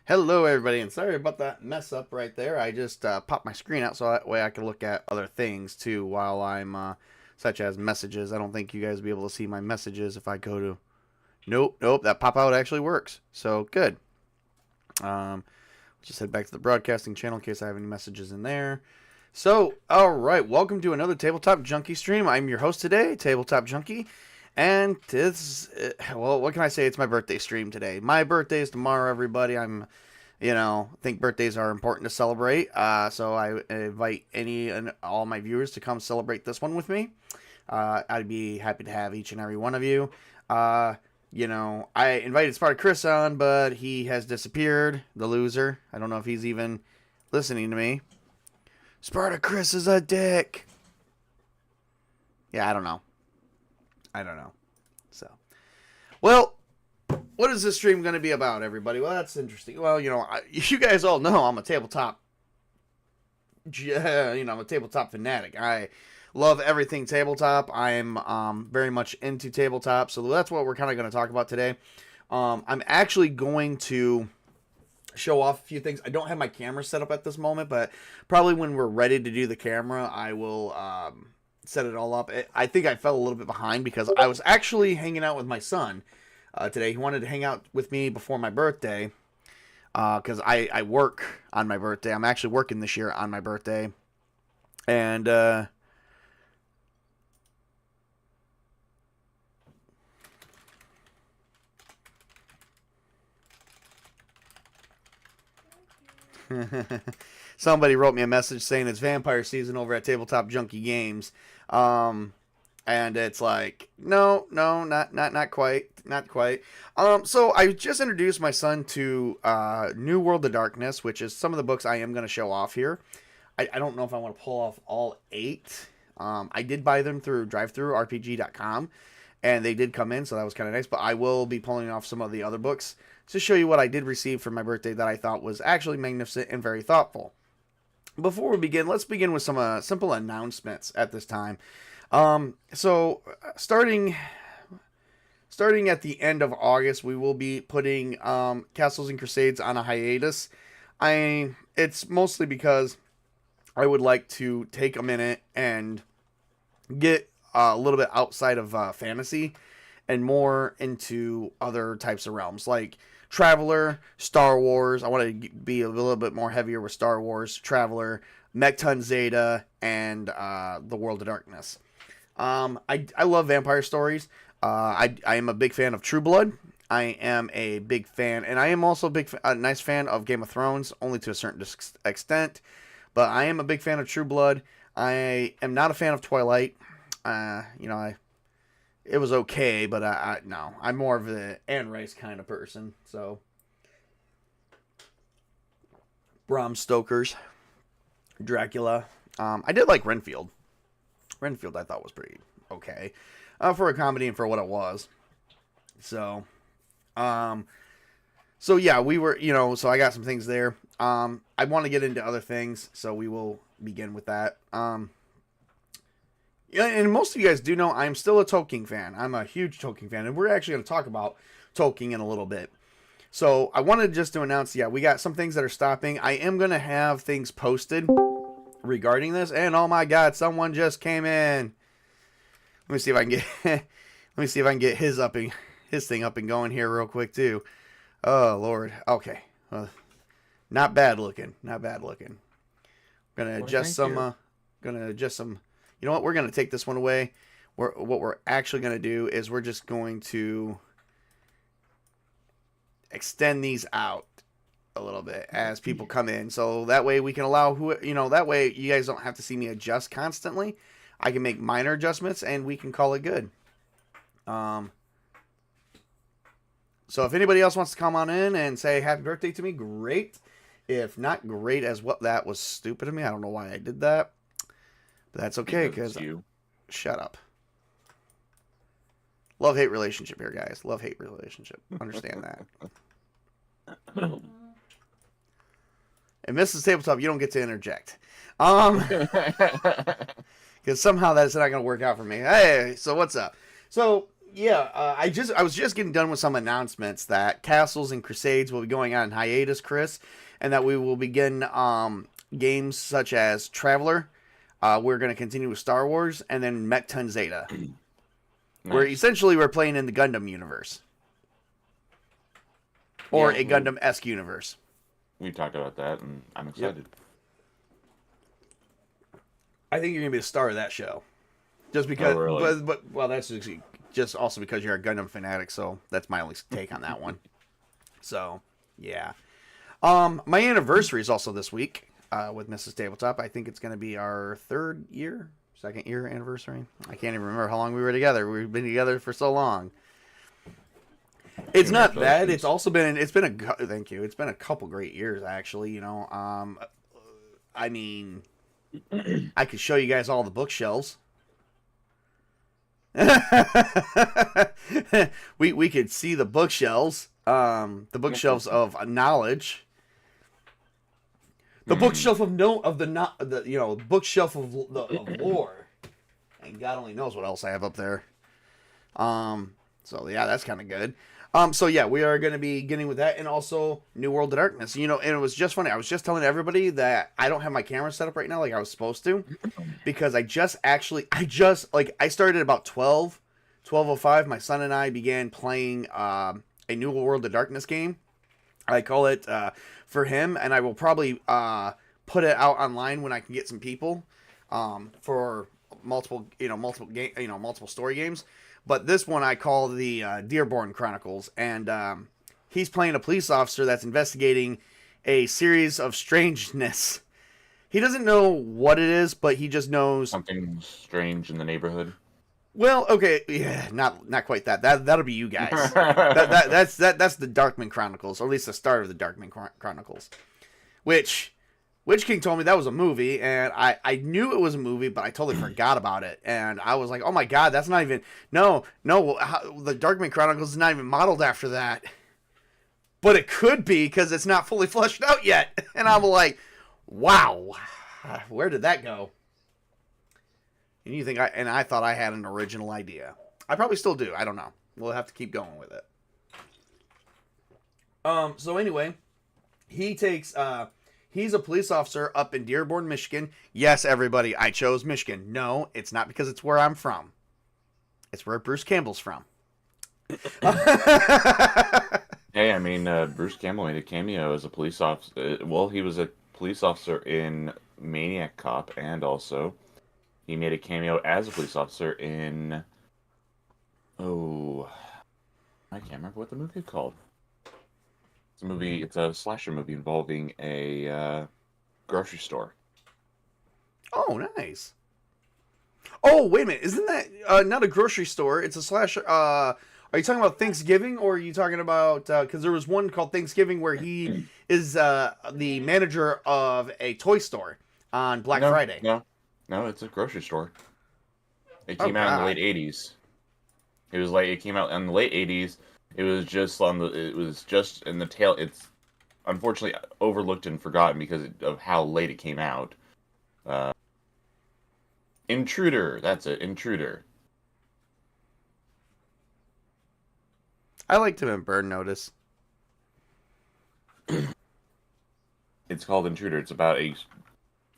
Hello, everybody, and sorry about that mess up right there. I just popped my screen out so that way I can look at other things too while I'm, such as messages. I don't think you guys will be able to see my messages if I go to. Nope, that pop out actually works. So good. Just head back to the broadcasting channel in case I have any messages in there. So, all right, welcome to another Tabletop Junkie stream. I'm your host today, Tabletop Junkie. And it's, well, what can I say? It's my birthday stream today. My birthday is tomorrow, everybody. Think birthdays are important to celebrate. So I invite any and all my viewers to come celebrate this one with me. I'd be happy to have each and every one of you. I invited Spartacus on, but he has disappeared, the loser. I don't know if he's even listening to me. Spartacus is a dick. Yeah, I don't know. So, well, what is this stream going to be about, everybody? Well, that's interesting. Well, you guys all know I'm a tabletop, I'm a tabletop fanatic. I love everything tabletop. I'm very much into tabletop, so that's what we're kind of going to talk about today. I'm actually going to show off a few things. I don't have my camera set up at this moment, but probably when we're ready to do the camera, I will set it all up. I think I fell a little bit behind because I was actually hanging out with my son today. He wanted to hang out with me before my birthday because I work on my birthday. I'm actually working this year on my birthday. And somebody wrote me a message saying it's vampire season over at Tabletop Junkie Games. And it's like, no, not quite. So I just introduced my son to New World of Darkness, which is some of the books I am going to show off here. I don't know if I want to pull off all 8. I did buy them through drivethrurpg.com, and they did come in, so that was kind of nice. But I will be pulling off some of the other books to show you what I did receive for my birthday that I thought was actually magnificent and very thoughtful. Before we begin, let's begin with some simple announcements at this time. So starting at the end of August, we will be putting Castles and Crusades on a hiatus. It's mostly because I would like to take a minute and get a little bit outside of fantasy and more into other types of realms like Traveler, Star Wars. I want to be a little bit more heavier with Star Wars, Traveler, Mechton Zeta, and the World of Darkness. I love vampire stories. I am a big fan of True Blood. I am a big fan, and I am also a nice fan of Game of Thrones, only to a certain extent. But I am a big fan of True Blood. I am not a fan of Twilight. It was okay, but no, I'm more of the Anne Rice kind of person. So Bram Stoker's Dracula. I did like Renfield. Renfield I thought was pretty okay for a comedy and for what it was. So, yeah, we were, so I got some things there. I want to get into other things, so we will begin with that. Yeah, and most of you guys do know I'm still a Tolkien fan. I'm a huge Tolkien fan, and we're actually going to talk about Tolkien in a little bit. So I wanted just to announce, we got some things that are stopping. I am going to have things posted regarding this, and oh my God, someone just came in. Let me see if I can get his thing up and going here real quick too. Oh Lord. Okay. Not bad looking. Gonna adjust some. You know what? We're gonna take this one away. What we're actually gonna do is we're just going to extend these out a little bit as people come in, so that way we can allow that way you guys don't have to see me adjust constantly. I can make minor adjustments and we can call it good. So if anybody else wants to come on in and say happy birthday to me, great. If not, great as what. That was stupid of me. I don't know why I did that. But that's okay, because shut up. Love-hate relationship here, guys. Love-hate relationship. Understand that. And Mrs. Tabletop, you don't get to interject. Because somehow that's not going to work out for me. Hey, so what's up? So yeah, I was just getting done with some announcements that Castles and Crusades will be going on hiatus, Chris, and that we will begin games such as Traveler. We're going to continue with Star Wars, and then Mech-Ton Zeta. Nice. Where essentially we're playing in the Gundam universe. Or a Gundam-esque universe. We talked about that, and I'm excited. Yep. I think you're going to be the star of that show. Just because, really? Well, that's just also because you're a Gundam fanatic, so that's my only take on that one. So, yeah. My anniversary is also this week with Mrs. Tabletop. I think it's going to be our second year anniversary. I can't even remember how long we were together. We've been together for so long. It's not bad. It's been thank you. It's been a couple great years, actually. I mean, I could show you guys all the bookshelves. we could see the bookshelves, the bookshelves of knowledge, the bookshelf of bookshelf of lore, and God only knows what else I have up there. So yeah, that's kind of good. So yeah, we are going to be getting with that, and also New World of Darkness. And it was just funny. I was just telling everybody that I don't have my camera set up right now like I was supposed to, because I started about 12:05. My son and I began playing a New World of Darkness game. I call it for him, and I will probably put it out online when I can get some people for multiple story games. But this one I call the Dearborn Chronicles, and he's playing a police officer that's investigating a series of strangeness. He doesn't know what it is, but he just knows something strange in the neighborhood. Well, okay, yeah, not quite that. That'll be you guys. That's the Darkman Chronicles, or at least the start of the Darkman Chronicles, which Witch King told me that was a movie, and I knew it was a movie, but I totally forgot about it. And I was like, oh my God, that's not even... No, the Darkman Chronicles is not even modeled after that. But it could be, because it's not fully fleshed out yet. And I'm like, wow, where did that go? And I thought I had an original idea. I probably still do. I don't know. We'll have to keep going with it. So anyway, he takes... He's a police officer up in Dearborn, Michigan. Yes, everybody, I chose Michigan. No, it's not because it's where I'm from. It's where Bruce Campbell's from. Hey, I mean, Bruce Campbell made a cameo as a police officer. Well, he was a police officer in Maniac Cop, and also he made a cameo as a police officer in... I can't remember what the movie is called. It's a movie. It's a slasher movie involving a grocery store. Oh, nice. Oh, wait a minute. Isn't that not a grocery store? It's a slasher. Are you talking about Thanksgiving, or are you talking about because there was one called Thanksgiving where he is the manager of a toy store on Black No, Friday? no, no. It's a grocery store. It Oh came out in the late God. '80s. It came out in the late '80s. It was just on the. It was just in the tail. It's unfortunately overlooked and forgotten because of how late it came out. Uh, Intruder. That's it. Intruder. I liked him in Burn Notice. It's called Intruder. It's about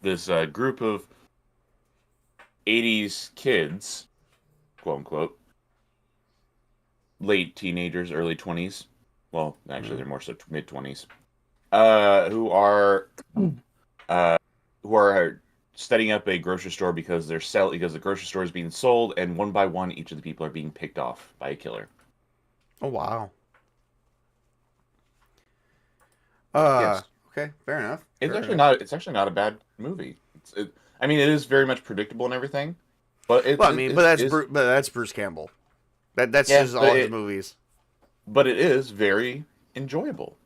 this group of '80s kids, quote unquote, late teenagers, early 20s. Well, actually, Mhm. they're more so mid 20s. Who are uh, who are setting up a grocery store because because the grocery store is being sold, and one by one, each of the people are being picked off by a killer. Oh wow. Uh, Yes, okay, fair enough. it's Fair actually enough. not. It's actually not a bad movie. I mean, it is very much predictable and everything, but Well, I mean, it is. But that's Bruce Campbell. That's Yeah, just all his movies. but it is very enjoyable,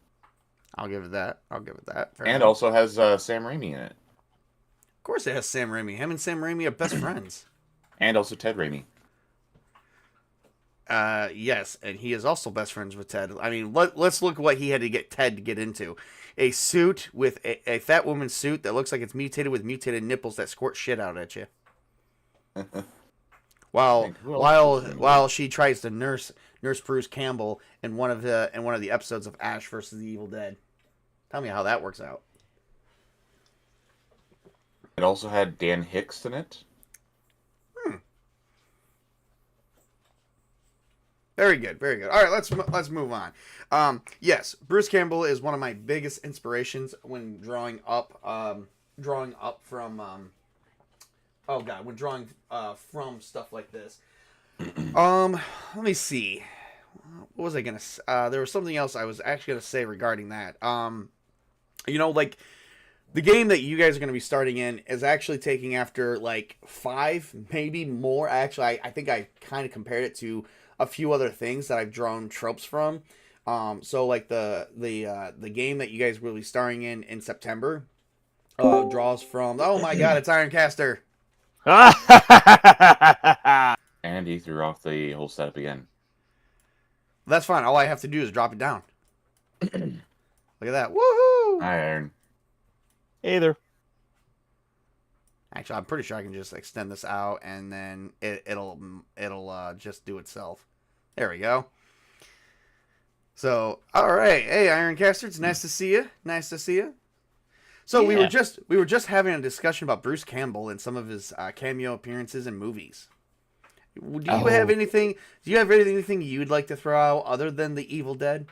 I'll give it that. I'll give it that. Fair and enough. also has Sam Raimi in it, Of course, it has Sam Raimi. Him and Sam Raimi are best friends. and also Ted Raimi. Yes, and he is also best friends with Ted. I mean, let's look what he had to get Ted to get into. A suit with a fat woman's suit that looks like it's mutated with mutated nipples that squirt shit out at you. While Think who else was in the movie? while she tries to nurse Bruce Campbell in one of the episodes of Ash versus the Evil Dead. Tell me how that works out. It also had Dan Hicks in it. Hmm. Very good, very good. All right, let's move on. Yes, Bruce Campbell is one of my biggest inspirations when drawing up from oh god, when drawing from stuff like this. Let me see. What was I gonna? There was something else I was actually gonna say regarding that. Like the game that you guys are gonna be starting in is actually taking after like five, maybe more. Actually, I think I kind of compared it to a few other things that I've drawn tropes from. So like the game that you guys will be starring in September draws from. Oh my god, it's Ironcaster. And he threw off the whole setup again. That's fine. All I have to do is drop it down. Look at that. Woohoo! Iron. Hey there. Actually, I'm pretty sure I can just extend this out and then it'll just do itself. There we go. So, all right. Hey, Ironcaster, it's nice to see you. Nice to see you. So Yeah. we were just having a discussion about Bruce Campbell and some of his cameo appearances in movies. Do you have Oh. anything? Do you have anything you'd like to throw out other than the Evil Dead?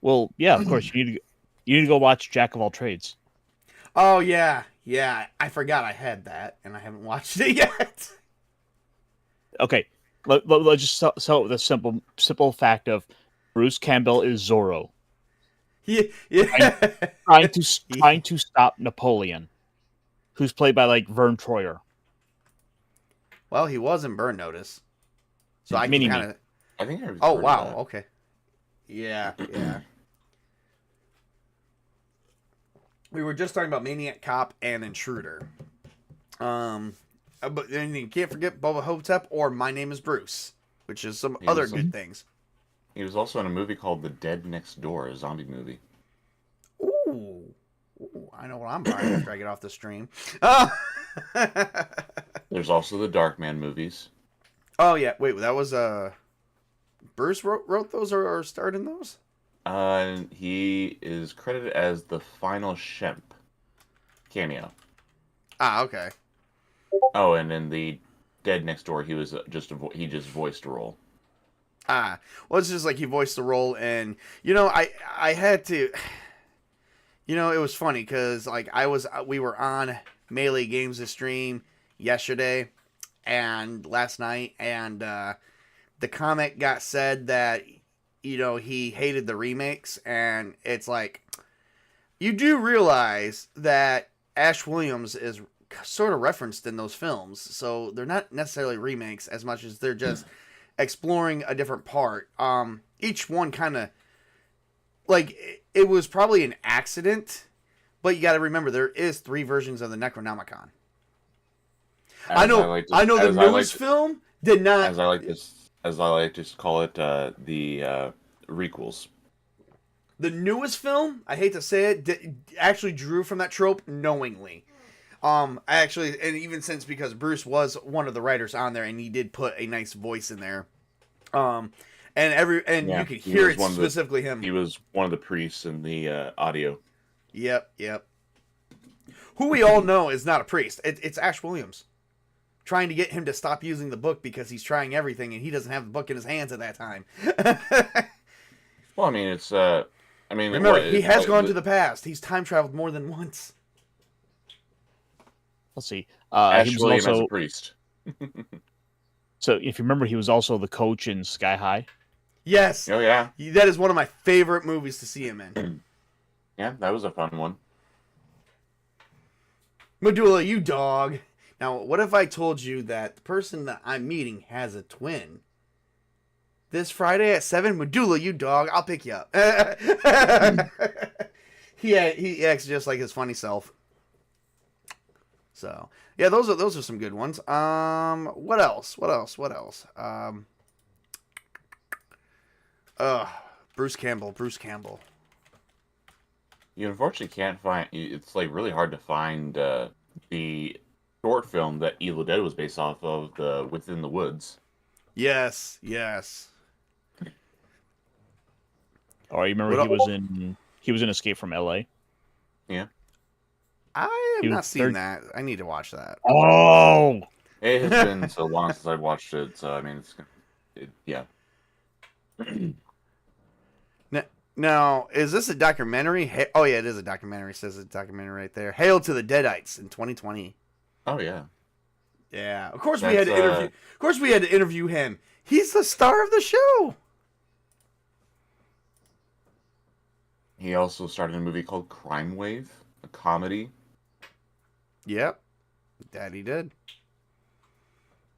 Well, yeah, of course. You need to go watch Jack of All Trades. Oh yeah, yeah. I forgot I had that, and I haven't watched it yet. Okay. Let's just sell with a simple fact of Bruce Campbell is Zorro. Yeah, Trying, yeah. trying to stop Napoleon, who's played by like Vern Troyer. Well, he was in Burn Notice, so I can Mini-Me. kind of. I think I've Oh heard of wow. that. Okay. Yeah, yeah. We were just talking about Maniac Cop and Intruder. But then you can't forget Boba Hotep or My Name is Bruce, which is some He other was good things. he was also in a movie called The Dead Next Door, a zombie movie. Ooh. Ooh, I know what I'm buying after I get off the stream. Oh, There's also the Darkman movies. oh yeah. Wait, that was Bruce wrote those or starred in those? He is credited as the final Shemp cameo. Ah, okay. Oh, and in the Dead Next Door, he was he just voiced a role. Ah, well, it's just like he voiced the role, and I had to. It was funny because like we were on Melee Games' stream yesterday and last night, and the comic got said that, he hated the remakes, and it's like, you do realize that Ash Williams is sort of referenced in those films, so they're not necessarily remakes as much as they're just exploring a different part. Each one kind of, like, it was probably an accident, but you got to remember there is 3 versions of the Necronomicon. I know the newest film did not. As I like to call it, the requels. The newest film, I hate to say it, actually drew from that trope knowingly. And even since, because Bruce was one of the writers on there, and he did put a nice voice in there. You could hear it specifically him. He was one of the priests in the audio. Yep. Who we all know is not a priest. It's Ash Williams. Trying to get him to stop using the book because he's trying everything, and he doesn't have the book in his hands at that time. Well, I mean, remember, he has gone to the past. He's time traveled more than once. Let's see. Ash he was Williams also as a priest. So if you remember, he was also the coach in Sky High. Yes. Oh yeah. That is one of my favorite movies to see him in. Yeah, that was a fun one. Medulla, you dog. Now, what if I told you that the person that I'm meeting has a twin? This Friday at 7, Medulla, you dog. I'll pick you up. He acts just like his funny self. So, yeah, those are some good ones. What else? Bruce Campbell. You unfortunately can't find. It's like really hard to find the short film that Evil Dead was based off of, the Within the Woods. Yes. Oh, you remember he was in Escape from L.A. Yeah. I have not seen that. I need to watch that. Oh, It has been so long since I've watched it, so I mean, yeah. Now, is this a documentary? Oh yeah, it is a documentary. It says it's a documentary right there. Hail to the Deadites in 2020. Oh yeah. Yeah, of course we had to interview. Of course we had to interview him. He's the star of the show. He also started a movie called Crime Wave, a comedy Yep, that he did.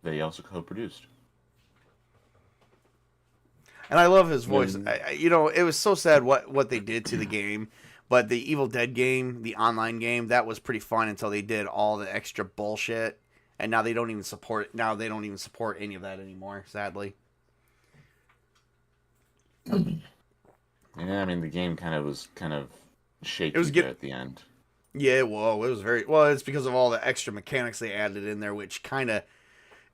that he also co-produced. And I love his voice. It was so sad what they did to the game, but the Evil Dead game, the online game, that was pretty fun until they did all the extra bullshit, and now they don't even support. Now they don't even support any of that anymore. Sadly. Yeah, I mean the game was kind of shaky at the end. Yeah, well, it was very well. It's because of all the extra mechanics they added in there, which kind of,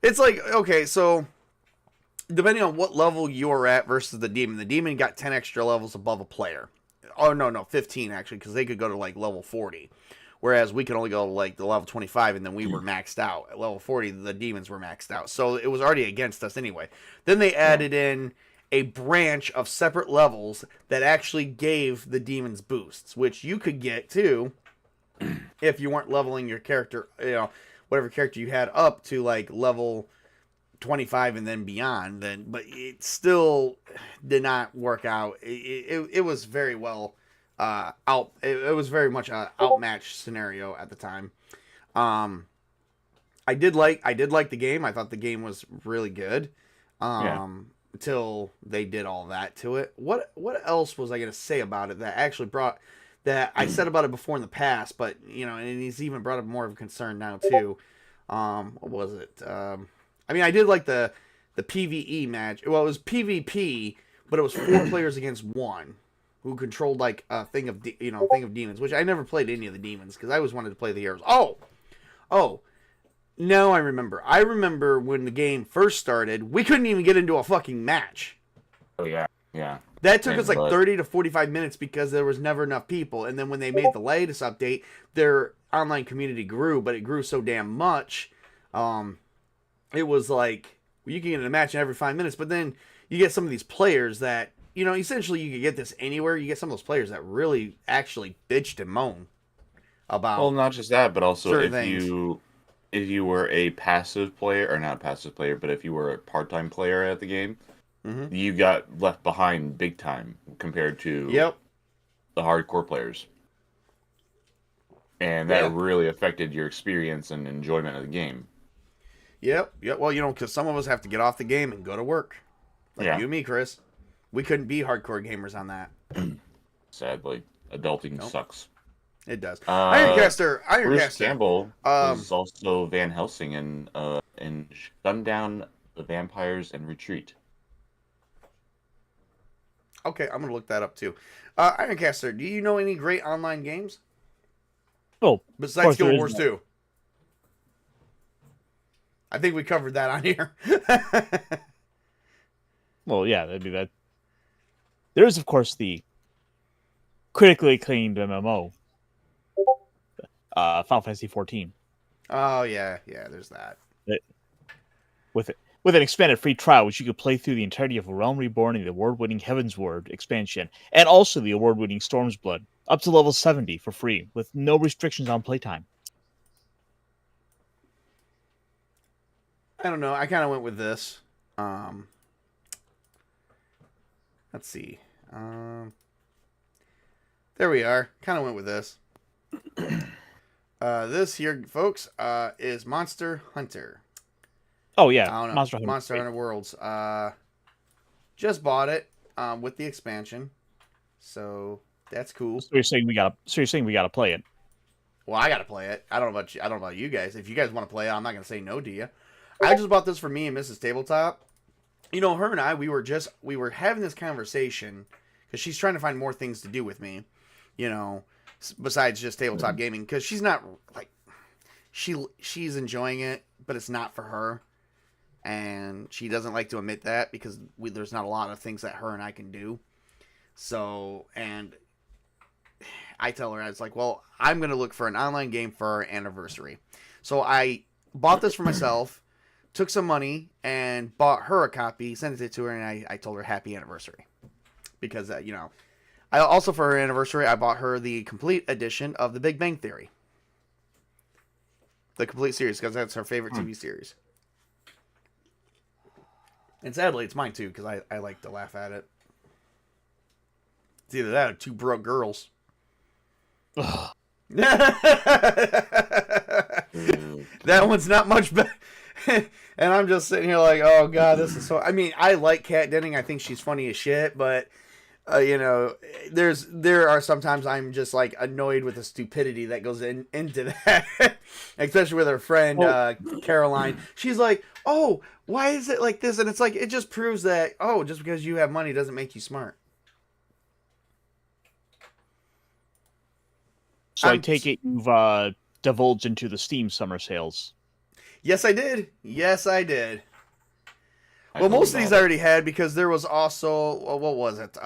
it's like, okay, so depending on what level you're at versus the demon got 10 extra levels above a player. Oh no, 15 actually, because they could go to like level 40, whereas we could only go to like the level 25, and then we were maxed out at level 40. The demons were maxed out, so it was already against us anyway. Then they added in a branch of separate levels that actually gave the demons boosts, which you could get too if you weren't leveling your character, whatever character you had up to like level 25 and then beyond. But it still did not work out. It was very well it was very much a outmatched scenario at the time. I did like the game. I thought the game was really good. Until they did all that to it. What else was I going to say about it that actually brought that I said about it before in the past, but and he's even brought up more of a concern now too. What was it? I mean, I did like the PvE match. Well, it was PvP, but it was 4 players against 1 who controlled like a thing of demons, which I never played any of the demons because I always wanted to play the heroes. Oh. Now I remember. I remember when the game first started, we couldn't even get into a fucking match. Oh yeah. That took us like 30 to 45 minutes because there was never enough people. And then when they made the latest update, their online community grew, but it grew so damn much. It was like you can get in a match in every 5 minutes, but then you get some of these players that, essentially you could get this anywhere. You get some of those players that really actually bitched and moaned about. Well, not just that, but also certain things. if you were a passive player, or not passive player, but if you were a part-time player at the game, Mm-hmm. you got left behind big time compared to Yep. the hardcore players. And that Yeah. really affected your experience and enjoyment of the game. Yep. Yep. Well, because some of us have to get off the game and go to work, like Yeah, you and me, Chris. We couldn't be hardcore gamers on that. sadly. Adulting Nope. sucks. It does. Uh, Bruce Ironcaster. Campbell Um, was also Van Helsing in Sundown, the Vampires, and Retreat. okay, I'm gonna look that up too. Ironcaster, do you know any great online games Oh, of besides course Guild there is Wars no- 2? I think we covered that on here. Well, yeah, that'd be that. There is, of course, the critically acclaimed MMO, Final Fantasy 14. Oh yeah, there's that. With an expanded free trial, which you could play through the entirety of Realm Reborn and the award-winning Heavensward expansion, and also the award-winning Storm's Blood, up to level 70 for free, with no restrictions on playtime. I don't know. I kind of went with this. Let's see. There we are. Kind of went with this. This here, folks, is Monster Hunter. Oh yeah, I don't know. Monster Hunter. Monster Hunter Worlds. Just bought it with the expansion, so that's cool. So you're saying we gotta play it? Well, I gotta play it. I don't know about you. I don't know about you guys. If you guys want to play it, I'm not gonna say no to you. I just bought this for me and Mrs. Tabletop. Her and I, we were having this conversation because she's trying to find more things to do with me, besides just tabletop gaming. Because she's not like she's enjoying it, but it's not for her, and she doesn't like to admit that because there's not a lot of things that her and I can do. So, and I tell her, I was like, well, I'm gonna look for an online game for our anniversary. So I bought this for myself. Took some money and bought her a copy, sent it to her, and I told her happy anniversary. Because, I also, for her anniversary, I bought her the complete edition of The Big Bang Theory. The complete series, because that's her favorite TV series. And sadly, it's mine too, because I like to laugh at it. It's either that or Two Broke Girls. That one's not much better. And I'm just sitting here like, oh god, this is so. I mean, I like Kat Denning. I think she's funny as shit, but there are sometimes I'm just like annoyed with the stupidity that goes into that, especially with her friend Caroline. She's like, oh, why is it like this? And it's like it just proves that just because you have money doesn't make you smart. So I take it you've divulged into the Steam summer sales. Yes, I did. Yes, I did. I Well, told most you of these about I already had because there was also what was it?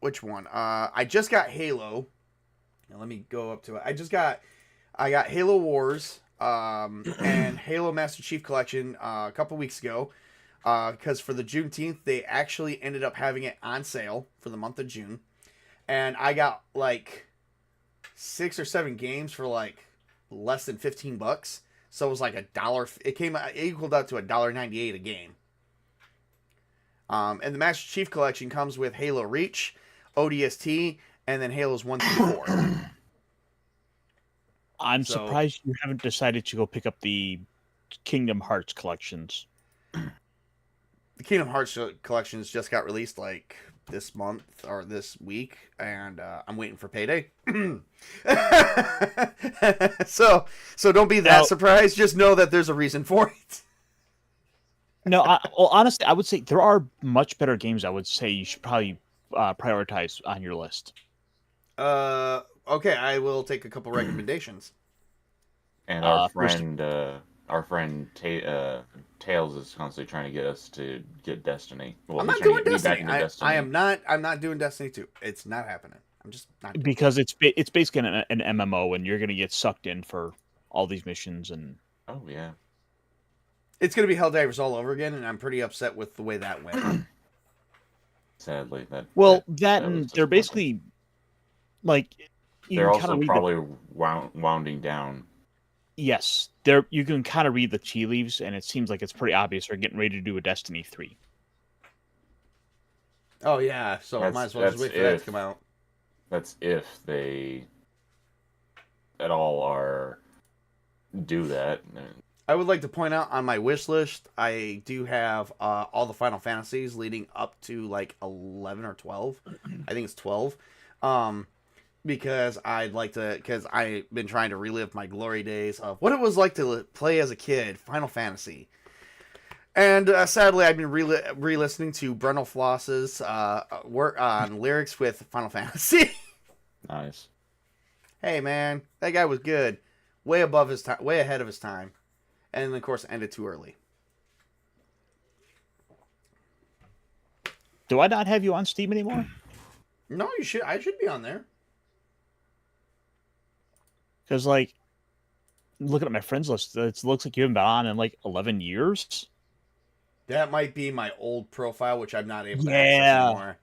Which one? I just got Halo. Now, let me go up to it. I got Halo Wars and Halo Master Chief Collection a couple weeks ago because for the Juneteenth they actually ended up having it on sale for the month of June, and I got like 6 or 7 games for like less than $15. So it was like $1. It equaled out to $1.98 a game. And the Master Chief Collection comes with Halo Reach, ODST, and then Halos 1 through 4. I'm surprised you haven't decided to go pick up the Kingdom Hearts collections. The Kingdom Hearts collections just got released like this month or this week, and I'm waiting for payday. so don't be that surprised. Just know that there's a reason for it. No, honestly, I would say there are much better games. I would say you should probably prioritize on your list. Okay, I will take a couple recommendations. And our friend Tails is constantly trying to get us to get Destiny. Well, I'm not doing Destiny. I'm not doing Destiny 2. It's not happening. I'm just not doing because it's basically an MMO, and you're going to get sucked in for all these missions and. Oh yeah. It's going to be Helldivers all over again, and I'm pretty upset with the way that went. Sadly, and they're basically like they're also probably wounding down. Yes, there you can kind of read the tea leaves, and it seems like it's pretty obvious they're getting ready to do a Destiny 3. Oh yeah, so might as well just That's wait for that to come out. That's if they at all are do that. I would like to point out on my wish list, I do have all the Final Fantasies leading up to like 11 or 12. I think it's 12. Because because I've been trying to relive my glory days of what it was like to play as a kid, Final Fantasy. And sadly, I've been re-listening to Brundle Floss's work on lyrics with Final Fantasy. Nice. Hey man, that guy was good, way above his time, way ahead of his time, and then of course ended too early. Do I not have you on Steam anymore? No, you should. I should be on there. Because like, looking at my friends list, it looks like you haven't been on in like 11 years. That might be my old profile, which I'm not able to access Yeah. anymore.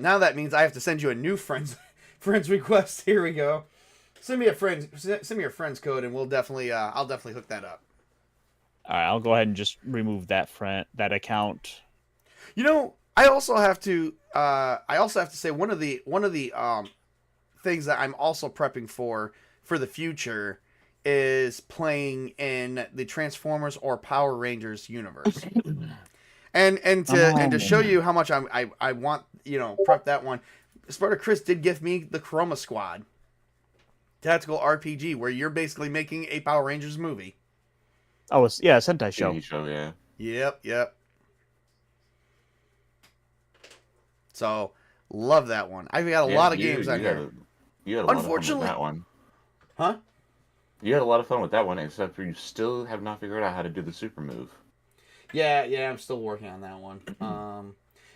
Now that means I have to send you a new friends request. Here we go. Send me your friends code, and I'll definitely hook that up. All right, I'll go ahead and just remove that account. You know, I also have to say one of the things that I'm also prepping for the future is playing in the Transformers or Power Rangers universe. And to show you how much I want, prep that one. Sparta Chris did give me the Chroma Squad tactical RPG where you're basically making a Power Rangers movie. Oh, it's a Sentai show. TV show, yeah. Yep. So, love that one. I've got a lot of games on here. You had a lot of fun with that one. Huh? You had a lot of fun with that one, except for you still have not figured out how to do the super move. Yeah, I'm still working on that one.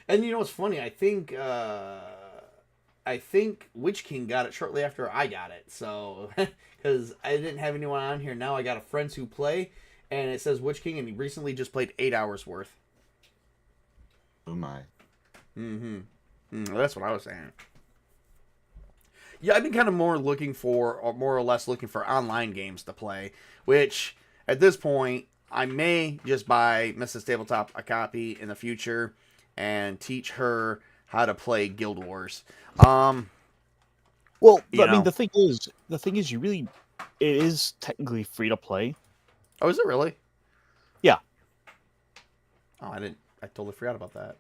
And you know what's funny? I think Witch King got it shortly after I got it. So, because I didn't have anyone on here, now I got a friends who play, and it says Witch King, and he recently just played 8 hours worth. Oh my. That's what I was saying. Yeah, I've been kind of more or less looking for online games to play, which at this point I may just buy Mrs. Tabletop a copy in the future and teach her how to play Guild Wars. Well, I mean, the thing is, it is technically free to play. Oh, is it really? Yeah. Oh, I totally forgot about that.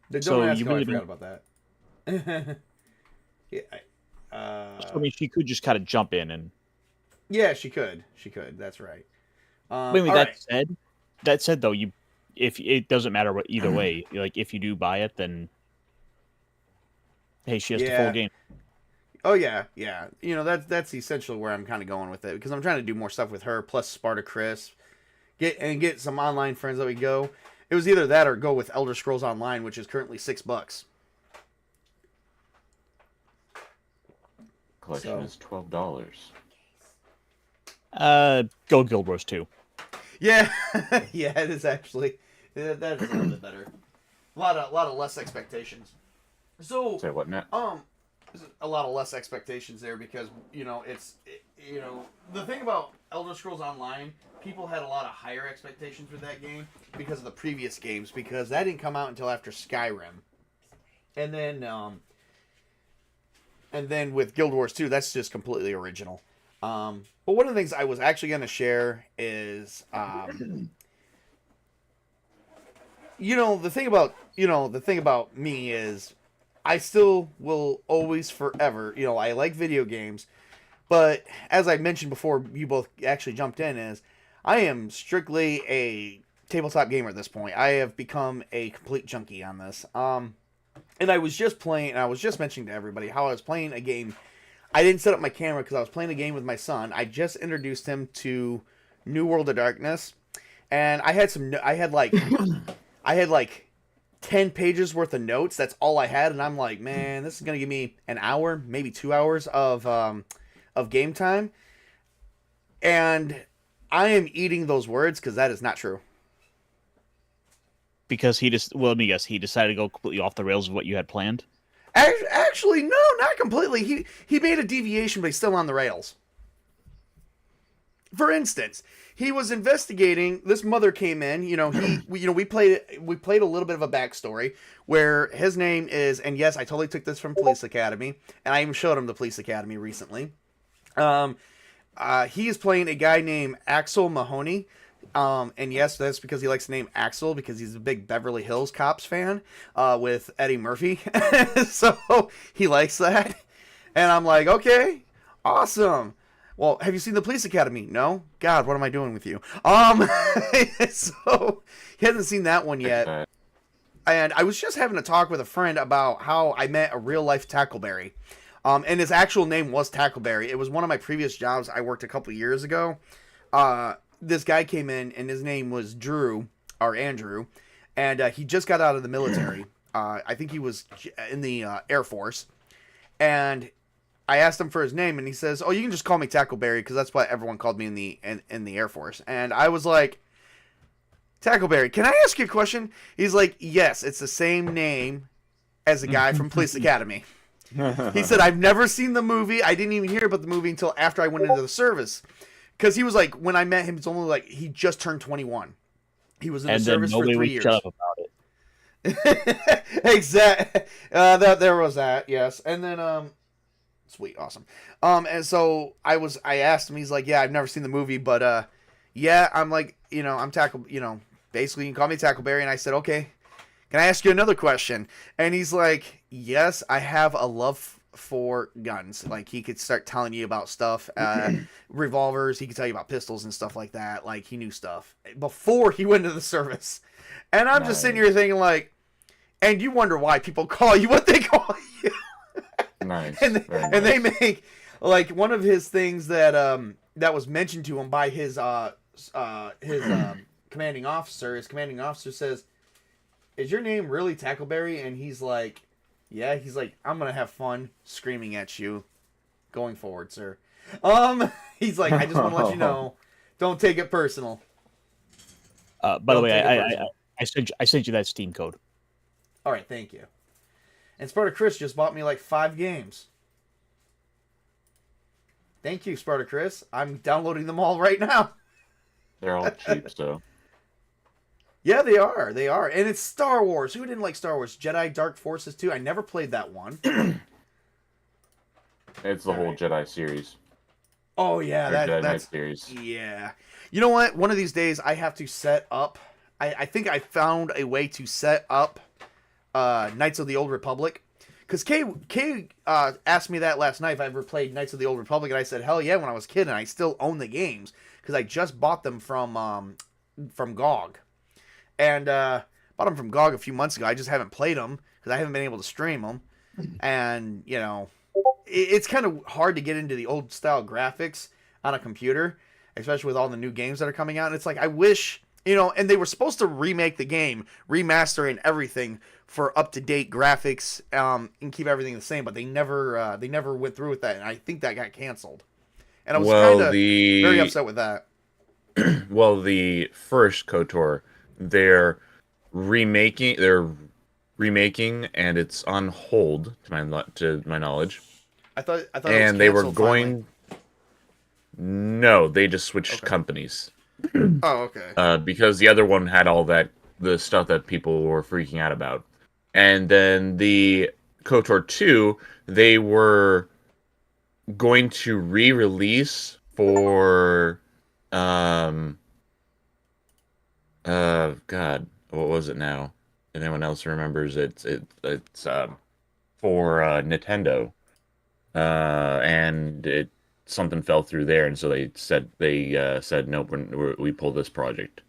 Don't ask how I forgot about that. Yeah. I mean, she could just kind of jump in and. Yeah, she could. That's right. That said, though, if it doesn't matter what either way, like if you do buy it, then hey, she has the full game. Oh yeah. That's essentially where I'm kind of going with it because I'm trying to do more stuff with her plus Sparta Chris, get some online friends that we go. It was either that or go with Elder Scrolls Online, which is currently $6. Collection is $12. Go Guild Wars 2. Yeah, yeah, it is actually. That is a little bit better. A lot of less expectations. So say what, Matt? A lot of less expectations there because the thing about Elder Scrolls Online, people had a lot of higher expectations for that game because of the previous games because that didn't come out until after Skyrim, and then with Guild Wars 2, that's just completely original. But one of the things I was actually going to share is, the thing about me is I still will always forever, I like video games, but as I mentioned before, you both actually jumped in, is I am strictly a tabletop gamer at this point. I have become a complete junkie on this. And I was just mentioning to everybody how I was playing a game. I didn't set up my camera because I was playing a game with my son. I just introduced him to New World of Darkness, and I had like 10 pages worth of notes. That's all I had, and I'm like, man, this is gonna give me an hour, maybe 2 hours of game time, and I am eating those words because that is not true. Because let me guess, he decided to go completely off the rails of what you had planned. Actually, no, not completely. He made a deviation, but he's still on the rails. For instance, he was investigating. This mother came in. We played a little bit of a backstory where his name is, and yes, I totally took this from Police Academy, and I even showed him the Police Academy recently. He is playing a guy named Axel Mahoney. And yes, that's because he likes the name Axel because he's a big Beverly Hills Cops fan with Eddie Murphy. So he likes that. And I'm like, okay, awesome. Well, have you seen the Police Academy? No? God, what am I doing with you? So he hasn't seen that one yet. And I was just having a talk with a friend about how I met a real life Tackleberry. And his actual name was Tackleberry. It was one of my previous jobs I worked a couple years ago. This guy came in and his name was Drew, or Andrew, and he just got out of the military. I think he was in the Air Force. And I asked him for his name, and he says, "Oh, you can just call me Tackleberry because that's what everyone called me in the Air Force." And I was like, "Tackleberry, can I ask you a question?" He's like, "Yes, it's the same name as the guy from Police Academy." He said, "I've never seen the movie. I didn't even hear about the movie until after I went into the service." Because he was like, when I met him, it's only like he just turned 21. He was in the service for 3 years. Shut up about it. Exactly. There was that, yes. And then, sweet, awesome. And so I asked him. He's like, "Yeah, I've never seen the movie, but yeah." I'm like, I'm Tackle. Basically, you can call me Tackleberry. And I said, "Okay, can I ask you another question?" And he's like, "Yes, I have a love for guns." Like, he could start telling you about stuff, revolvers. He could tell you about pistols and stuff like that. Like, he knew stuff before he went into the service. And I'm just sitting here thinking, like, and you wonder why people call you what they call you. Nice. And they make, like, one of his things that that was mentioned to him by his commanding officer. His commanding officer says, "Is your name really Tackleberry?" And he's like, "Yeah." He's like, "I'm gonna have fun screaming at you going forward, sir." He's like, "I just want to let you know, don't take it personal." By the way, I sent you that Steam code. All right, thank you. And Sparta Chris just bought me like 5 games. Thank you, Sparta Chris. I'm downloading them all right now. They're all cheap, so. Yeah, they are. They are. And it's Star Wars. Who didn't like Star Wars? Jedi Dark Forces 2. I never played that one. It's the whole Jedi series. Oh, yeah. Jedi That's Knight series. Yeah. You know what? One of these days I have to set up. I think I found a way to set up Knights of the Old Republic. Because Kay asked me that last night if I ever played Knights of the Old Republic. And I said, hell yeah, when I was a kid. And I still own the games. Because I just bought them from GOG. And bought them from GOG a few months ago. I just haven't played them because I haven't been able to stream them. And, it's kind of hard to get into the old style graphics on a computer, especially with all the new games that are coming out. And it's like, I wish, and they were supposed to remake the game, remaster and everything for up-to-date graphics and keep everything the same. But they never went through with that. And I think that got canceled. And I was kind of very upset with that. Well, the first KOTOR, they're remaking, and it's on hold to my knowledge. I thought it was and they were going. Finally. No, they just switched companies. Oh, okay. Because the other one had all the stuff that people were freaking out about, and then the KOTOR 2, they were going to re-release for God, what was it now? If anyone else remembers, it's for Nintendo, and something fell through there, and so they said nope, we pulled this project.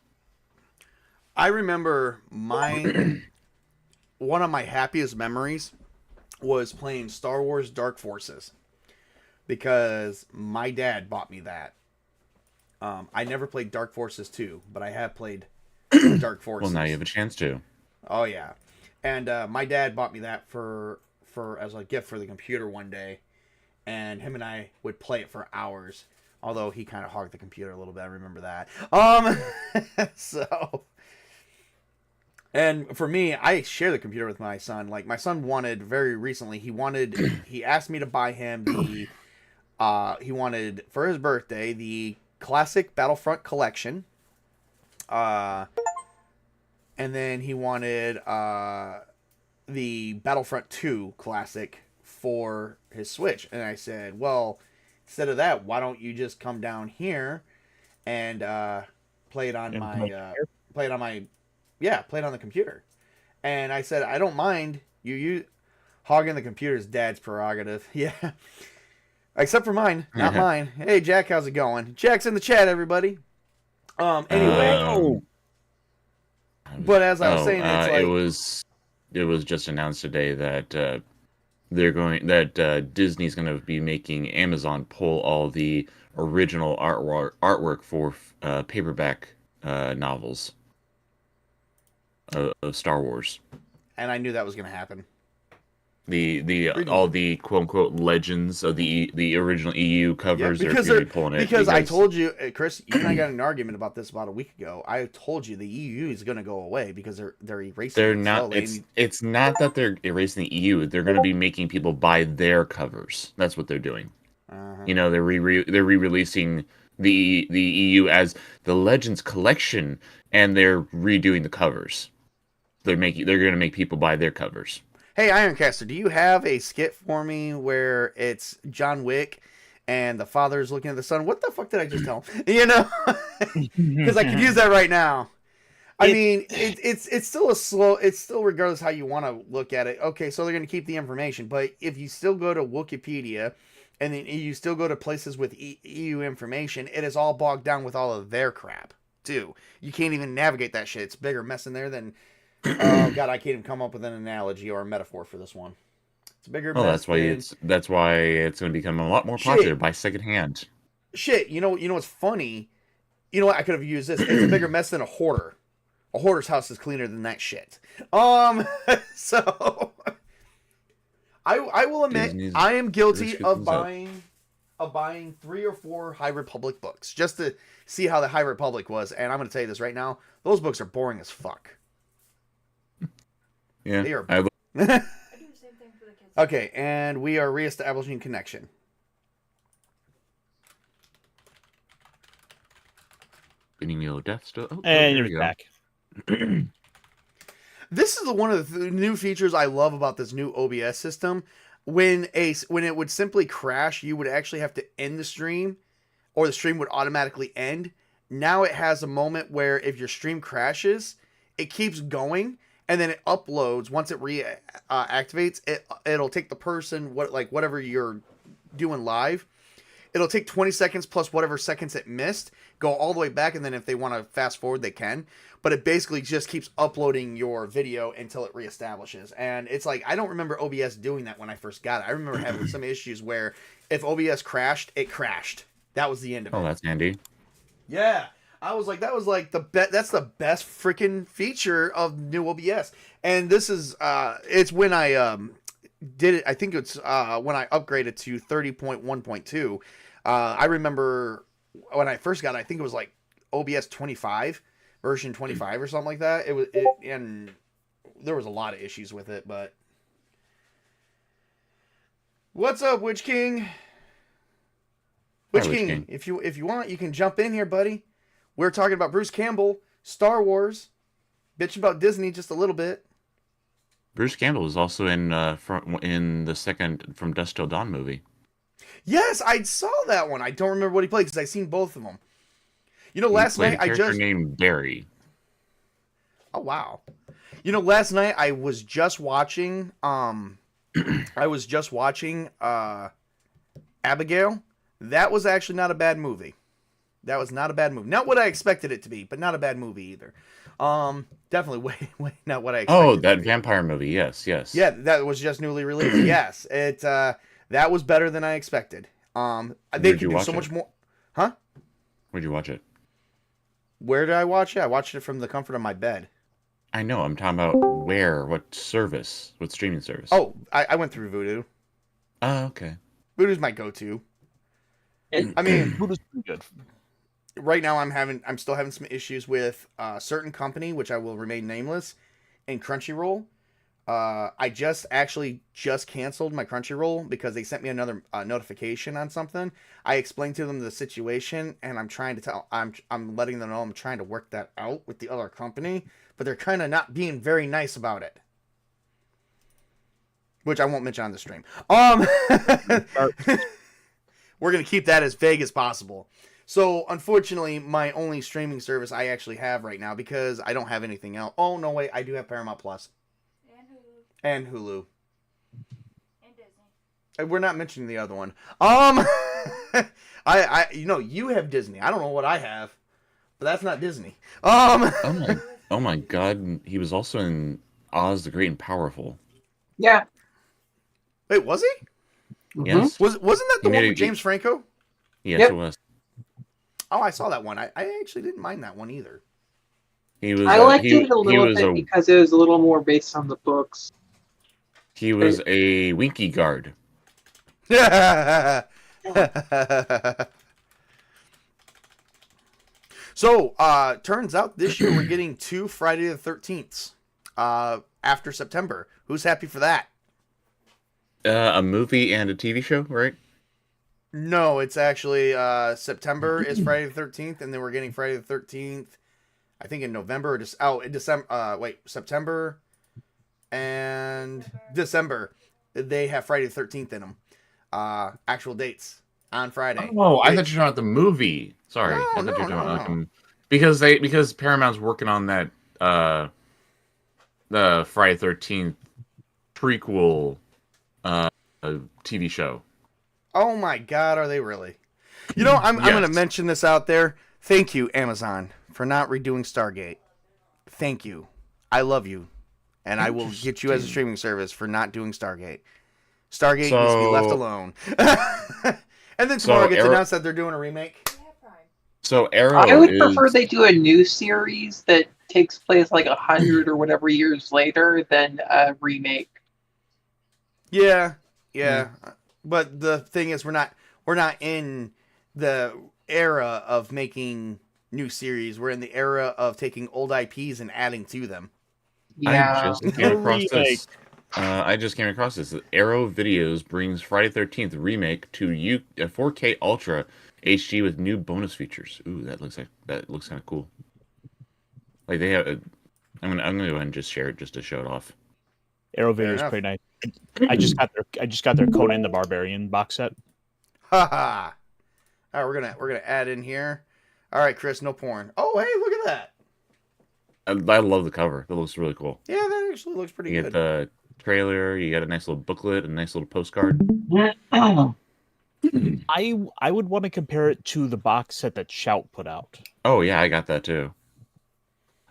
I remember one of my happiest memories was playing Star Wars Dark Forces because my dad bought me that. I never played Dark Forces 2, but I have played Dark Forces. Well, now you have a chance to. Oh yeah, and my dad bought me that for as a gift for the computer one day, and him and I would play it for hours. Although he kind of hogged the computer a little bit, I remember that. So And for me, I share the computer with my son. Like my son wanted very recently, he asked me to buy him he wanted for his birthday the classic Battlefront collection. Uh and then he wanted the Battlefront 2 classic for his Switch. And I said, "Well, instead of that, why don't you just come down here and play it on And my play it on my yeah, play it on the computer." And I said, "I don't mind you hogging the computer's dad's prerogative." Yeah. Except for mine, not mine. Hey Jack, how's it going? Jack's in the chat, everybody. Anyway, Oh, but as I was saying, it's like it was just announced today that Disney's going to be making Amazon pull all the original artwork for paperback novels of Star Wars. and I knew that was going to happen. All the quote unquote legends of the original EU covers Yeah, are going to be pulling it because I told you, Chris, you and I got in an argument about this about a week ago. I told you the EU is going to go away because they're erasing. they're it not. slowly. It's not that they're erasing the EU. They're going to be making people buy their covers. That's what they're doing. You know, they're re-releasing the EU as the Legends collection, and they're redoing the covers. They're going to make people buy their covers. Hey, Ironcaster, do you have a skit for me where it's John Wick and the father's looking at the son? What the fuck did I just tell him? You know, because I could use that right now. I mean, it's still it's still regardless how you want to look at it. Okay, so they're going to keep the information, but if you still go to Wikipedia and then you still go to places with EU information, it is all bogged down with all of their crap too. You can't even navigate that shit. It's a bigger mess in there than. Oh God, I can't even come up with an analogy or a metaphor for this one. It's a bigger. Oh, mess that's why it's going to become a lot more popular by secondhand. Shit, you know what's funny? You know what? I could have used this. It's a bigger mess than a hoarder. A hoarder's house is cleaner than that shit. So I will admit Disney's I am guilty rich of things buying 3 or 4 High Republic books just to see how the High Republic was, and I'm going to tell you this right now: those books are boring as fuck. Yeah, They are. I do the same thing for the kids. Okay, and we are reestablishing connection. getting your death still. Oh, and there you're you back. This is one of the new features I love about this new OBS system. When it would simply crash, you would actually have to end the stream, or the stream would automatically end. Now it has a moment where if your stream crashes, it keeps going, and then it uploads. Once it reactivates, it'll take the person whatever you're doing live. It'll take 20 seconds plus whatever seconds it missed, go all the way back, and then if they want to fast forward, they can. But it basically just keeps uploading your video until it reestablishes. And it's like, I don't remember OBS doing that when I first got it. I remember having some issues where if OBS crashed, it crashed. That was the end of it. Oh, that's handy. Yeah. I was like, that was like that's the best freaking feature of new OBS. And this is, it's when I did it. I think it's when I upgraded to 30.1.2. I remember when I first got it, I think it was like OBS 25, version 25 or something like that. And there was a lot of issues with it, but what's up, Witch King? Witch King, if you want, you can jump in here, buddy. We're talking about Bruce Campbell, Star Wars, bitching about Disney just a little bit. Bruce Campbell was also in the second From Dusk Till Dawn movie. Yes, I saw that one. I don't remember what he played because I seen both of them. You know, last night a character named Barry. Oh wow. You know, last night I was just watching Abigail. That was actually not a bad movie. That was not a bad movie. Not what I expected it to be, but not a bad movie either. Definitely way not what I expected. Oh, that vampire movie. Yes. Yeah, that was just newly released. Yes. That was better than I expected. They can do so much more. Huh? Where'd you watch it? Where did I watch it? I watched it from the comfort of my bed. I know. I'm talking about where, what service, what streaming service. Oh, I went through Vudu. Oh, okay. Vudu's my go-to. I mean, Voodoo's pretty good. Right now I'm still having some issues with a certain company, which I will remain nameless. in Crunchyroll. I just canceled my Crunchyroll because they sent me another notification on something. I explained to them the situation, and I'm letting them know I'm trying to work that out with the other company, but they're kind of not being very nice about it, which I won't mention on the stream. We're gonna keep that as vague as possible. So, unfortunately, my only streaming service I actually have right now, because I don't have anything else. Oh no, wait, I do have Paramount Plus. And Hulu. And Disney. We're not mentioning the other one. You have Disney. I don't know what I have, but that's not Disney. Oh my God! He was also in Oz the Great and Powerful. Yeah. Wait, was he? Yes. Wasn't that the one with James Franco? Yes, Yep. it was. Oh, I saw that one. I actually didn't mind that one either. He was. I liked it a little bit because it was a little more based on the books. He was a Winky guard. So, turns out this year we're getting 2 Friday the 13th after September. Who's happy for that? A movie and a TV show, right? No, it's actually September is Friday the 13th, and then we're getting Friday the 13th, I think in November or just in December. September and December. They have Friday the 13th in them. Actual dates on Friday. Oh, I thought you were talking about the movie. Sorry, No, I thought you were no, talking no. about because Paramount's working on that the Friday 13th prequel TV show. Oh my God, are they really? You know, I'm going to mention this out there. Thank you, Amazon, for not redoing Stargate. Thank you. I love you. And I will get you as a streaming service for not doing Stargate. Stargate needs to be left alone. And then tomorrow it gets announced that they're doing a remake. Yeah, Prime. So Arrow I would prefer they do a new series that takes place like 100 or whatever years later than a remake. Yeah. But the thing is, we're not in the era of making new series. We're in the era of taking old IPs and adding to them. Yeah. I just came across this. Arrow Videos brings Friday 13th remake to 4K Ultra HD with new bonus features. Ooh, that looks kind of cool. Like they have. I'm gonna go ahead and just share it just to show it off. Arrow video is pretty nice. I just got their Conan the Barbarian box set. Haha. All right, we're gonna add in here. All right, Chris, no porn. Oh, hey, look at that. I love the cover. That looks really cool. Yeah, that actually looks pretty You good. get the trailer. You got a nice little booklet, a nice little postcard. Oh. I would want to compare it to the box set that Shout put out. Oh yeah, I got that too.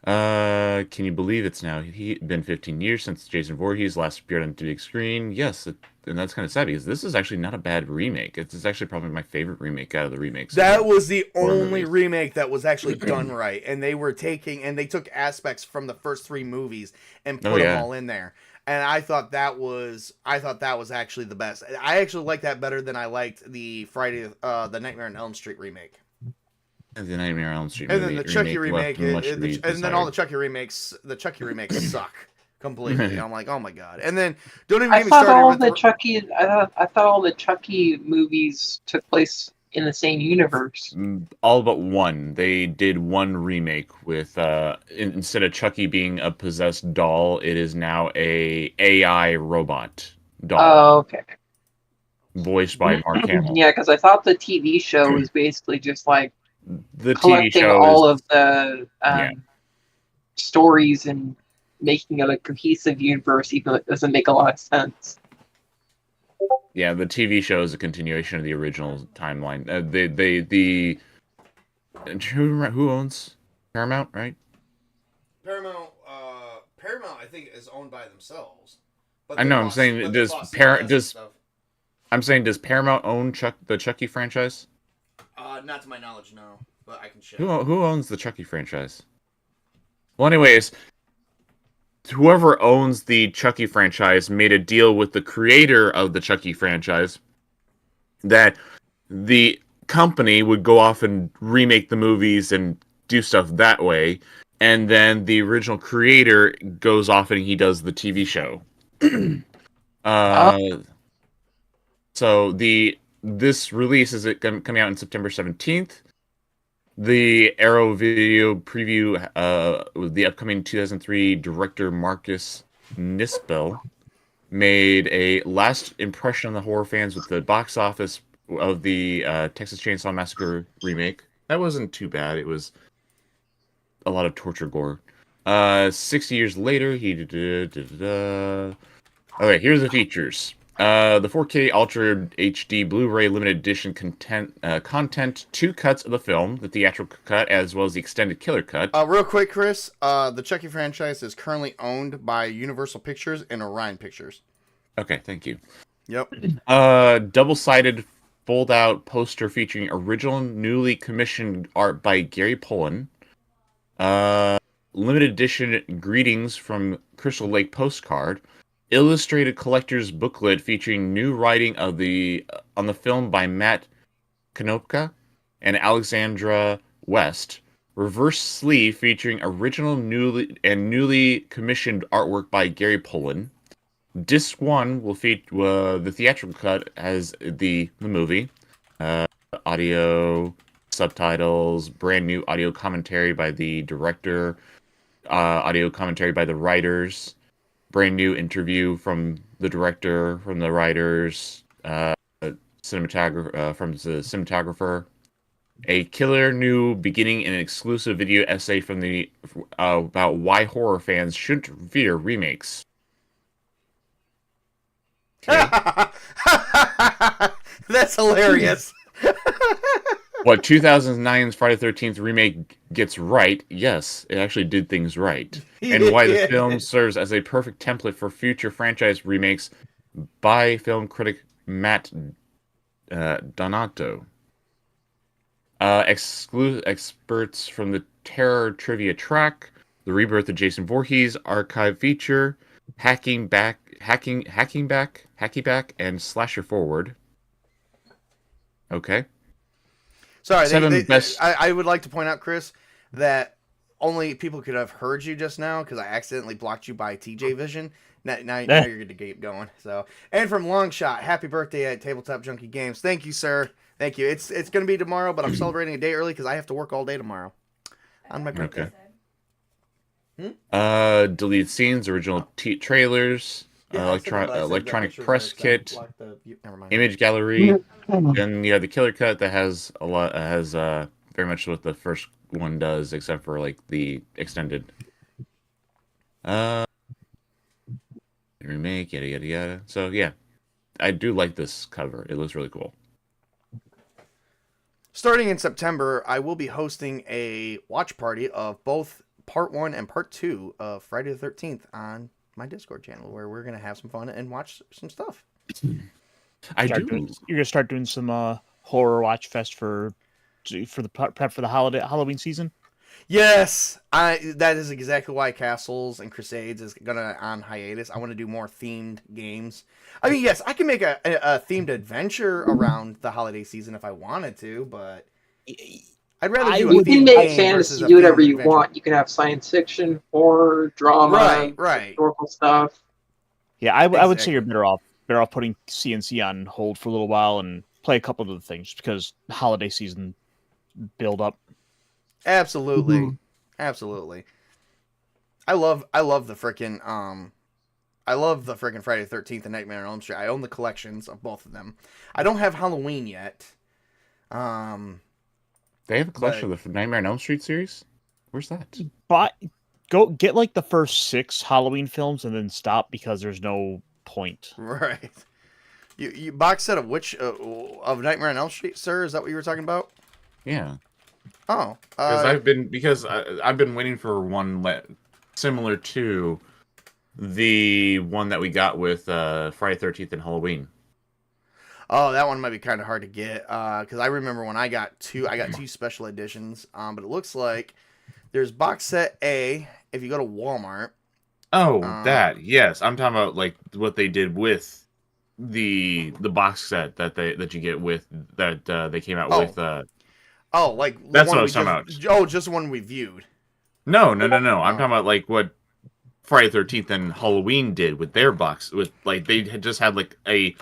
Can you believe it's now been 15 years since Jason Voorhees last appeared on the big screen? Yes, and that's kind of sad because this is actually not a bad remake. It's actually probably my favorite remake out of the remakes. That was the only remake that was actually done right, and they took aspects from the first 3 movies and put them all in there. And I thought that was actually the best. I actually liked that better than I liked the the Nightmare on Elm Street remake. The Nightmare on Elm Street, And then the Chucky remake, and then all the Chucky. The Chucky remakes suck completely. I'm like, oh my God! And then don't even I get me thought started all with the Chucky. I thought all the Chucky movies took place in the same universe. All but one. They did one remake with instead of Chucky being a possessed doll, it is now a AI robot doll. Oh, okay. Voiced by Mark Hamill. Yeah, because I thought the TV show was basically just like The TV collecting show all is, of the stories and making it a cohesive universe, even though it doesn't make a lot of sense. yeah, the TV show is a continuation of the original timeline. Who owns Paramount, right? Paramount, I think, is owned by themselves. But I know. I'm saying does Paramount own the Chucky franchise? Not to my knowledge, no. But I can check. Who owns the Chucky franchise? Well, anyways, whoever owns the Chucky franchise made a deal with the creator of the Chucky franchise that the company would go off and remake the movies and do stuff that way, and then the original creator goes off and he does the TV show. uh, so this release is coming out on September 17th. The Arrow video preview with the upcoming 2003 director Marcus Nispel made a last impression on the horror fans with the box office of the Texas Chainsaw Massacre remake. That wasn't too bad. It was a lot of torture gore. 60 years later, he Okay, here's the features. The 4K Ultra HD Blu-ray limited edition content, 2 cuts of the film, the theatrical cut as well as the extended killer cut. Real quick, Chris, the Chucky franchise is currently owned by Universal Pictures and Orion Pictures. Okay, thank you. Yep. Double-sided fold-out poster featuring original newly commissioned art by Gary Pullen. Limited edition greetings from Crystal Lake postcard. Illustrated collector's booklet featuring new writing on the film by Matt Konopka and Alexandra West. Reverse sleeve featuring original newly commissioned artwork by Gary Pullen. Disc 1 will feature the theatrical cut as the movie. Audio, subtitles, brand new audio commentary by the director, audio commentary by the writers, brand new interview from the director, from the writers, from the cinematographer, a killer new beginning and an exclusive video essay from the about why horror fans shouldn't fear remakes. Okay. That's hilarious. What 2009's Friday the 13th remake gets right, yes, it actually did things right. And why the film serves as a perfect template for future franchise remakes by film critic Matt Donato. Experts from the Terror Trivia track, the rebirth of Jason Voorhees archive feature, Hacking Back, and Slasher Forward. Okay. Sorry, best. I would like to point out, Chris, that only people could have heard you just now because I accidentally blocked you by TJ Vision. Now you're good to keep going. So, and from Longshot, happy birthday at Tabletop Junkie Games. Thank you, sir. Thank you. It's going to be tomorrow, but I'm celebrating a day early because I have to work all day tomorrow on my birthday. Okay. Deleted scenes, original trailers, electronic press kit, image gallery. Then you have the killer cut that has very much what the first one does, except for like the extended remake, yada yada yada. So yeah, I do like this cover. It looks really cool. Starting in September, I will be hosting a watch party of both Part 1 and Part 2 of Friday the 13th on my Discord channel, where we're going to have some fun and watch some stuff. You're going to start doing some horror watch fest for the prep for the Halloween season? Yes, that is exactly why Castles and Crusades is gonna on hiatus. I want to do more themed games. I mean, yes, I can make a themed adventure around the holiday season if I wanted to, but I'd rather do a you can themed make game fantasy, versus a do whatever themed you adventure. want. You can have science fiction, horror, drama, Right. historical stuff. Yeah, I would say Exactly. you're better off putting CNC on hold for a little while and play a couple of the things because the holiday season build up. Absolutely. Absolutely. I love the freaking Friday the 13th and Nightmare on Elm Street. I own the collections of both of them. I don't have Halloween yet. They have a collection of the Nightmare on Elm Street series? Where's that? But go get like the first 6 Halloween films and then stop because there's no point. Right. You box set of which of Nightmare on Elm Street, sir? Is that what you were talking about? Yeah. Oh, I've been waiting for one similar to the one that we got with Friday 13th and Halloween. Oh, that one might be kind of hard to get because I remember when I got two special editions. But it looks like there's box set A if you go to Walmart. Oh, that yes, I'm talking about like what they did with the box set that you get with that they came out with. Oh, like that's what I was talking about. Oh, just the one we viewed. No. I'm talking about like what Friday the 13th and Halloween did with their box. With like they had just had like a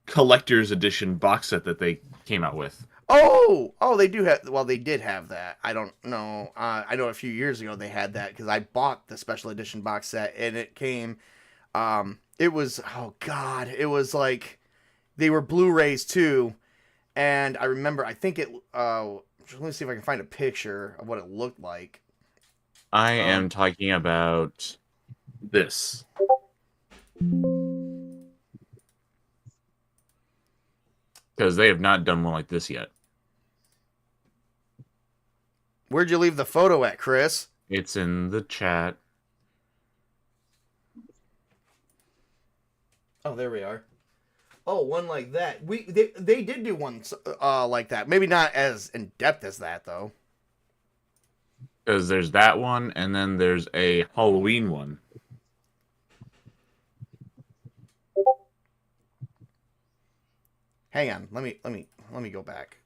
collector's edition box set that they came out with. Oh, they do have. Well, they did have that. I don't know. I know a few years ago they had that because I bought the special edition box set and it came. It was it was like they were Blu-rays too, and I remember. I think it. Let me see if I can find a picture of what it looked like. I am talking about this. Because they have not done one like this yet. Where'd you leave the photo at, Chris? It's in the chat. Oh, there we are. Oh, one like that. They did do one like that. Maybe not as in depth as that though. Because there's that one, and then there's a Halloween one. Hang on, let me go back.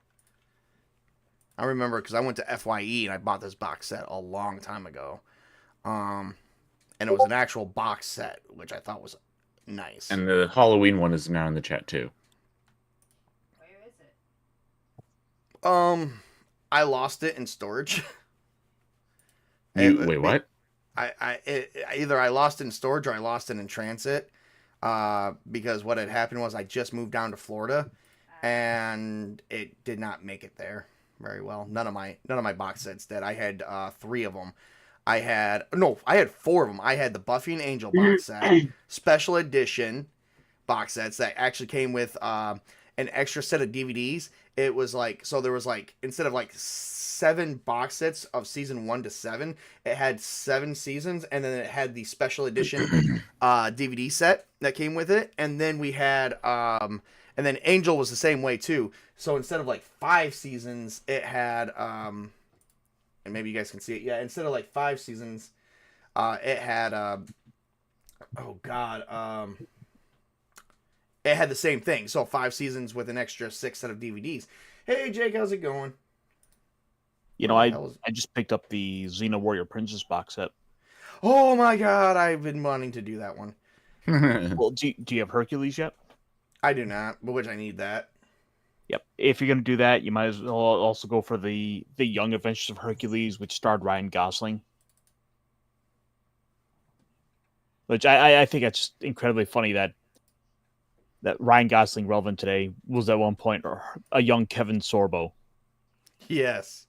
I remember because I went to FYE and I bought this box set a long time ago, and it was an actual box set, which I thought was nice. And the Halloween one is now in the chat too. Where is it? I lost it in storage. Wait, what? Either I lost it in storage or I lost it in transit. Because what had happened was I just moved down to Florida, and it did not make it there very well. None of my box sets did. I had 3 of them. I had 4 of them. I had the Buffy and Angel box set, special edition box sets that actually came with an extra set of DVDs. It was like, so there was like, instead of like 7 box sets of season 1 to 7, it had 7 seasons, and then it had the special edition DVD set that came with it. And then we had and then Angel was the same way too. So instead of like 5 seasons, it had and maybe you guys can see it. Yeah, instead of like 5 seasons, it had it had the same thing. So 5 seasons with an extra 6 set of DVDs. Hey Jake, how's it going? You know, I just picked up the Xena Warrior Princess box set. Oh my god, I've been wanting to do that one. Well, do you have Hercules yet? I do not, but which I need that. Yep. If you're going to do that, you might as well also go for the Young Adventures of Hercules, which starred Ryan Gosling. Which I think it's incredibly funny that Ryan Gosling, relevant today, was at one point a young Kevin Sorbo. Yes.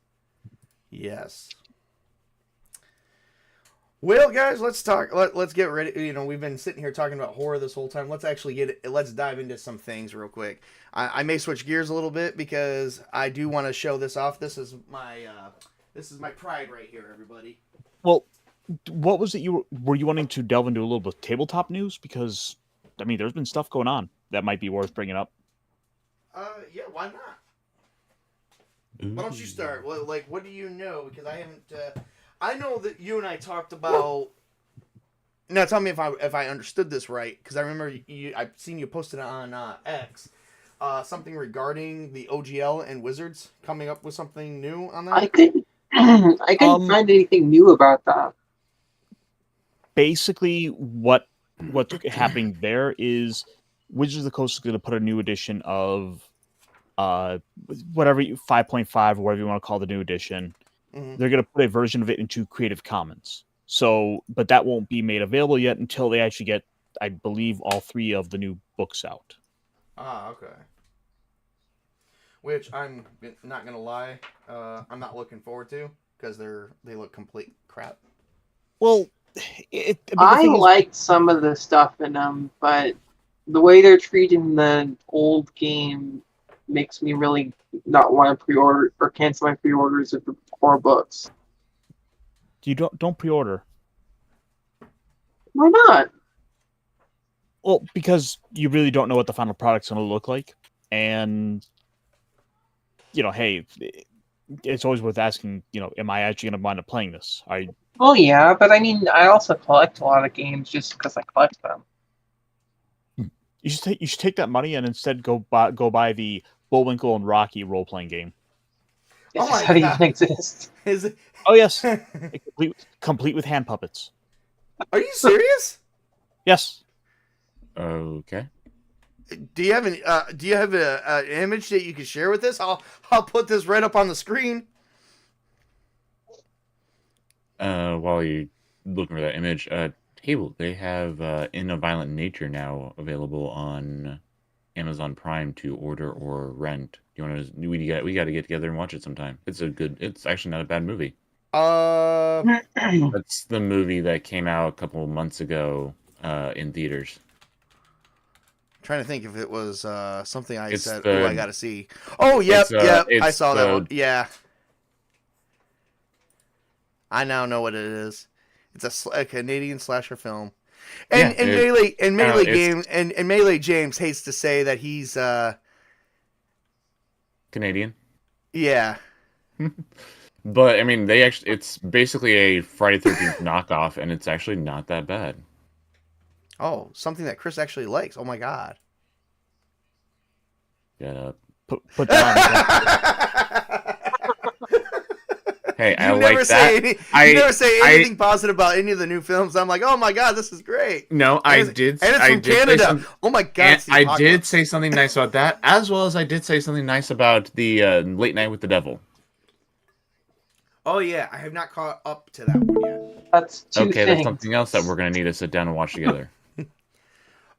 Well, guys, let's talk. Let's get ready. You know, we've been sitting here talking about horror this whole time. Let's actually let's dive into some things real quick. I may switch gears a little bit because I do want to show this off. This is my pride right here, everybody. Well, what was it were you wanting to delve into a little bit of tabletop news? Because I mean, there's been stuff going on that might be worth bringing up. Yeah, why not? Why don't you start? Well, like, what do you know? Because I haven't. I know that you and I talked about. Now, tell me if I understood this right, because I remember I've seen you posted on X, something regarding the OGL and Wizards coming up with something new on that. I couldn't find anything new about that. Basically, what's happening there is Wizards of the Coast is going to put a new edition of whatever 5.5 or whatever you want to call the new edition. Mm-hmm. They're going to put a version of it into Creative Commons. So, but that won't be made available yet until they actually get, I believe, all 3 of the new books out. Ah, okay. Which I'm not gonna lie, I'm not looking forward to because they look complete crap. Well, I liked some of the stuff in them, but the way they're treating the old game makes me really not want to pre-order or cancel my pre-orders of the core books. You don't pre-order. Why not? Well, because you really don't know what the final product's going to look like, and you know, hey, it's always worth asking. You know, am I actually going to wind up playing this? Well, yeah, but I mean, I also collect a lot of games just because I collect them. You should take that money and instead go buy the Bullwinkle and Rocky role-playing game. Is Oh this my how God. even exist? Is it? Oh yes, complete with hand puppets. Are you serious? Yes. Okay. Do you have an image that you can share with us? I'll put this right up on the screen. While you're looking for that image, Table, they have In a Violent Nature now available on Amazon Prime to order or rent. You want to? We got to get together and watch it sometime. It's actually not a bad movie. That's the movie that came out a couple of months ago in theaters. Trying to think if it was something I It's said. the- Oh, I gotta see. Oh, yep. I it's saw that the- one. Yeah. I now know what it is. It's a Canadian slasher film. And Yeah, Melee James hates to say that he's Canadian. yeah. But I mean, it's basically a Friday 13th knockoff, and it's actually not that bad. Oh, something that Chris actually likes. Oh my God. Shut up. Put that on. Hey, I You never like say that. you never say anything positive about any of the new films. I'm like, oh my God, this is great. No, And I it's- did. And it's I from did say Canada. Oh my God. And it's the I did apocalypse. say something nice about that, as well as I did say something nice about the Late Night with the Devil. Oh yeah, I have not caught up to that one yet. That's two Okay, things. that's something else that we're gonna need to sit down and watch together.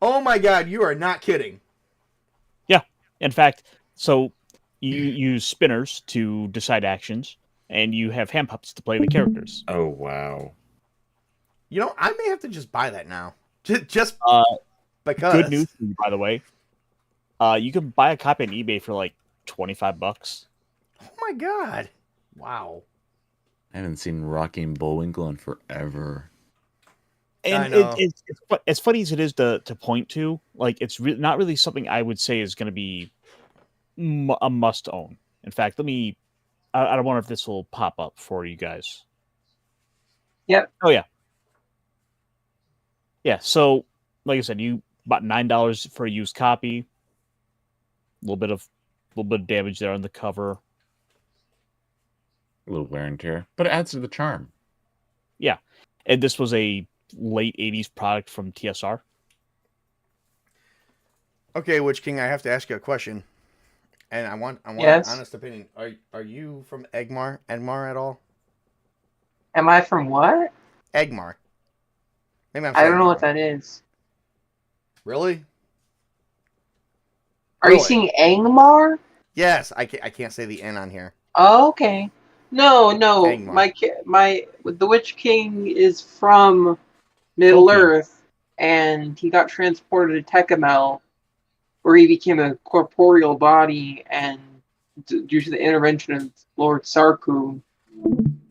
Oh my God, you are not kidding. Yeah. In fact, so you use spinners to decide actions, and you have hand puppets to play the characters. Oh wow! You know, I may have to just buy that now. Just because. Good news for you, by the way. You can buy a copy on eBay for like $25. Oh my God. Wow. I haven't seen Rocky and Bullwinkle in forever. And I know. it's as funny as it is to point to, like it's not really something I would say is going to be a must own. In fact, I don't wonder if this will pop up for you guys. Yep. Oh yeah. Yeah. So, like I said, you bought $9 for a used copy. A little bit of damage there on the cover. A little wear and tear, but it adds to the charm. Yeah, and this was a late '80s product from TSR. Okay, Witch King, I have to ask you a question. And I want Yes? an honest opinion. Are you from Egmar at all? Am I from what? Egmar. Maybe I'm I don't saying know it what wrong. that is. Really? Are you Really? seeing Angmar? Yes, I can't say the N on here. Oh, okay. No. Angmar. The Witch King is from Middle Tolkien. Earth, and he got transported to Tecumel, where he became a corporeal body, and due to the intervention of Lord Sarku,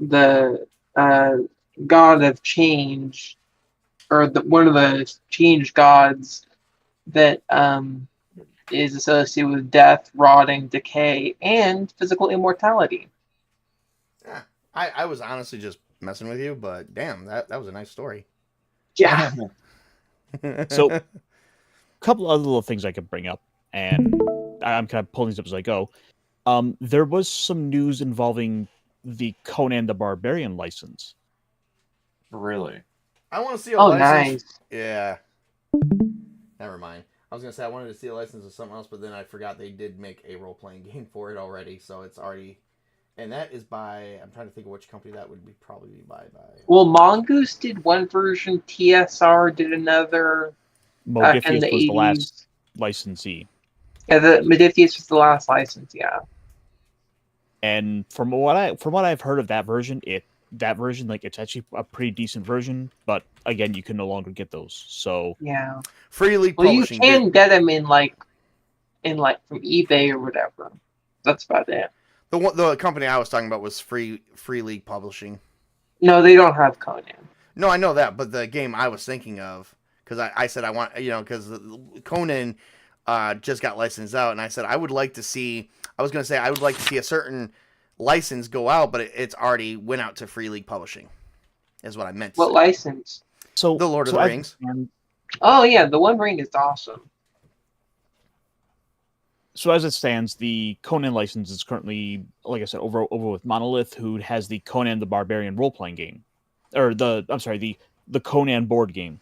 the god of change, or one of the change gods that is associated with death, rotting, decay, and physical immortality. Yeah, I was honestly just messing with you, but damn, that was a nice story. Yeah. So, a couple other little things I could bring up, and I'm kind of pulling these up as I go. There was some news involving the Conan the Barbarian license. Really? I want to see a Oh, license. nice. Yeah. Never mind. I was gonna say I wanted to see a license of something else, but then I forgot they did make a role playing game for it already, so it's already. And that is by. I'm trying to think of which company that would be. Probably be by. Well, Mongoose did one version, TSR did another. Back in Modifius the was the 80s. last licensee. Yeah, the Modifius was the last license, yeah. And from what I've heard of that version, like it's actually a pretty decent version, but again, you can no longer get those. So Yeah. Free League Well, you Publishing. can get them in from eBay or whatever. That's about it. The company I was talking about was Free League Publishing. No, they don't have Conan. No, I know that, but the game I was thinking of, because I said I want, because Conan just got licensed out, and I said I would like to see. I was going to say I would like to see a certain license go out, but it's already went out to Free League Publishing. Is what I meant to What say. license? So The Lord of the Rings. Oh, yeah, the One Ring is awesome. So as it stands, the Conan license is currently, like I said, over with Monolith, who has the Conan the Barbarian role-playing game, or the Conan board game.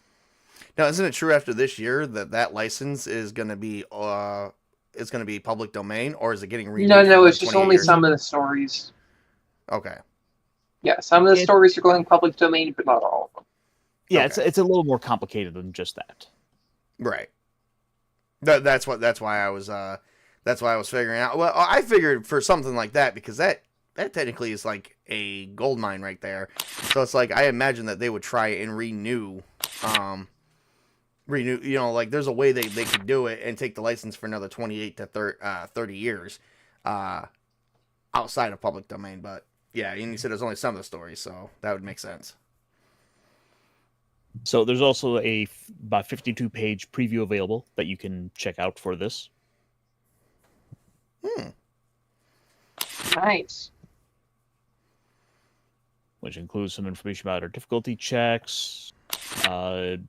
Now, isn't it true after this year that license is going to be public domain, or is it getting renewed? No, for it's just 28 only years? some of the stories. Okay. Yeah, some of the stories are going public domain, but not all of them. Yeah, Okay. it's a little more complicated than just that. Right. That's why I was figuring out. Well, I figured for something like that, because that technically is like a gold mine right there. So it's like I imagine that they would try and renew, like there's a way they could do it and take the license for another 28 to 30 years, outside of public domain. But yeah, and you said there's only some of the stories, so that would make sense. So there's also about 52-page preview available that you can check out for this. Nice. Which includes some information about our difficulty checks. Like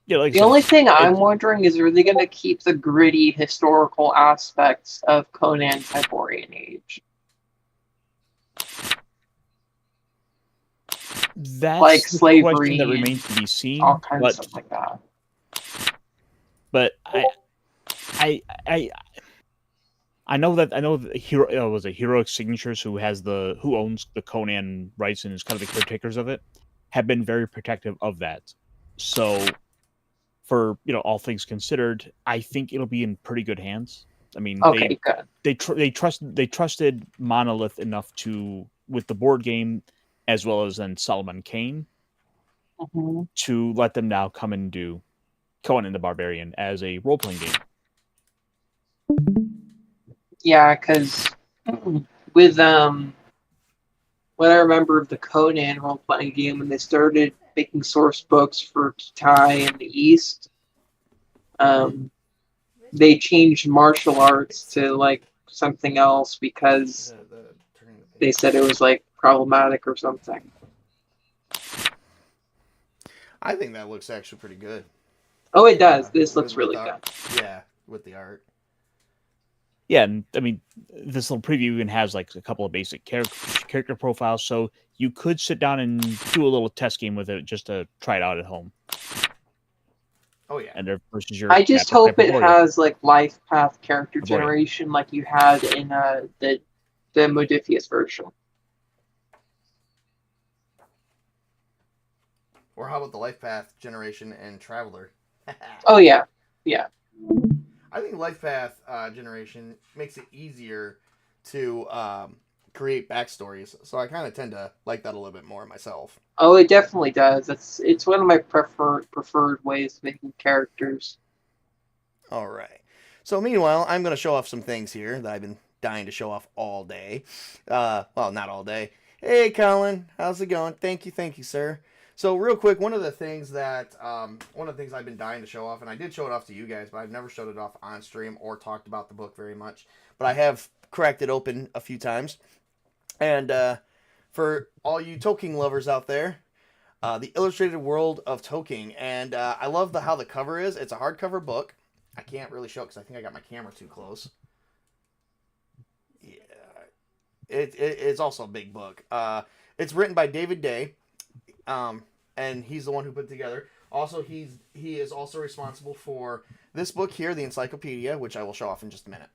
the only thing I'm wondering is, are they going to keep the gritty historical aspects of Conan's Hyborian Age? That's like the slavery question that remains to be seen. All kinds of stuff like that. But I know that Hero was a Heroic Signatures, who owns the Conan rights and is kind of the caretakers of it, have been very protective of that. So, for all things considered, I think it'll be in pretty good hands. I mean, okay, good. They trusted Monolith enough with the board game, as well as then Solomon Kane, to let them now come and do Conan the Barbarian as a role-playing game. Yeah, because with what I remember of the Conan role-playing game, when they started making source books for Kitai in the East, they changed martial arts to like something else because they said it was like problematic or something. I think that looks actually pretty good. Oh, it does. This looks really good. Yeah, with the art. Yeah, and I mean, this little preview even has like a couple of basic character profiles, so you could sit down and do a little test game with it just to try it out at home. Oh yeah. And versus your. I just hope it has like life path character generation, like you had in the Modiphius version. Or how about the life path generation and Traveler? Oh yeah, yeah. I think life path generation makes it easier to create backstories, so I kind of tend to like that a little bit more myself. Oh, it definitely does. It's one of my preferred ways of making characters. All right. So meanwhile, I'm going to show off some things here that I've been dying to show off all day. Well, not all day. Hey, Colin, how's it going? Thank you, sir. So real quick, one of the things I've been dying to show off, and I did show it off to you guys, but I've never showed it off on stream or talked about the book very much. But I have cracked it open a few times. And for all you Tolkien lovers out there, the Illustrated World of Tolkien. And I love how the cover is. It's a hardcover book. I can't really show it because I think I got my camera too close. Yeah. It's also a big book. It's written by David Day. And he's the one who put it together. Also, he is also responsible for this book here, the Encyclopedia, which I will show off in just a minute.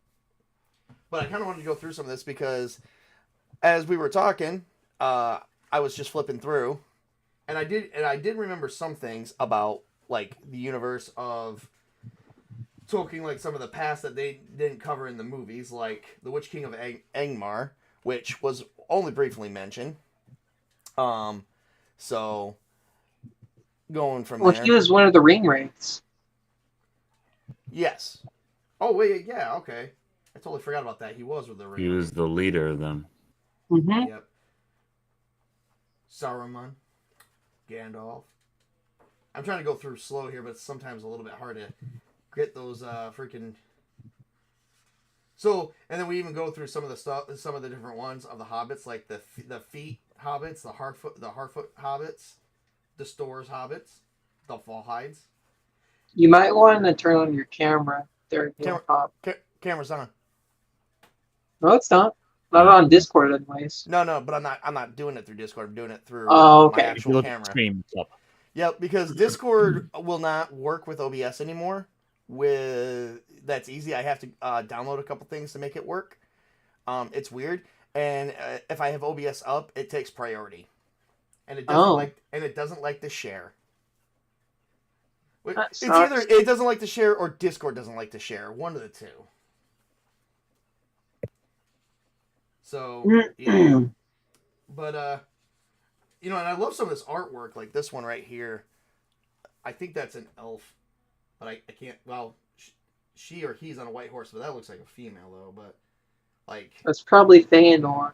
But I kind of wanted to go through some of this because as we were talking, I was just flipping through, and I did remember some things about like the universe of Tolkien, like some of the past that they didn't cover in the movies, like the Witch King of Angmar, which was only briefly mentioned. So going from there. Well, he was one of the ring wraiths. Yes. Oh wait, yeah, okay. I totally forgot about that. He was with the ring. He was the leader of them. Mm-hmm. Yep. Saruman, Gandalf. I'm trying to go through slow here, but it's sometimes a little bit hard to get those freaking. So, and then we even go through some of the different ones of the hobbits, like the feet hobbits, the Harfoot hobbits, the Stores hobbits, the Fallhides. You might want to turn on your camera there. Camera Camera's on. No, it's not. Not on Discord, anyways. No, but I'm not doing it through Discord. I'm doing it through Oh, my okay. If you actual look at the camera. screen, it's up. Yep, because Discord will not work with OBS anymore. That's easy. I have to download a couple things to make it work. It's weird, and if I have OBS up, it takes priority, and it doesn't like to share. It's either it doesn't like to share or Discord doesn't like to share. One of the two. So, yeah. But and I love some of this artwork, like this one right here. I think that's an elf, but I can't. Well, she or he's on a white horse, but that looks like a female though. But like that's probably Feanor.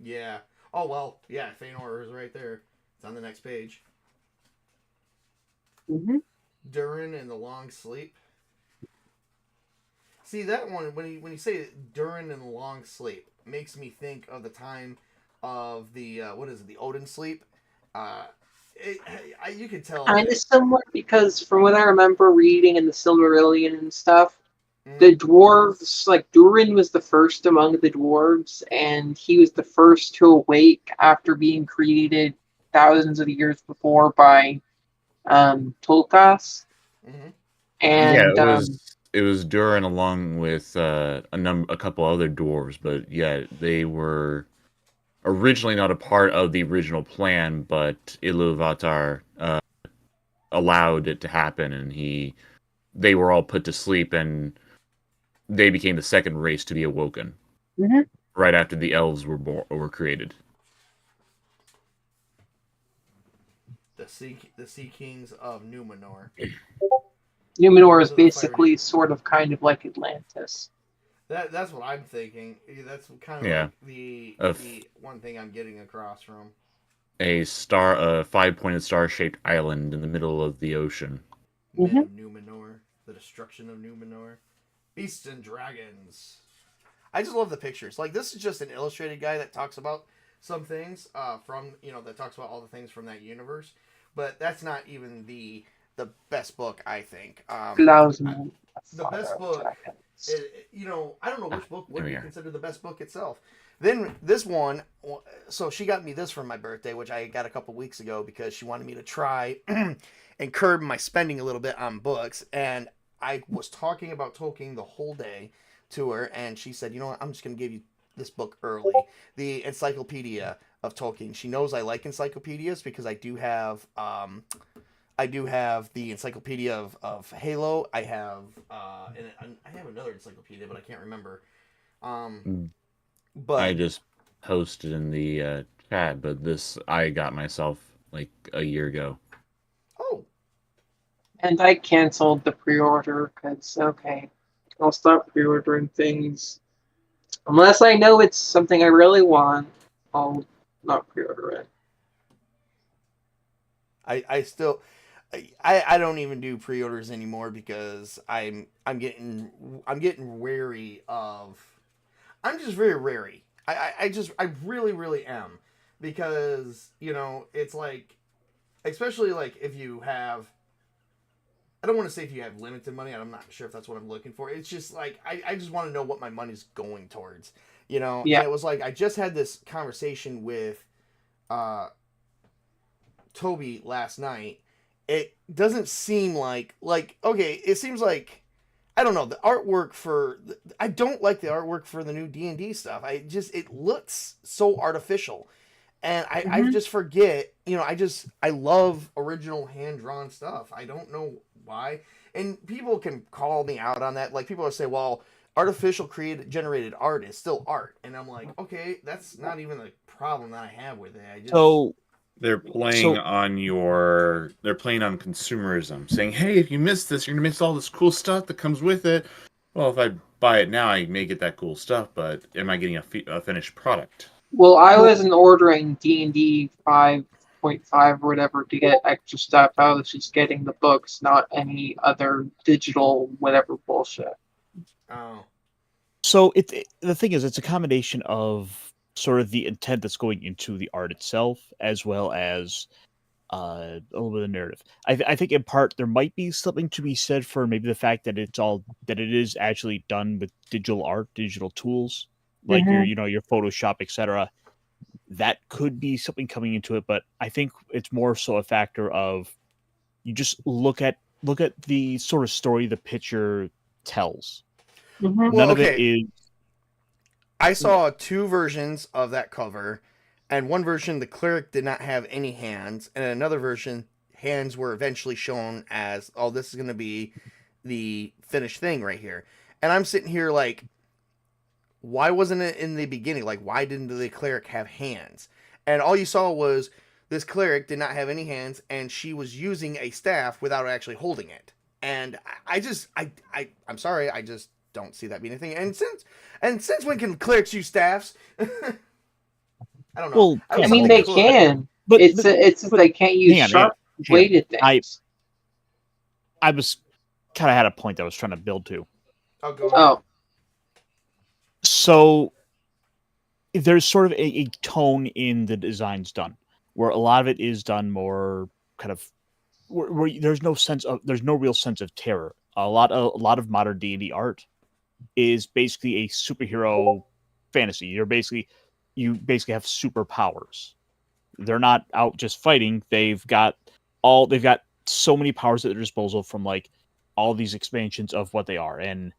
Yeah. Oh well, yeah. Feanor is right there. It's on the next page. Mm-hmm. Durin and the Long Sleep. See that one when you say Durin and the Long Sleep makes me think of the time of the the Odin Sleep. You can tell Kind of somewhat, because from what I remember reading in the Silmarillion and stuff, the dwarves, like Durin was the first among the dwarves, and he was the first to awake after being created thousands of years before by Tulkas. Mm-hmm. And it was Durin along with a couple other dwarves, but yeah, they were originally not a part of the original plan, but Iluvatar allowed it to happen, and they were all put to sleep, and they became the second race to be awoken right after the elves were created. The Sea Kings of Numenor. Numenor is basically sort of kind of like Atlantis. That's what I'm thinking. That's kind of like the one thing I'm getting across from. A 5-pointed star-shaped island in the middle of the ocean. Men of Numenor, the destruction of Numenor, beasts and dragons. I just love the pictures. Like, this is just an illustrated guy that talks about some things that talks about all the things from that universe. But that's not even the best book, I think. The best book, I don't know which book would be considered the best book itself. Then this one, so she got me this for my birthday, which I got a couple weeks ago because she wanted me to try and curb my spending a little bit on books. And I was talking about Tolkien the whole day to her, and she said, you know what, I'm just going to give you this book early. The Encyclopedia of Tolkien. She knows I like encyclopedias because I do have the Encyclopedia of Halo. I have another encyclopedia, but I can't remember. But I just posted in the chat, but this I got myself like a year ago. Oh. And I canceled the pre-order because, I'll stop pre-ordering things. Unless I know it's something I really want, I'll not pre-order it. I don't even do pre-orders anymore because I'm getting wary of. I'm just very wary. I really, really am, because it's like, especially like if you have. I don't want to say if you have limited money. I'm not sure if that's what I'm looking for. It's just like I just want to know what my money's going towards. Yeah. And it was like I just had this conversation with Toby last night. It doesn't seem like okay. It seems like, I don't know, the artwork I don't like the artwork for the new D&D stuff. It looks so artificial, and I just forget. I love original hand drawn stuff. I don't know why, and people can call me out on that. Like, people will say, well, artificial generated art is still art, and I'm like, okay, that's not even the problem that I have with it. They're playing on consumerism, saying, hey, if you miss this, you're going to miss all this cool stuff that comes with it. Well, if I buy it now, I may get that cool stuff, but am I getting a finished product? Well, I wasn't ordering D&D 5.5 or whatever to get extra stuff. I was just getting the books, not any other digital whatever bullshit. Oh. So the thing is, it's a combination of sort of the intent that's going into the art itself, as well as a little bit of narrative. I think in part there might be something to be said for maybe the fact that it is actually done with digital art, digital tools like your your Photoshop, etc. That could be something coming into it, but I think it's more so a factor of you just look at the sort of story the picture tells. Mhm. Well, None of it okay. is. I saw two versions of that cover, and one version the cleric did not have any hands, and in another version hands were eventually shown as, oh, this is going to be the finished thing right here. And I'm sitting here like, why wasn't it in the beginning? Like, why didn't the cleric have hands? And all you saw was this cleric did not have any hands, and she was using a staff without actually holding it. And I'm sorry, I just don't see that being a thing. And since when can clerics use staffs? I don't know. Well, I I was mean, hoping they could. can. but It's just they can't use hang on, sharp hang on. weighted things. I was kind of had a point that I was trying to build to. Oh, go on. Oh, So there's sort of a tone in the designs done, where a lot of it is done more kind of where there's no real sense of terror. A lot of modern D&D art is basically a superhero fantasy. You basically have superpowers. They're not out just fighting. They've got so many powers at their disposal from like all these expansions of what they are, and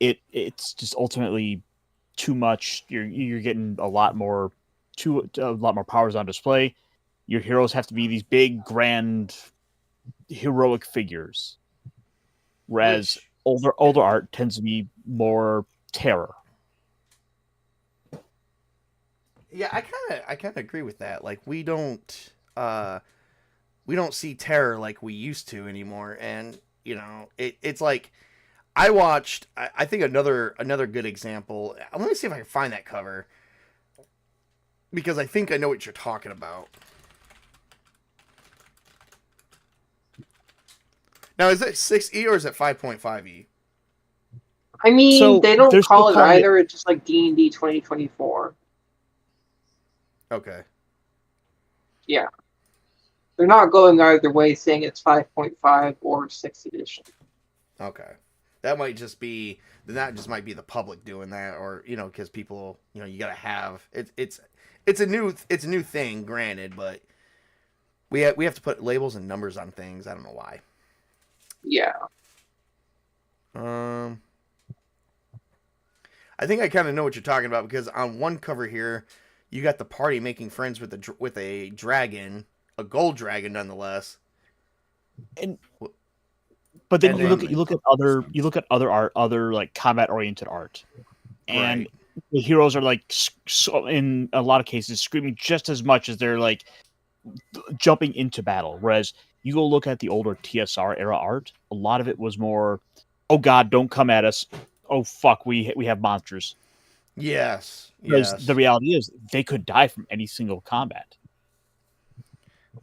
it's just ultimately too much. You're getting a lot more powers on display. Your heroes have to be these big, grand, heroic figures, whereas older art tends to be more terror. Yeah, I kind of agree with that. Like we don't see terror like we used to anymore, and it's like I watched. I think another good example. Let me see if I can find that cover because I think I know what you're talking about. Now, is it 6E or is it 5.5E? I mean, So, they don't they're still call it calling it- either. It's just like D&D 2024. Okay. Yeah, they're not going either way, saying it's 5.5 or 6th edition. Okay. That might just be might be the public doing that, or because people, you gotta have it's a new thing, granted, but we have to put labels and numbers on things. I don't know why. Yeah. I think I kind of know what you're talking about because on one cover here, you got the party making friends with a dragon, a gold dragon, nonetheless. But then And you look at other art, other like combat oriented art, and Right. the heroes are like in a lot of cases screaming just as much as they're like jumping into battle. Whereas you go look at the older TSR era art, a lot of it was more, "Oh God, don't come at us! Oh fuck, we have monsters." Yes. Because Yes. the reality is they could die from any single combat.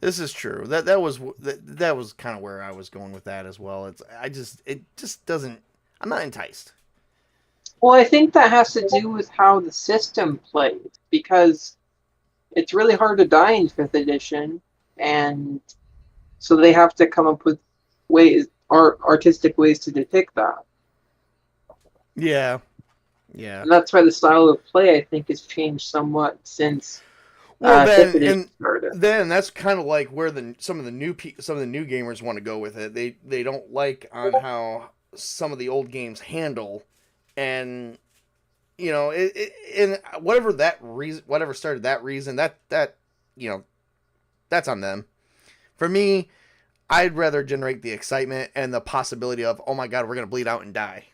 This is true. That was kind of where I was going with that as well. It just doesn't. I'm not enticed. Well, I think that has to do with how the system plays, because it's really hard to die in 5th edition, and so they have to come up with artistic ways to depict that. Yeah. Yeah. And that's why the style of play, I think, has changed somewhat since Well, 5th edition started. then that's kind of like where some of the new gamers want to go with it. They don't like on how some of the old games handle, and and whatever started that reason, that that's on them. For me, I'd rather generate the excitement and the possibility of, oh my God, we're gonna bleed out and die.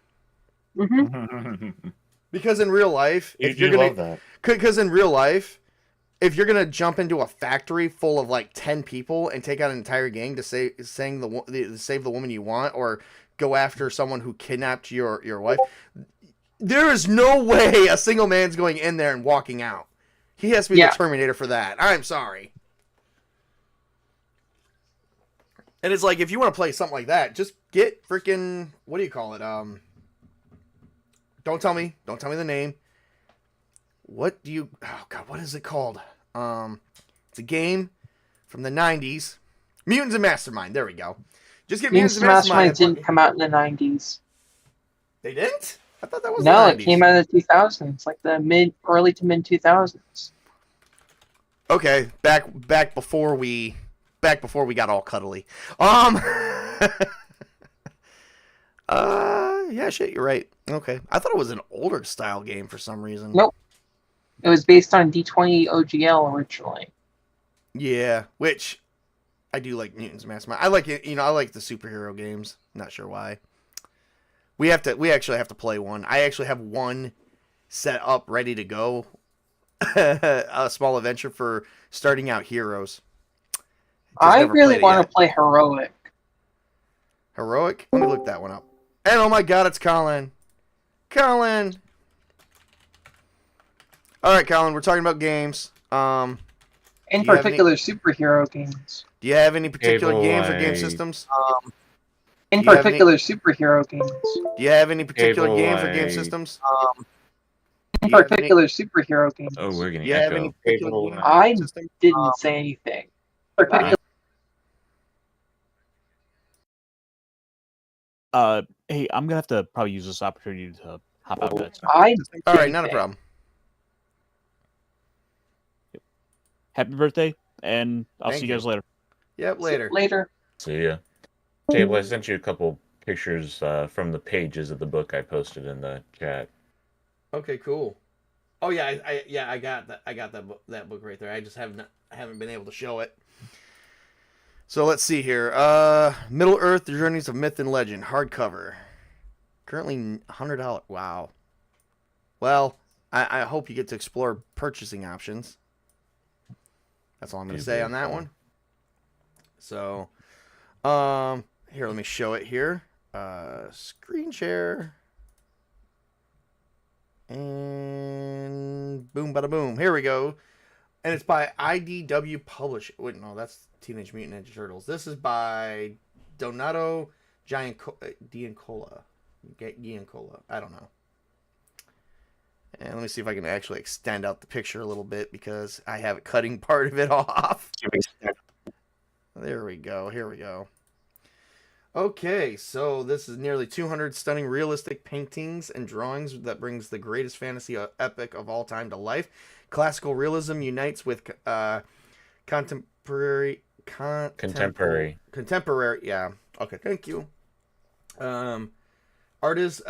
Mm-hmm. Because in real life, if you're love gonna, that. because in real life, if you're gonna jump into a factory full of like 10 people and take out an entire gang to save the woman you want, or go after someone who kidnapped your wife, there is no way a single man's going in there and walking out. He has to be the Terminator for that. I'm sorry. And it's like, if you want to play something like that, just get freaking, what do you call it? Don't tell me the name. Oh God, what is it called? It's a game from the 90s. Mutants and Mastermind. There we go. Just get Mutants Mutants and Mastermind. Mastermind didn't come out in the 90s. They didn't? I thought that was No, the it 90s. came out in the 2000s, like the early to mid 2000s. Okay, back before we got all cuddly. Yeah, shit, you're right. Okay. I thought it was an older style game for some reason. Nope. It was based on D20 OGL originally. Yeah, which I do like Mutants Mastermind. I like it, I like the superhero games. Not sure why. We actually have to play one. I actually have one set up ready to go. A small adventure for starting out heroes. Just I never really played it want yet. to play Heroic. Heroic? Let me look that one up. And oh my god, it's Colin. Colin! Alright, Colin, we're talking about games. In Do you have particular, superhero games. Do you have any particular Cable game for game Eye. systems? In Do you have particular, superhero games. Do you have any particular Cable game for game Eye. systems? In Do you have any- particular, superhero games. Oh, we're getting Do you have any echo. particular Cable game Eye. I system? didn't say anything. Particular, Hey, I'm gonna have to probably use this opportunity to hop out of bed. I All right, not a didn't problem. Happy birthday, and I'll Thank see you guys later. Yep, say later. Later. See ya. Cable, I sent you a couple pictures from the pages of the book I posted in the chat. Okay, cool. Oh yeah, I got that. I got that book right there. I just haven't been able to show it. So let's see here. Middle Earth: The Journeys of Myth and Legend, hardcover. Currently $100. Wow. Well, I hope you get to explore purchasing options. That's all I'm going to say on that one. So, here, let me show it here. Screen share. And boom, bada boom. Here we go. And it's by IDW Publishing. Wait, no, that's Teenage Mutant Ninja Turtles. This is by Donato Giancola. I don't know. And let me see if I can actually extend out the picture a little bit because I have it cutting part of it off. There we go. Here we go. Okay, so this is nearly 200 stunning realistic paintings and drawings that brings the greatest fantasy epic of all time to life. Classical realism unites with contemporary, yeah. Okay, thank you. Artist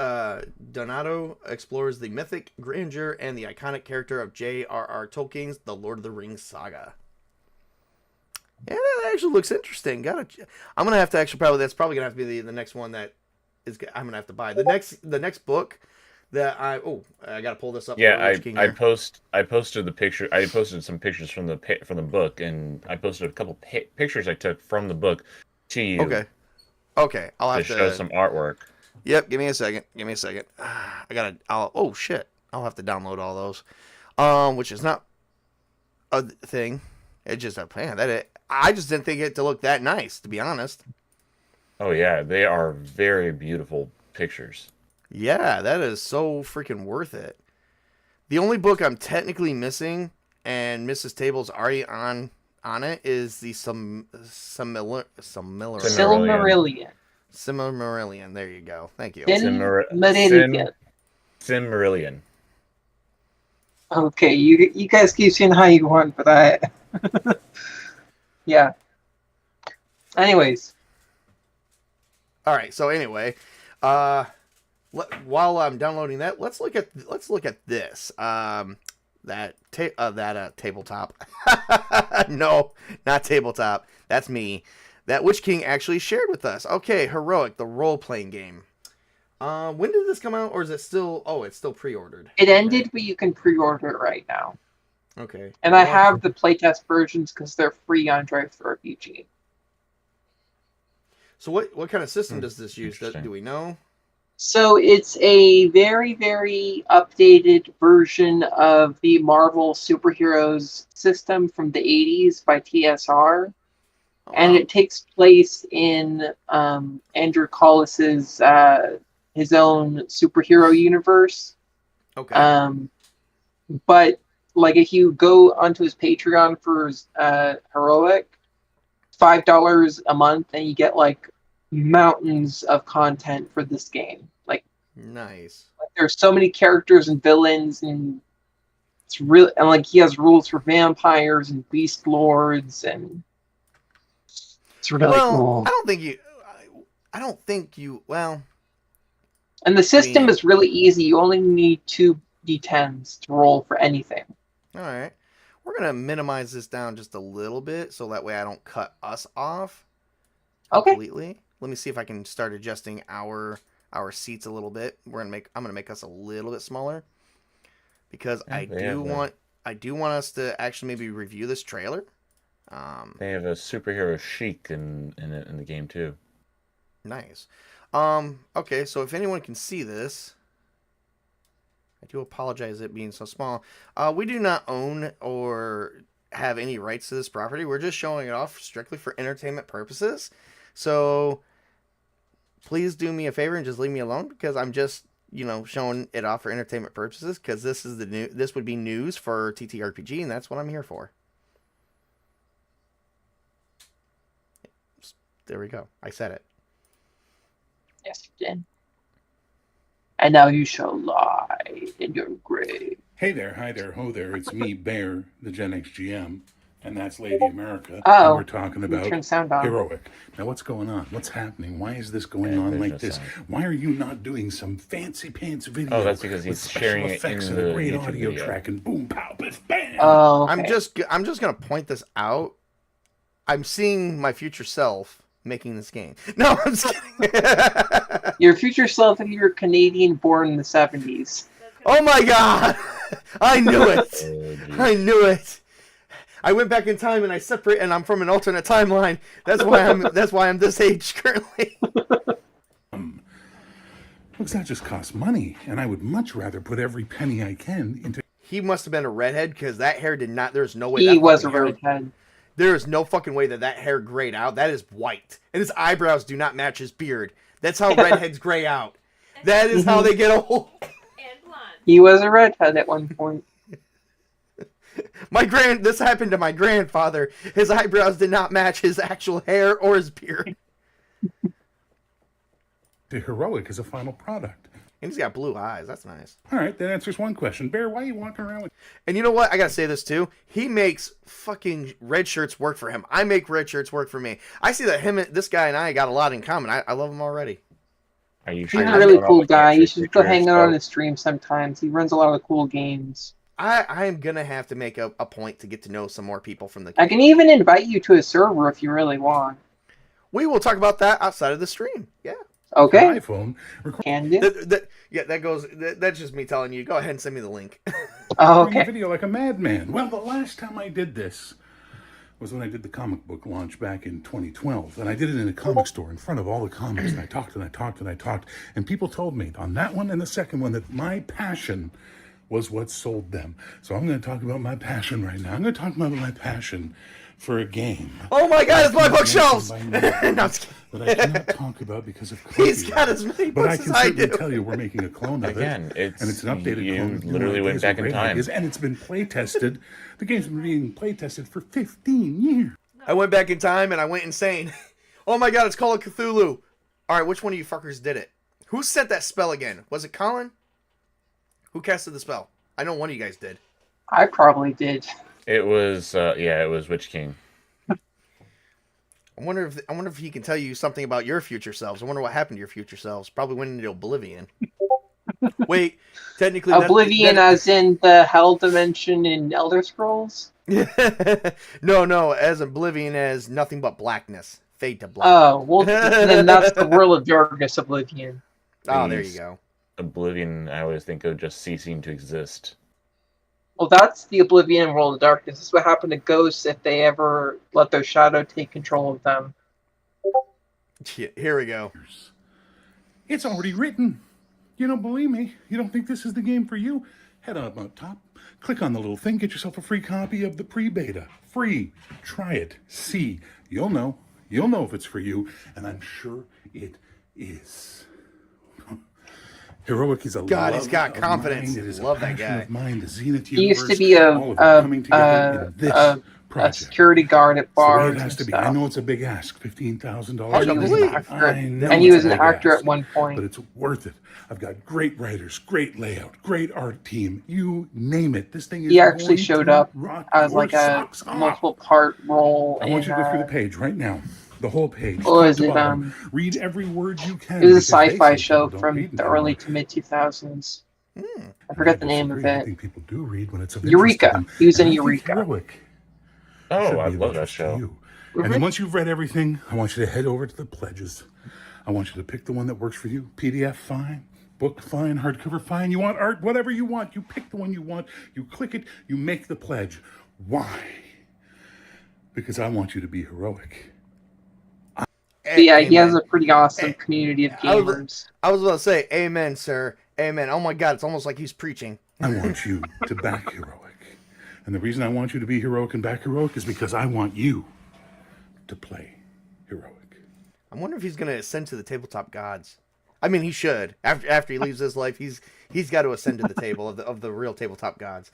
Donato explores the mythic grandeur and the iconic character of J.R.R. Tolkien's The Lord of the Rings saga. Yeah, that actually looks interesting. I'm gonna have to actually that's probably gonna have to be the next one that I'm gonna have to buy. The next book that I gotta pull this up. Yeah, I posted the picture. I posted some pictures from the book, and I posted a couple pictures I took from the book to you. Okay, I'll have to show some artwork. Yep, give me a second. Oh shit, I'll have to download all those. Which is not a thing. It's just I just didn't think it to look that nice, to be honest. Oh yeah, they are very beautiful pictures. Yeah, that is so freaking worth it. The only book I'm technically missing, and Mrs. Table's already on it, is the Silmarillion. Silmarillion. There you go. Thank you. Silmarillion. Okay, you guys keep saying how you want, but I... Yeah. Anyways. All right. So anyway, while I'm downloading that, let's look at this. Tabletop. No, not tabletop. That's me. That Witch King actually shared with us. Okay, Heroic, the role-playing game. When did this come out, or is it still? Oh, it's still pre-ordered. It ended, but you can pre-order it right now. Okay. And I have the playtest versions because they're free on Drive-Thru RPG. So what kind of system does this use? Do we know? So it's a very, very updated version of the Marvel Superheroes system from the 80s by TSR. Oh, And wow. it takes place in Andrew Collis's his own superhero universe. Okay. But like if you go onto his Patreon for Heroic, $5 a month, and you get like mountains of content for this game. Like Nice. there's so many characters and villains, and it's really, and like he has rules for vampires and beast lords, and it's really cool. I don't think you. Well, And the system mean- is really easy. You only need 2 d10s to roll for anything. all right. We're gonna minimize this down just a little bit, so that way I don't cut us off Okay. completely. Let me see if I can start adjusting our seats a little bit. I'm gonna make us a little bit smaller because Yeah, I they have do want us to actually maybe review this trailer. They have a superhero chic in the game too. Nice. Okay, so if anyone can see this, I do apologize it being so small. We do not own or have any rights to this property. We're just showing it off strictly for entertainment purposes. So please do me a favor and just leave me alone, because I'm just, showing it off for entertainment purposes, because this would be news for TTRPG, and that's what I'm here for. There we go. I said it. Yes, you did. And now you shall lie in your grave. Hey there, hi there, ho there. It's me, Bear, the Gen X GM, and that's Lady America. Oh, and we're talking about turn sound on. Heroic. Now, what's going on? What's happening? Why is this going on there's like no this? sound. Why are you not doing some fancy pants video? Oh, that's because he's with special sharing it effects in and a the great YouTube audio video. track and boom, pow, biff, bam. Oh, okay. I'm just gonna point this out. I'm seeing my future self making this game. No, I'm just kidding. Your future self, if you're Canadian, born in the 70s. Oh my god! I knew it. Oh, geez. I knew it. I went back in time and I separate, and I'm from an alternate timeline. That's why I'm this age currently. Looks that just costs money, and I would much rather put every penny I can into. He must have been a redhead, because that hair did not. There's no way. He that was a fucking hair- redhead. There is no fucking way that hair grayed out. That is white, and his eyebrows do not match his beard. That's how redheads gray out. That is how they get old. And blonde. He was a redhead at one point. This happened to my grandfather. His eyebrows did not match his actual hair or his beard. The Heroic as a final product. And he's got blue eyes. That's nice. All right, that answers one question. Bear, why are you walking around with? And you know what? I gotta say this too. He makes fucking red shirts work for him. I make red shirts work for me. I see that this guy and I got a lot in common. I love him already. Are you He's sure a you're really doing all cool the guy. You character should go features hang out on stuff? his stream sometimes. He runs a lot of cool games. I'm gonna have to make a point to get to know some more people from the. I can even invite you to a server if you really want. We will talk about that outside of the stream. Yeah. Okay, iPhone. can do. That's just me telling you. Go ahead and send me the link. Oh, Recording a okay. video like a madman. Well, the last time I did this was when I did the comic book launch back in 2012. And I did it in a comic store in front of all the comics. And I talked and I talked and I talked. And people told me on that one and the second one that my passion was what sold them. So I'm going to talk about my passion right now. I'm going to talk about my passion for a game. Oh my god, it's my bookshelves! By No, name I'm just kidding. that I cannot talk about because of He's copyright. got as many But I books can as I certainly do. tell you we're making a clone of Again, it. And it's an updated you clone. with new literally went ideas back and in great time. ideas, and it's been play tested. The game's been being play tested for 15 years. I went back in time and I went insane. Oh my god, it's Call of Cthulhu. Alright, which one of you fuckers did it? Who set that spell again? Was it Colin? Who casted the spell? I know one of you guys did. I probably did. It was it was Witch King. I wonder if he can tell you something about your future selves. I wonder what happened to your future selves. Probably went into oblivion. Wait, technically Oblivion as in the hell dimension in Elder Scrolls? No, as oblivion as nothing but blackness. Fade to black. Oh, well, then that's the World of Darkness Oblivion. Oh, there you go. Oblivion, I always think of just ceasing to exist. Well, that's the Oblivion World of Darkness. This is what happened to ghosts if they ever let their shadow take control of them. Here we go. It's already written. You don't believe me? You don't think this is the game for you? Head up top, click on the little thing, get yourself a free copy of the pre-beta. Free. Try it. See. You'll know. You'll know if it's for you, and I'm sure it is. Heroic is a God, love he's got of confidence. mine. It is Love a that passion guy. of mine, the Zenith He used to universe, be all of it coming together in this project. security guard at It's the way bars it has and to be. I stuff. know it's a big ask, $15,000. Hard to And he was an believe. actor. I know And he it's was a an big actor ask, at one point. but it's worth it. I've got great writers, great layout, great art team. You name it. This thing is He actually going showed to up rock as your like a socks off. multiple part role. I want you to go through the in, page right now. The whole page. what top was to it, bottom. Read every word you can. it was a because they sci-fi say show people don't from read the anymore. early to mid 2000s. Hmm. I forget the I name of disagree. I it. think people do read when it's of interest to Eureka. them. He was And in I think Eureka. Heroic Oh, should I be of love that interest to show. you. Mhm. And then once you've read everything, I want you to head over to the pledges. I want you to pick the one that works for you. PDF, fine. Book, fine. Hardcover, fine. You want art, whatever you want. You pick the one you want. You click it. You make the pledge. Why? Because I want you to be heroic. But yeah, he has Amen. a pretty awesome community of I was- gamers. I was about to say, amen, sir. Amen. Oh my God, it's almost like he's preaching. I want you to back heroic. And the reason I want you to be heroic and back heroic is because I want you to play heroic. I wonder if he's going to ascend to the tabletop gods. I mean, he should. After he leaves this life, he's got to ascend to the table of the real tabletop gods.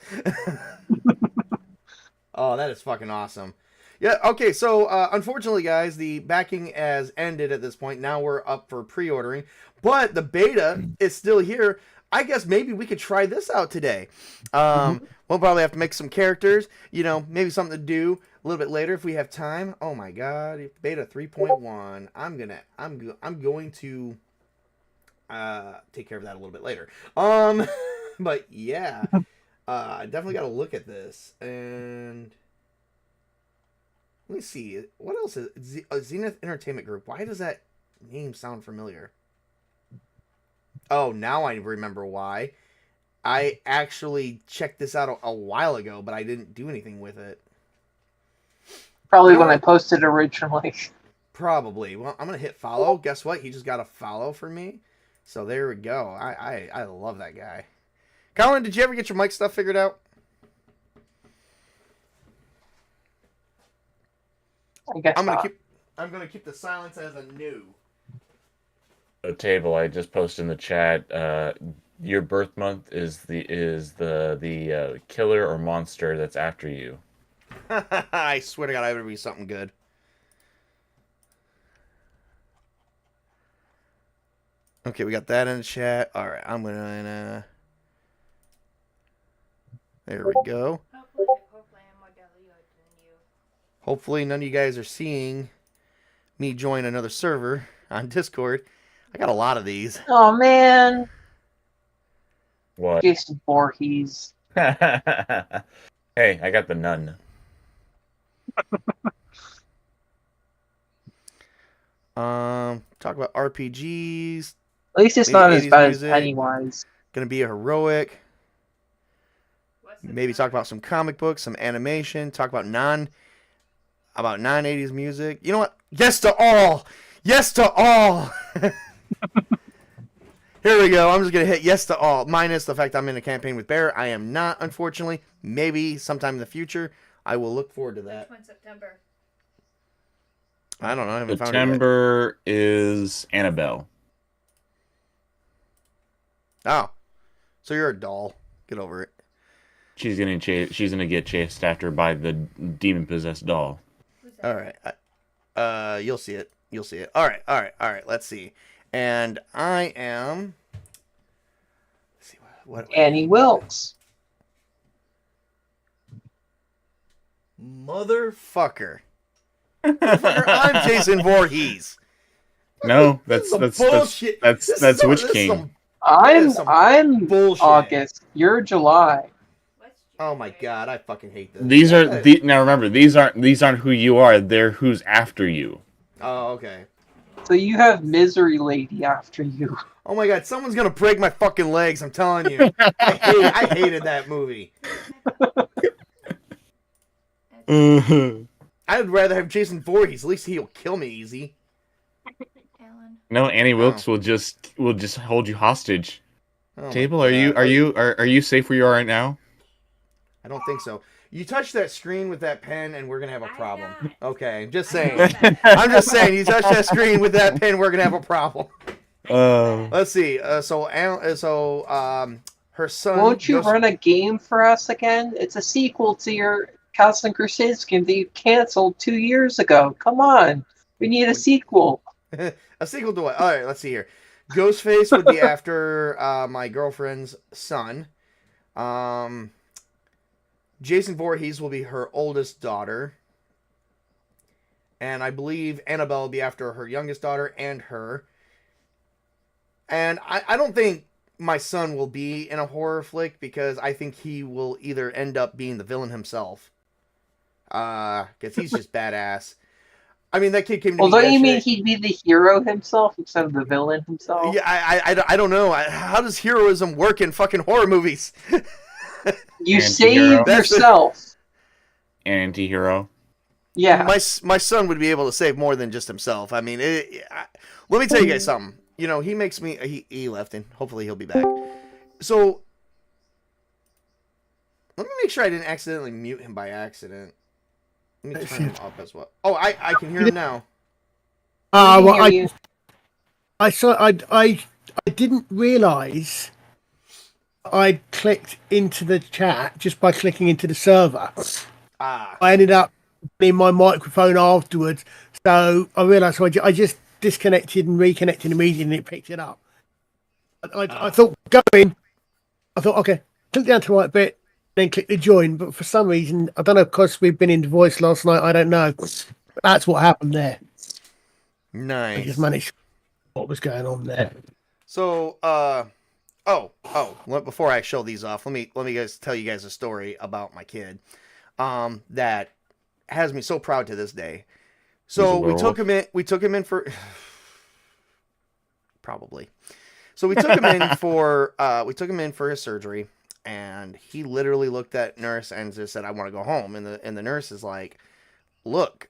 Oh, that is fucking awesome. Yeah, okay, so unfortunately, guys, the backing has ended at this point. Now we're up for pre-ordering. But the beta is still here. I guess maybe we could try this out today. We'll probably have to make some characters. You know, maybe something to do a little bit later if we have time. Oh my God, beta 3.1. I'm going to take care of that a little bit later. But yeah, I definitely got to look at this. And let me see, what else is Zenith Entertainment Group? Why does that name sound familiar? Oh, now I remember why. I actually checked this out a while ago, but I didn't do anything with it. Probably when I posted originally. Probably. Well, I'm going to hit follow. Guess what? He just got a follow for me. So there we go. I love that guy. Colin, did you ever get your mic stuff figured out? I guess I'm not. gonna keep the silence as a no. A table I just posted in the chat. Your birth month is the killer or monster that's after you. I swear to God, I would be something good. Okay, we got that in the chat. All right, I'm gonna. There we go. Hopefully I'm more delicate than you. Hopefully, none of you guys are seeing me join another server on Discord. I got a lot of these. Oh man, What? Jason Voorhees. Hey, I got the nun. Talk about RPGs. At least it's Maybe not as 80s bad music. as Pennywise. Gonna be a heroic. What's the Maybe time? talk about some comic books, some animation. Talk about non-80s music. You know what? Yes to all. Yes to all. Here we go. I'm just gonna hit yes to all, minus the fact I'm in a campaign with Bear. I am not, unfortunately. Maybe sometime in the future. I will look forward to that. Which one, September? I don't know. I haven't found it yet. September is Annabelle. Oh, so you're a doll. Get over it. She's gonna get chased after by the demon possessed doll. Who's that? All right. You'll see it. You'll see it. All right. Let's see. And I am. Let's see what Annie Wilkes. Motherfucker. I'm Jason Voorhees. No, This that's is some bullshit. that's This that's is Witch this is King. some- I'm is some I'm bullshit. August. You're July. What's Oh my January? God, I fucking hate this. These are now remember these aren't who you are. They're who's after you. Oh, okay. So you have Misery Lady after you. Oh my God, someone's gonna break my fucking legs. I'm telling you. I hated that movie. I'd rather have Jason Voorhees. At least he'll kill me easy. Alan. No, Annie Wilkes will just hold you hostage. Oh my Table, are God. you safe where you are right now? I don't think so. You touch that screen with that pen, and we're gonna have a I'm problem. not. Okay, just saying. I'm I'm just saying. You touch that screen with that pen, we're gonna have a problem. Uh, Let's see. Her son. Won't you goes- run a game for us again? It's a sequel to your Castle and Crusades game that you canceled 2 years ago. Come on. We need a sequel. A sequel to what? All right, let's see here. Ghostface would be after my girlfriend's son. Jason Voorhees will be her oldest daughter. And I believe Annabelle will be after her youngest daughter and her. And I don't think my son will be in a horror flick because I think he will either end up being the villain himself. Because he's just badass. I mean, that kid came to me Well, don't you yesterday. mean he'd be the hero himself instead of the villain himself? Yeah, I don't know. How does heroism work in fucking horror movies? You Anti-hero. save yourself. Anti-hero. Yeah. My son would be able to save more than just himself. I mean, let me tell you guys something. You know, he makes me... He left, and hopefully he'll be back. So, let me make sure I didn't accidentally mute him by accident. Let me turn him up as well. Oh, I can hear him now. Well, hear you. I didn't realise I'd clicked into the chat just by clicking into the server. Ah. I ended up in my microphone afterwards, so I realised I just disconnected and reconnected immediately, and it picked it up. I thought going. I thought okay, click down to the right bit, then click the join. But for some reason, I don't know, because we've been into voice last night. I don't know. But that's what happened there. I Nice. just managed what was going on there. So, before I show these off, let me guys tell you guys a story about my kid, that has me so proud to this day. So we took him in for probably. So we took him in for his surgery, and he literally looked at nurse and just said, "I want to go home." And the nurse is like, "Look,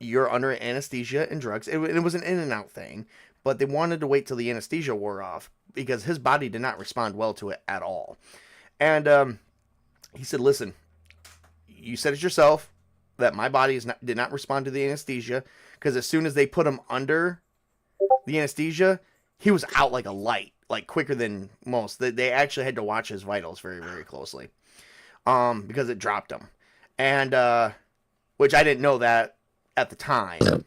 you're under anesthesia and drugs." It was an in and out thing, but they wanted to wait till the anesthesia wore off because his body did not respond well to it at all. And he said, "Listen, you said it yourself that my body did not respond to the anesthesia, because as soon as they put him under the anesthesia, he was out like a light, like quicker than most. They actually had to watch his vitals very, very closely, because it dropped him, and which I didn't know that at the time,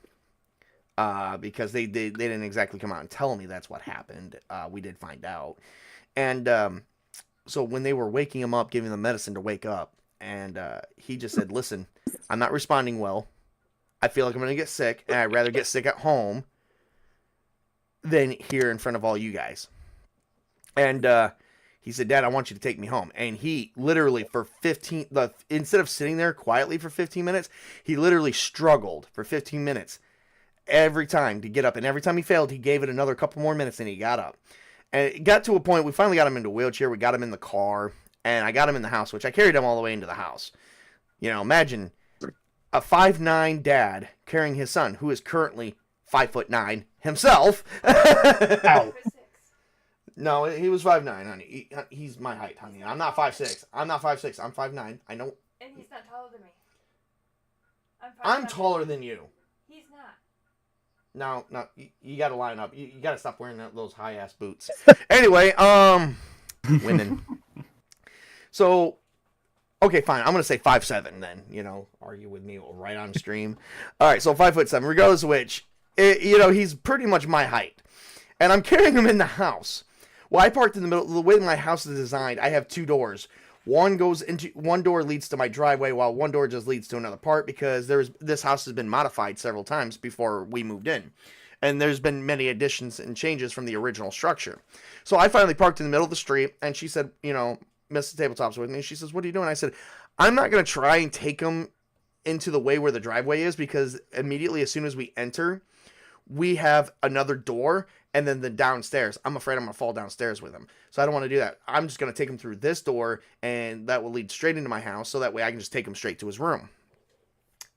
because they didn't exactly come out and tell me that's what happened. We did find out, and so when they were waking him up, giving him medicine to wake up, and he just said, "Listen, I'm not responding well. I feel like I'm going to get sick, and I'd rather get sick at home than here in front of all you guys." And he said, "Dad, I want you to take me home." And he literally instead of sitting there quietly for 15 minutes, he literally struggled for 15 minutes every time to get up. And every time he failed, he gave it another couple more minutes, and he got up. And it got to a point, we finally got him into a wheelchair. We got him in the car, and I got him in the house, which I carried him all the way into the house. You know, imagine a 5'9" dad carrying his son, who is currently 5'9" himself. Ow. No, he was 5'9", honey. He's my height, honey. I'm not 5'6". I'm 5'9". I know. And he's not taller than me. I'm 5'7". taller than you. He's not. No, you got to line up. You got to stop wearing those high ass boots. Anyway, women. So, okay, fine. I'm gonna say 5'7" then. You know, argue with me right on stream. All right, so 5'7". Regardless of which, he's pretty much my height, and I'm carrying him in the house. Well, I parked in the middle. The way my house is designed, I have two doors. One door leads to my driveway, while one door just leads to another part, because this house has been modified several times before we moved in. And there's been many additions and changes from the original structure. So I finally parked in the middle of the street, and she said, Mrs. Tabletop's with me. She says, "What are you doing?" I said, "I'm not going to try and take him into the way where the driveway is, because immediately as soon as we enter, we have another door, and then the downstairs. I'm afraid I'm going to fall downstairs with him. So I don't want to do that. I'm just going to take him through this door, and that will lead straight into my house, so that way I can just take him straight to his room."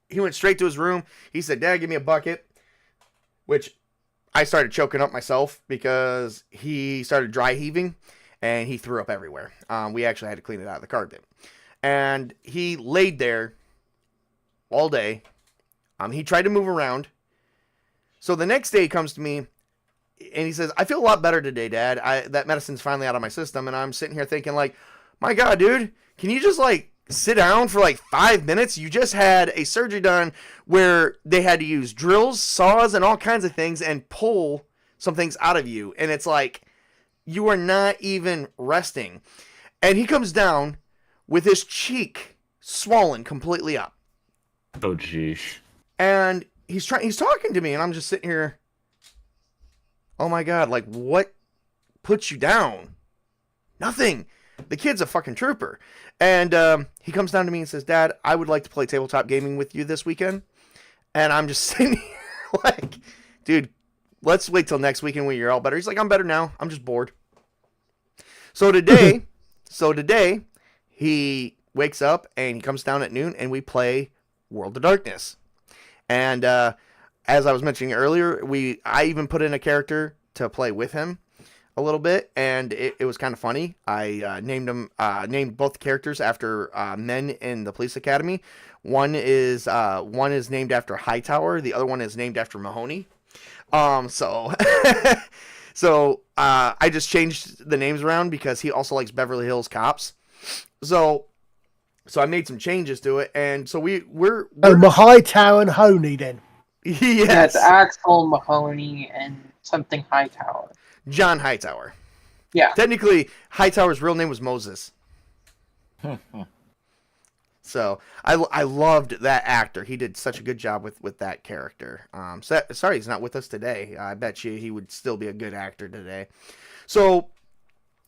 He went straight to his room. He said, "Dad, give me a bucket," which I started choking up myself because he started dry heaving, and he threw up everywhere. We actually had to clean it out of the carpet. And he laid there all day. He tried to move around. So the next day he comes to me, and he says, "I feel a lot better today, Dad. That medicine's finally out of my system." And I'm sitting here thinking, like, my God, dude, can you just, like, sit down for like 5 minutes? You just had a surgery done where they had to use drills, saws, and all kinds of things and pull some things out of you. And it's like, you are not even resting. And he comes down with his cheek swollen completely up. Oh, jeez. And he's talking to me, and I'm just sitting here. Oh my God, like, what puts you down? Nothing. The kid's a fucking trooper. And he comes down to me and says, Dad, I would like to play tabletop gaming with you this weekend. And I'm just sitting here like, dude, let's wait till next weekend when you're all better. He's like, I'm better now. I'm just bored. So today, he wakes up and he comes down at noon and we play World of Darkness. And as I was mentioning earlier, I even put in a character to play with him a little bit, and it was kind of funny. I named both characters after men in the police academy. One is named after Hightower. The other one is named after Mahoney. So I just changed the names around because he also likes Beverly Hills Cops. So I made some changes to it, and so we're Hightower and Honey then. Yes. Yeah, it's Axel, Mahoney, and something Hightower. John Hightower. Yeah. Technically, Hightower's real name was Moses. So I loved that actor. He did such a good job with that character. Sorry he's not with us today. I bet you he would still be a good actor today. So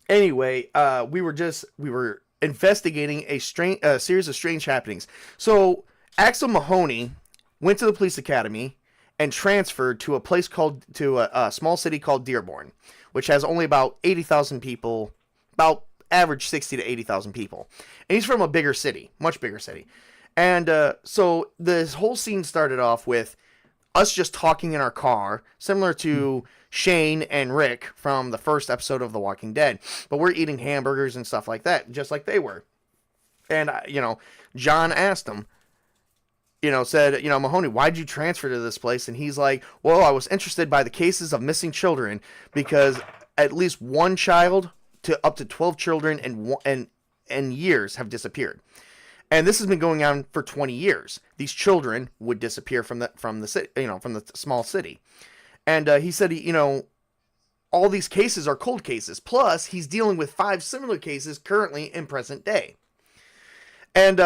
anyway, we were investigating a series of strange happenings. So Axel Mahoney went to the police academy and transferred to a small city called Dearborn, which has only about 80,000 people, about average 60 to 80,000 people. And he's from a bigger city, much bigger city. And so this whole scene started off with us just talking in our car, similar to Shane and Rick from the first episode of The Walking Dead. But we're eating hamburgers and stuff like that, just like they were. And, John asked him, said, Mahoney, why'd you transfer to this place? And he's like, well, I was interested by the cases of missing children because at least one child to up to 12 children and years have disappeared. And this has been going on for 20 years. These children would disappear from the city, from the small city. And he said, all these cases are cold cases. Plus, he's dealing with 5 similar cases currently in present day. And,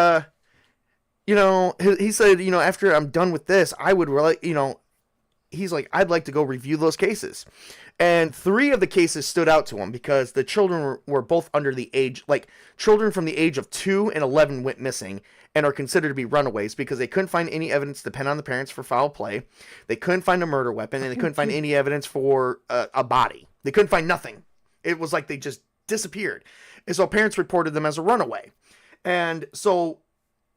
he said, after I'm done with this, I would really, he's like, I'd like to go review those cases. And 3 of the cases stood out to him because the children were both under the age, like children from the age of 2 and 11 went missing and are considered to be runaways because they couldn't find any evidence to pin on the parents for foul play. They couldn't find a murder weapon and they couldn't find any evidence for a body. They couldn't find nothing. It was like they just disappeared. And so parents reported them as a runaway. And so...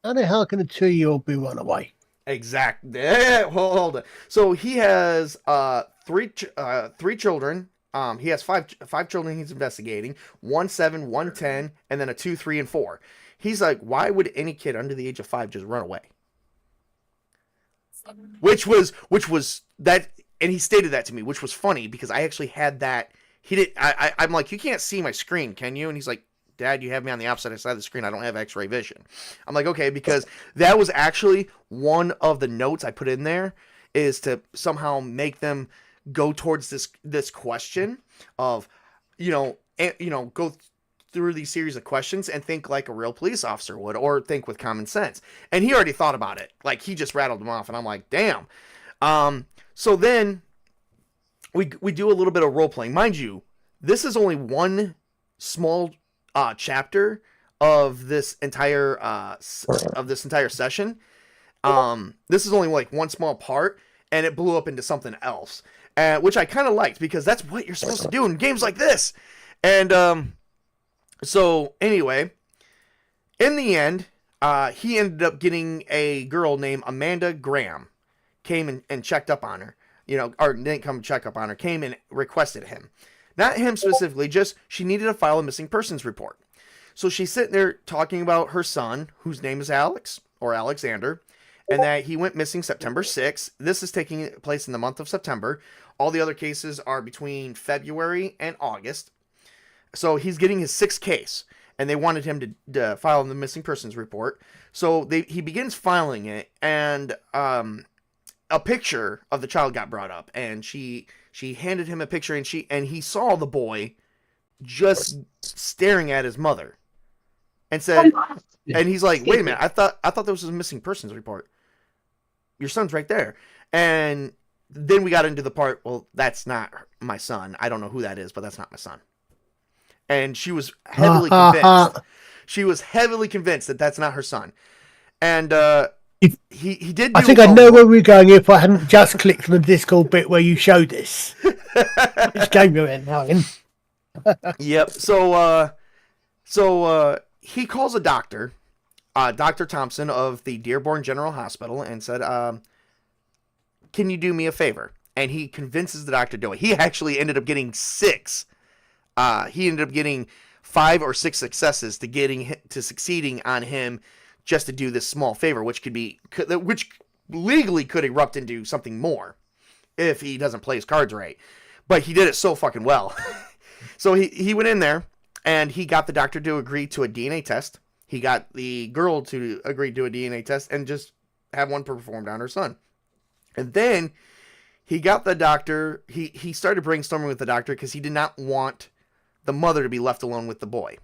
How the hell can a 2-year-old be runaway? Exactly. Hold on. So he has 3 children. He has five children he's investigating. 1, 7, 1, 10, and then a 2, 3, and 4. He's like, why would any kid under the age of 5 just run away? Which was that, and he stated that to me, which was funny because I actually had that. I'm like, you can't see my screen, can you? And he's like, Dad, you have me on the opposite side of the screen. I don't have x-ray vision. I'm like, okay, because that was actually one of the notes I put in there is to somehow make them go towards this question of, go through these series of questions and think like a real police officer would, or think with common sense. And he already thought about it. Like, he just rattled them off, and I'm like, damn. So then we do a little bit of role playing. Mind you, this is only one small chapter of this entire session. This is only like one small part, and it blew up into something else, which I kind of liked because that's what you're supposed to do in games like this. And so anyway, in the end, he ended up getting a girl named Amanda Graham, came and checked up on her, or didn't come check up on her, came and requested him. Not him specifically, just she needed to file a missing persons report. So she's sitting there talking about her son, whose name is Alex, or Alexander, and that he went missing September 6th. This is taking place in the month of September. All the other cases are between February and August. So he's getting his 6th case. and they wanted him to file the missing persons report. So he begins filing it, and a picture of the child got brought up, and she handed him a picture, and he saw the boy just staring at his mother, and said, and he's like, wait a minute, I thought this was a missing persons report. Your son's right there. And then we got into the part, well, that's not my son. I don't know who that is, but that's not my son. And she was heavily convinced. She was heavily convinced that that's not her son. And he did. I think I know where we're going if I hadn't just clicked on the Discord bit where you showed this. Which game you're in now? Yep. So he calls a doctor, Dr. Thompson of the Dearborn General Hospital, and said, can you do me a favor? And he convinces the doctor to do it. He actually ended up getting 6. He ended up getting 5 or 6 successes to succeeding on him just to do this small favor, which legally could erupt into something more if he doesn't play his cards right. But he did it so fucking well. So he went in there, and he got the doctor to agree to a DNA test. He got the girl to agree to a DNA test and just have one performed on her son. And then he got the doctor, he started brainstorming with the doctor because he did not want the mother to be left alone with the boy.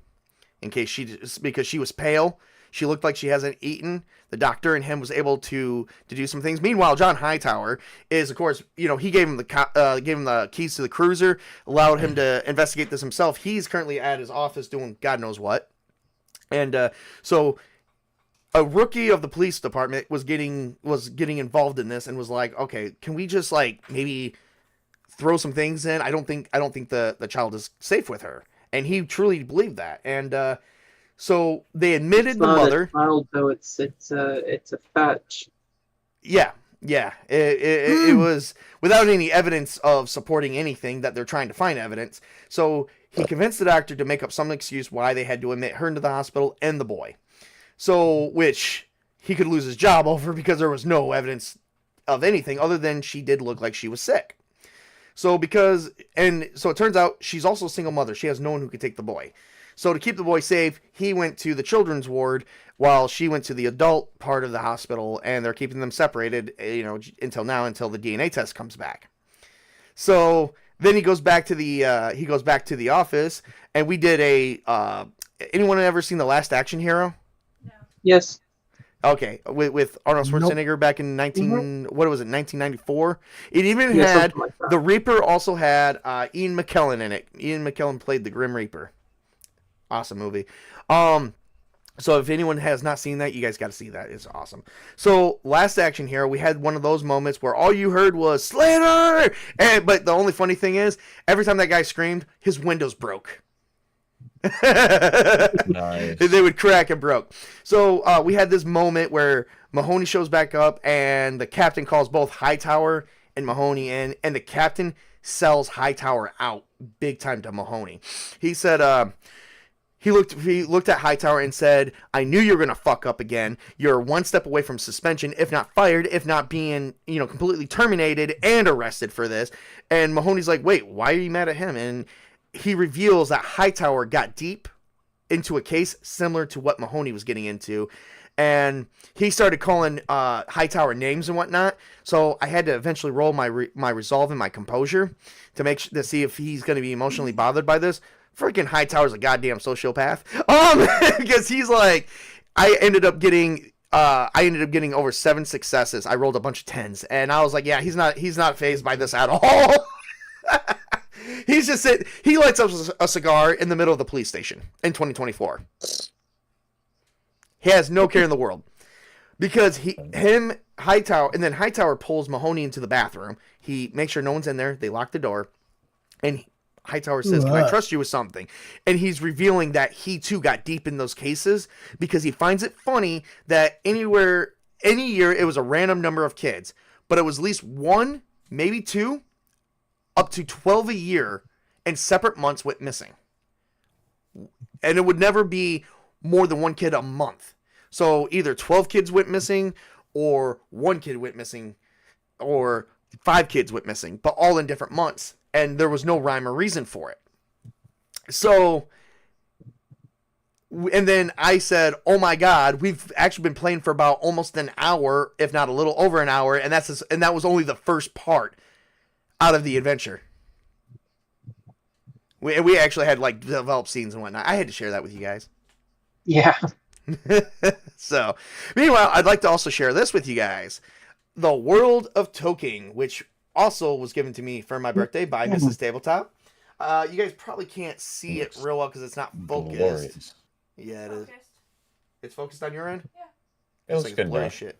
Because she was pale, she looked like she hasn't eaten. The doctor and him was able to do some things. Meanwhile, John Hightower is, of course, he gave him the keys to the cruiser, allowed him to investigate this himself. He's currently at his office doing God knows what. And so a rookie of the police department was getting involved in this and was like, okay, can we just maybe throw some things in? I don't think the child is safe with her. And he truly believed that. And so they admitted the mother. It's not a child, though. It's a fetch. Yeah. It was without any evidence of supporting anything that they're trying to find evidence. So he convinced the doctor to make up some excuse why they had to admit her into the hospital and the boy. So, which he could lose his job over because there was no evidence of anything other than she did look like she was sick. So it turns out she's also a single mother. She has no one who could take the boy. So to keep the boy safe, he went to the children's ward while she went to the adult part of the hospital, and they're keeping them separated, until the DNA test comes back. So then he goes back to the office, and we did anyone ever seen The Last Action Hero? No. Yes. Okay, with Arnold Schwarzenegger back in 1994. It even had like the Reaper. Also had Ian McKellen in it. Ian McKellen played the Grim Reaper. Awesome movie. So if anyone has not seen that, you guys got to see that. It's awesome. So Last Action Hero, we had one of those moments where all you heard was Slater, but the only funny thing is, every time that guy screamed, his windows broke. Nice. They would crack and broke. So we had this moment where Mahoney shows back up, and the captain calls both Hightower and Mahoney in, and the captain sells Hightower out big time to Mahoney. He said, he looked at Hightower and said, I knew you were going to fuck up again. You're one step away from suspension, if not fired, if not being, completely terminated and arrested for this. And Mahoney's like, wait, why are you mad at him? And he reveals that Hightower got deep into a case similar to what Mahoney was getting into. And he started calling Hightower names and whatnot. So I had to eventually roll my resolve and my composure to see if he's going to be emotionally bothered by this. Freaking Hightower's a goddamn sociopath. Because he's like, I ended up getting over 7 successes. I rolled a bunch of 10s, and I was like, yeah, he's not fazed by this at all. He's just he lights up a cigar in the middle of the police station in 2024. He has no care in the world because Hightower pulls Mahoney into the bathroom. He makes sure no one's in there. They lock the door, and Hightower says, can I trust you with something? And he's revealing that he too got deep in those cases because he finds it funny that any year it was a random number of kids, but it was at least 1, maybe 2, up to 12 a year, and separate months went missing. And it would never be more than 1 kid a month. So either 12 kids went missing, or 1 kid went missing, or 5 kids went missing, but all in different months. And there was no rhyme or reason for it. So And then I said, "Oh my God, we've actually been playing for about almost an hour, if not a little over an hour, and that was only the first part out of the adventure. We actually had like developed scenes and whatnot. I had to share that with you guys. Yeah. So, meanwhile, I'd like to also share this with you guys: The World of Toking, which also was given to me for my birthday by Mrs. Tabletop. You guys probably can't see it real well because it's not focused. Glorious. Yeah, it is. Focused. It's focused on your end? Yeah. It looks it's good blurry enough. shit.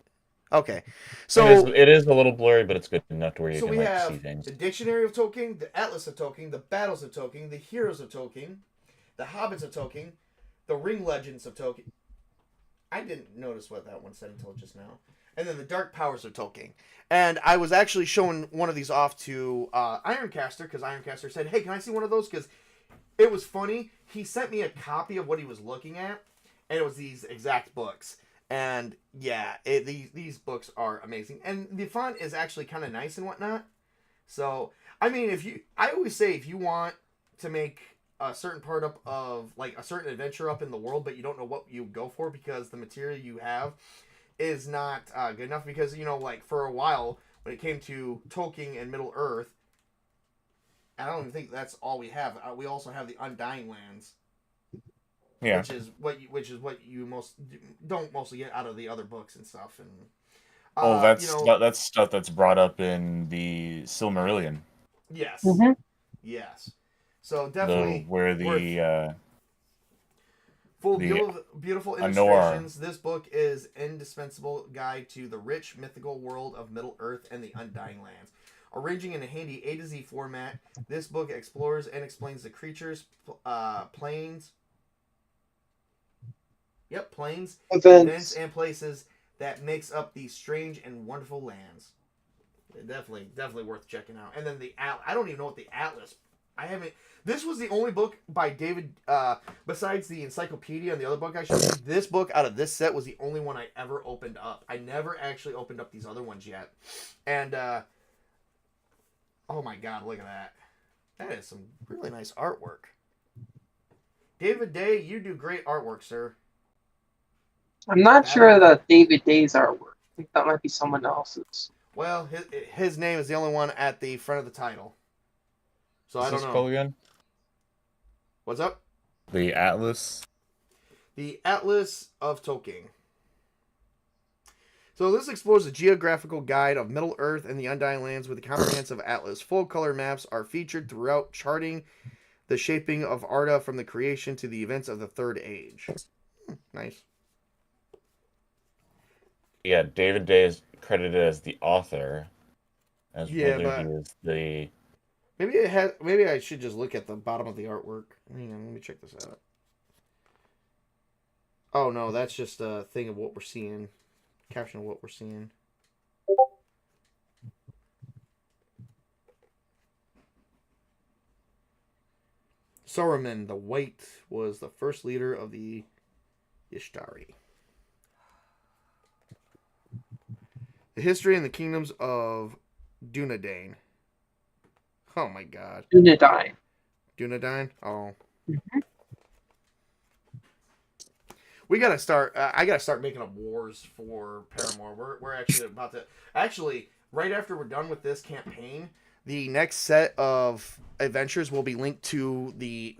Okay. So it is a little blurry, but it's good enough to where you so can we like have see things. the Dictionary of Toking, the Atlas of Toking, the Battles of Toking, the Heroes of Toking, the Hobbits of Toking, the Ring Legends of Toking. I didn't notice what that one said until just now. And then the Dark Powers of Toking. And I was actually showing one of these off to Ironcaster because Ironcaster said, "Hey, can I see one of those?" Because it was funny. He sent me a copy of what he was looking at, and it was these exact books. And yeah, these books are amazing, and the font is actually kind of nice and whatnot. So I mean, I always say if you want to make a certain part up of like a certain adventure up in the world, but you don't know what you go for because the material you have is not good enough. Because like for a while when it came to Tolkien and Middle Earth, I don't even think that's all we have. We also have the Undying Lands. Yeah. Which is what you don't mostly get out of the other books and stuff. And that's stuff that's brought up in the Silmarillion. Yes. Mm-hmm. Yes. So definitely Where the full the beautiful Anor. illustrations. This book is indispensable guide to the rich mythical world of Middle Earth and the Undying Lands. Arranging in a handy A to Z format, this book explores and explains the creatures, planes, events, and places that makes up these strange and wonderful lands. Definitely worth checking out. And then I don't even know what the Atlas. This was the only book by David, besides the encyclopedia and the other book I showed you. This book out of this set was the only one I ever opened up. I never actually opened up these other ones yet. And, oh my God, look at that. That is some really nice artwork. David Day, you do great artwork, sir. I'm not sure that David Day's artwork. I think that might be someone else's. Well, his name is the only one at the front of the title. So I don't know. Called again? What's up? The Atlas. The Atlas of Toking. So this explores a geographical guide of Middle Earth and the Undying Lands with a comprehensive atlas. Full color maps are featured throughout, charting the shaping of Arda from the creation to the events of the Third Age. Nice. Yeah, David Day is credited as the author. As Yeah, whether but he is the maybe I should just look at the bottom of the artwork. Hang on, let me check this out. Oh no, that's just a thing of what we're seeing. Caption of what we're seeing. Saruman the White was the first leader of the Ishtari. The history and the kingdoms of Dunedain. Oh my God. Dunedain. Dunedain? Oh. Mm-hmm. We gotta start. I gotta start making up wars for Paramore. We're actually about to. Actually, right after we're done with this campaign, the next set of adventures will be linked to a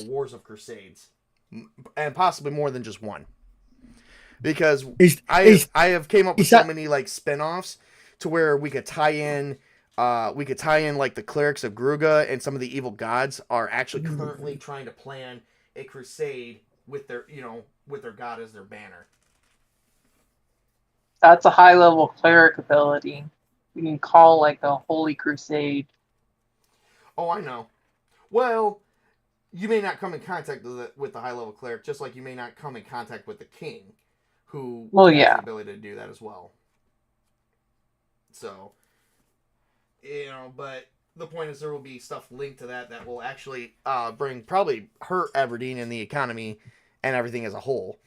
Wars of Crusades, and possibly more than just one. Because I have came up with so many like spin-offs to where we could tie in. Like the clerics of Gruga and some of the evil gods are actually currently trying to plan a crusade with their god as their banner. That's a high level cleric ability. You can call like a holy crusade. Oh, I know. Well, you may not come in contact with the high level cleric, just like you may not come in contact with the king, who has the ability to do that as well. So, but the point is there will be stuff linked to that will actually probably hurt Aberdeen and the economy and everything as a whole,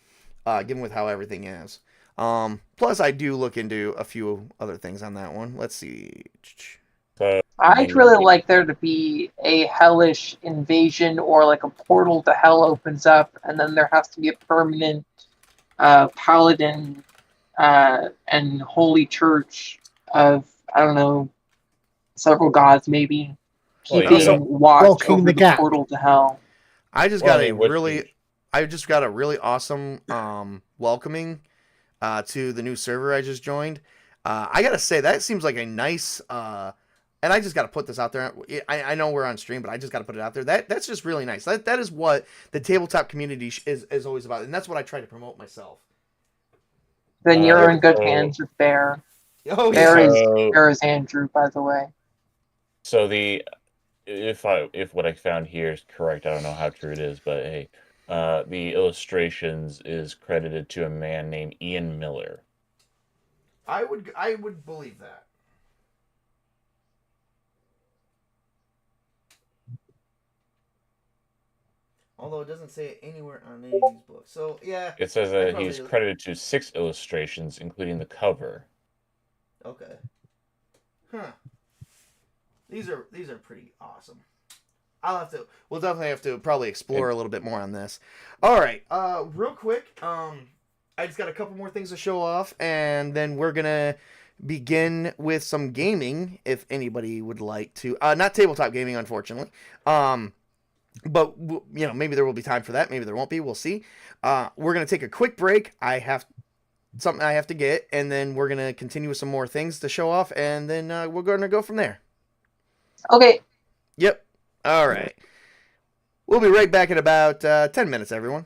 given with how everything is. Plus, I do look into a few other things on that one. Let's see. So I'd really like there to be a hellish invasion, or like a portal to hell opens up, and then there has to be a permanent paladin and holy church of, I don't know, several gods maybe, Well, yeah. keeping watch Blocking over the the gap. portal to hell. I just Well, got I a mean, what really, you- I just got a really awesome welcoming to the new server I just joined. I gotta say that seems like a nice, and I just gotta put this out there. I know we're on stream, but I just gotta put it out there. That's just really nice. That is what the tabletop community is always about, and that's what I try to promote myself. Then you're in good so- hands with Bear. Oh Bear yeah. is So- Bear is Andrew, by the way. So if what I found here is correct, I don't know how true it is, but hey, the illustrations is credited to a man named Ian Miller. I would believe that. Although it doesn't say it anywhere on any of these books. So yeah. It says that that probably he's is- credited to 6 illustrations, including the cover. Okay. Huh. These are pretty awesome. We'll definitely have to probably explore a little bit more on this. All right. Real quick, I just got a couple more things to show off, and then we're gonna begin with some gaming, if anybody would like to. Not tabletop gaming, unfortunately. But maybe there will be time for that. Maybe there won't be. We'll see. We're gonna take a quick break. I have something I have to get, and then we're gonna continue with some more things to show off, and then we're gonna go from there. Okay. Yep. All right. We'll be right back in about 10 minutes, everyone.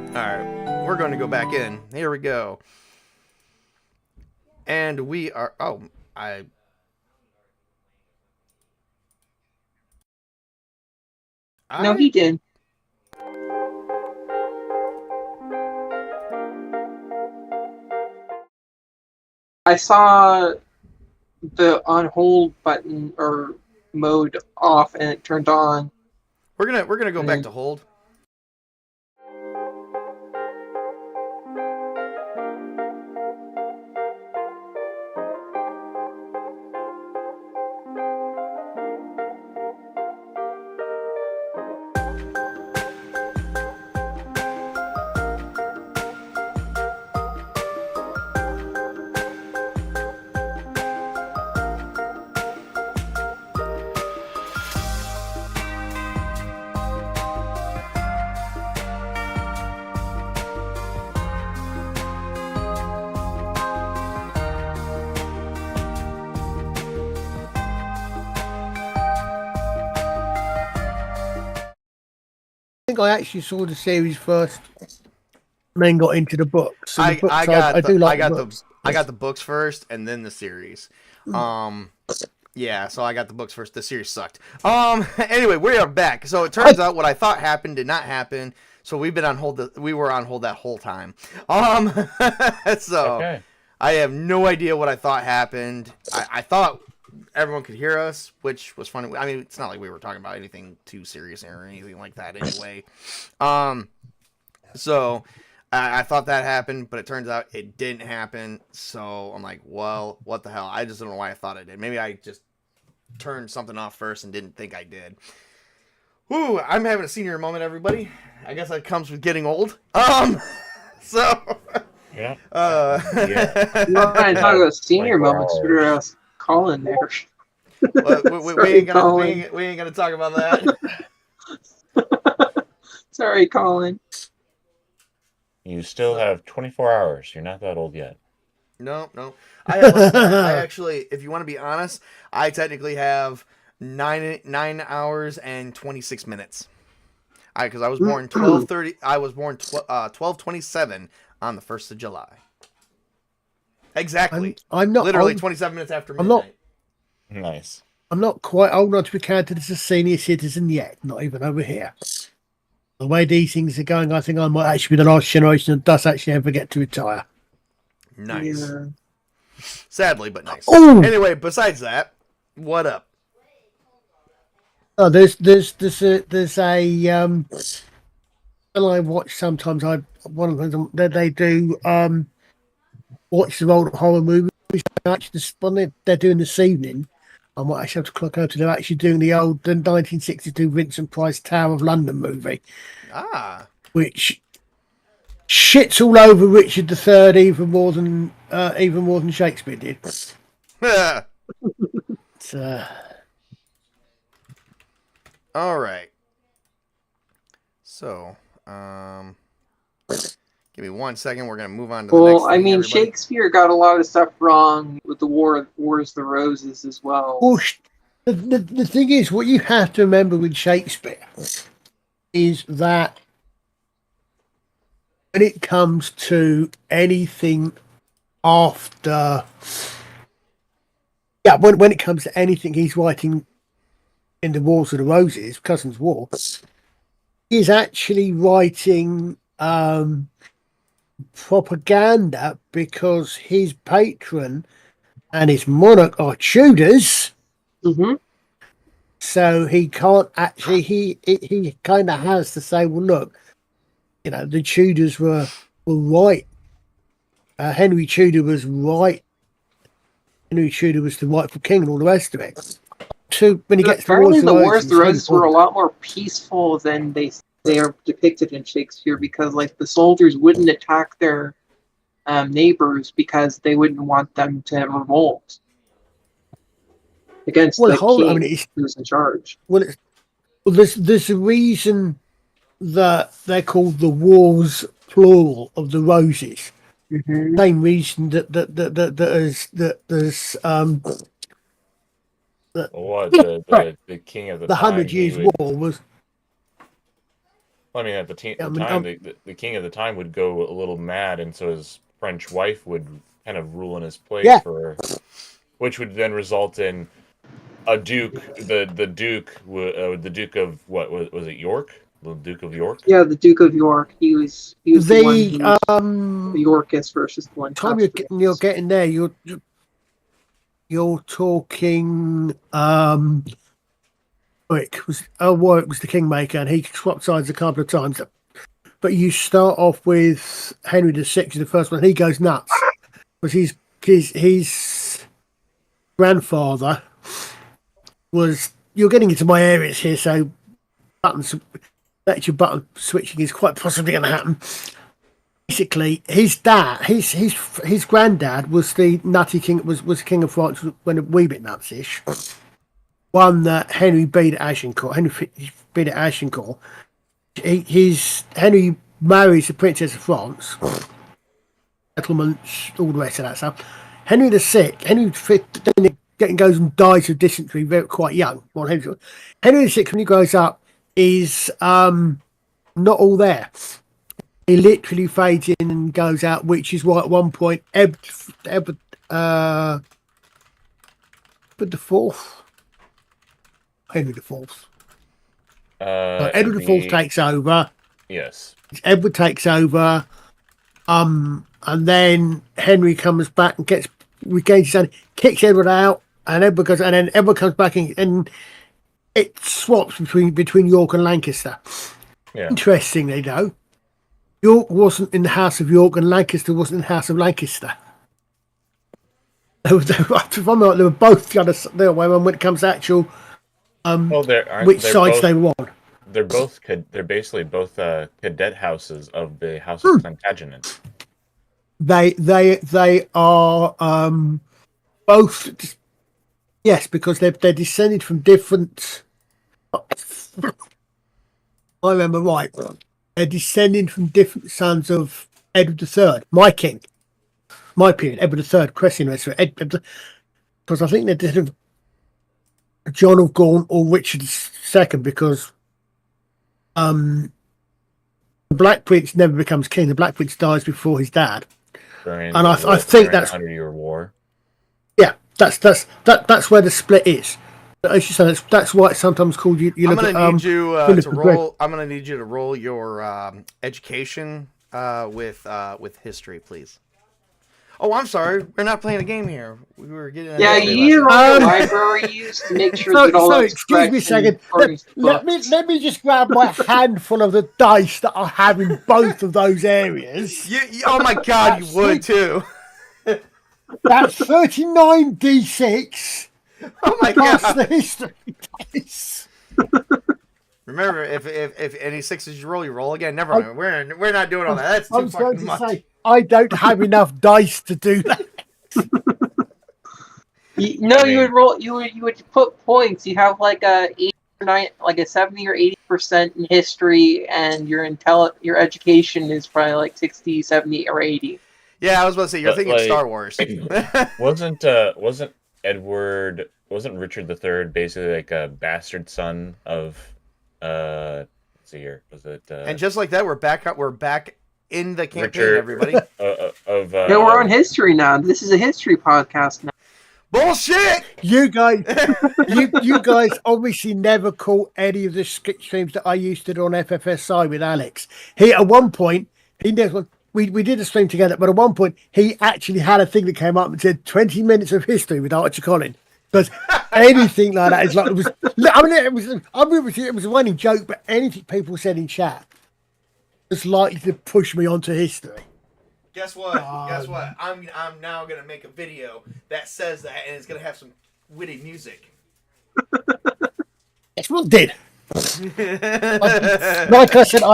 All right, we're going to go back in. Here we go. And we are. Oh, No, he did. I saw the on hold button or mode off, and it turned on. We're gonna go back to hold. I think I actually saw the series first, and then got into the books. So the books, I got the the books first, and then the series. Yeah, so I got the books first. The series sucked. Anyway, we are back. So it turns out what I thought happened did not happen. So we've been on hold. We were on hold that whole time. So Okay. I have no idea what I thought happened. I thought everyone could hear us, which was funny. I mean, it's not like we were talking about anything too serious or anything like that anyway. So I thought that happened, but it turns out it didn't happen. So I'm like, well, what the hell? I just don't know why I thought I did. Maybe I just turned something off first and didn't think I did. Whew, I'm having a senior moment, everybody. I guess that comes with getting old. So Yeah. You want to talk about senior 24 moments? Better ask Colin there. we ain't gonna talk about that. Sorry, Colin. You still have 24 hours. You're not that old yet. No. I actually, if you want to be honest, I technically have 9 hours and 26 minutes. Because I was born 12:30. I was born 12:27 on the 1st of July. Exactly. I'm not literally old. 27 minutes after I'm midnight. Nice. I'm not quite old enough to be counted as a senior citizen yet. Not even over here. The way these things are going, I think I might actually be the last generation that does actually ever get to retire. Nice. Yeah. Sadly, but nice. Ooh. Anyway, besides that, what up? Oh, there's a well, I watch sometimes. One of them that they do watch the old horror movies. Actually, when they're doing this evening, I might actually have to clock out to they're actually doing the 1962 Vincent Price Tower of London movie, which shits all over Richard III even more than Shakespeare did. All right. So, give me 1 second. We're gonna move on to the next thing. I mean, everybody. Shakespeare got a lot of stuff wrong with the Wars of the Roses as well. Well, the thing is, what you have to remember with Shakespeare is that when it comes to anything after yeah, when it comes to anything he's writing in the Wars of the Roses, Cousins War, he's actually writing propaganda because his patron and his monarch are Tudors. Mm-hmm. So he can't actually. He kind of has to say, well, look, the Tudors were right. Henry Tudor was right. Henry Tudor was the rightful king, and all the rest of it. So when he gets to Apparently, the Wars of the Roses, Roses were a lot more peaceful than they are depicted in Shakespeare, because like the soldiers wouldn't attack their neighbors because they wouldn't want them to revolt against the king who's in charge. There's a reason that they're called the Wars plural of the Roses. Mm-hmm. Same reason that there's what the king of the the time, 100 Years War was. I mean, at the time, the king of the time would go a little mad, and so his French wife would kind of rule in his place which would then result in a duke, the duke of what was it, York? The Duke of York? Yeah, the Duke of York. He was the one who the Yorkist versus the one. Time you're getting there, you're talking. Warwick was the kingmaker, and he swapped sides a couple of times. But you start off with Henry VI, the first one. He goes nuts because his grandfather was. You're getting into my areas here, so button switching is quite possibly going to happen. Basically, his dad, his granddad was the nutty king. Was king of France when a wee bit nutsish. One that Henry beat at Agincourt. Henry marries the Princess of France, settlements, all the rest of that stuff. Henry V then goes and dies of dysentery quite young. Well, Henry VI, when he grows up, is not all there. He literally fades in and goes out, which is why at one point Edward the Fourth. Henry IV. Edward IV takes over. Yes. Edward takes over. And then Henry comes back and regains his own, kicks Edward out, and Edward goes, and then Edward comes back and it swaps between York and Lancaster. Yeah. Interestingly, though, York wasn't in the House of York, and Lancaster wasn't in the House of Lancaster. They were both the other way when it comes to actual. Which sides they were on? They're basically both cadet houses of the House of Plantagenet. They are both, yes, because they're descended from different. I remember right. They're descended from different sons of Edward III, my king, my period, Edward III, Crescent, because I think they did John of Gaunt or Richard II, because the Black Prince never becomes king. The Black Prince dies before his dad, and I think that's 100-Year War. Yeah, that's where the split is. As you said, that's why it's sometimes called. I'm going to need you to roll. I'm going to need you to roll your education with history, please. Oh, I'm sorry. We're not playing a game here. We were getting. Yeah, you roll library use to make sure that all. Excuse me a second. Let me just grab my handful of the dice that I have in both of those areas. Oh my God, you would too. That's 39d6. Oh my God! Plus the history dice. Remember, if any sixes you roll again. Never mind. We're not doing all that. That's too fucking much. I don't have enough dice to do that. You would roll. You would put points. You have like a 70 or 80% in history, and your education is probably like 60, 70, or 80. Yeah, I was about to say you're thinking Star Wars. Wasn't Richard III basically like a bastard son of let's see here, was it and just like that we're back in the campaign, Richard, everybody. We're on history now. This is a history podcast now. Bullshit. You guys, you guys obviously never caught any of the streams that I used to do on FFSI with Alex. He at one point we did a stream together, but at one point he actually had a thing that came up and said 20 minutes of history with Archie Collin. Because anything like that is like it was. I mean, it was a running joke, but anything people said in chat was likely to push me onto history. Guess what? Guess what? I'm now gonna make a video that says that, and it's gonna have some witty music. That's what did. Like I said,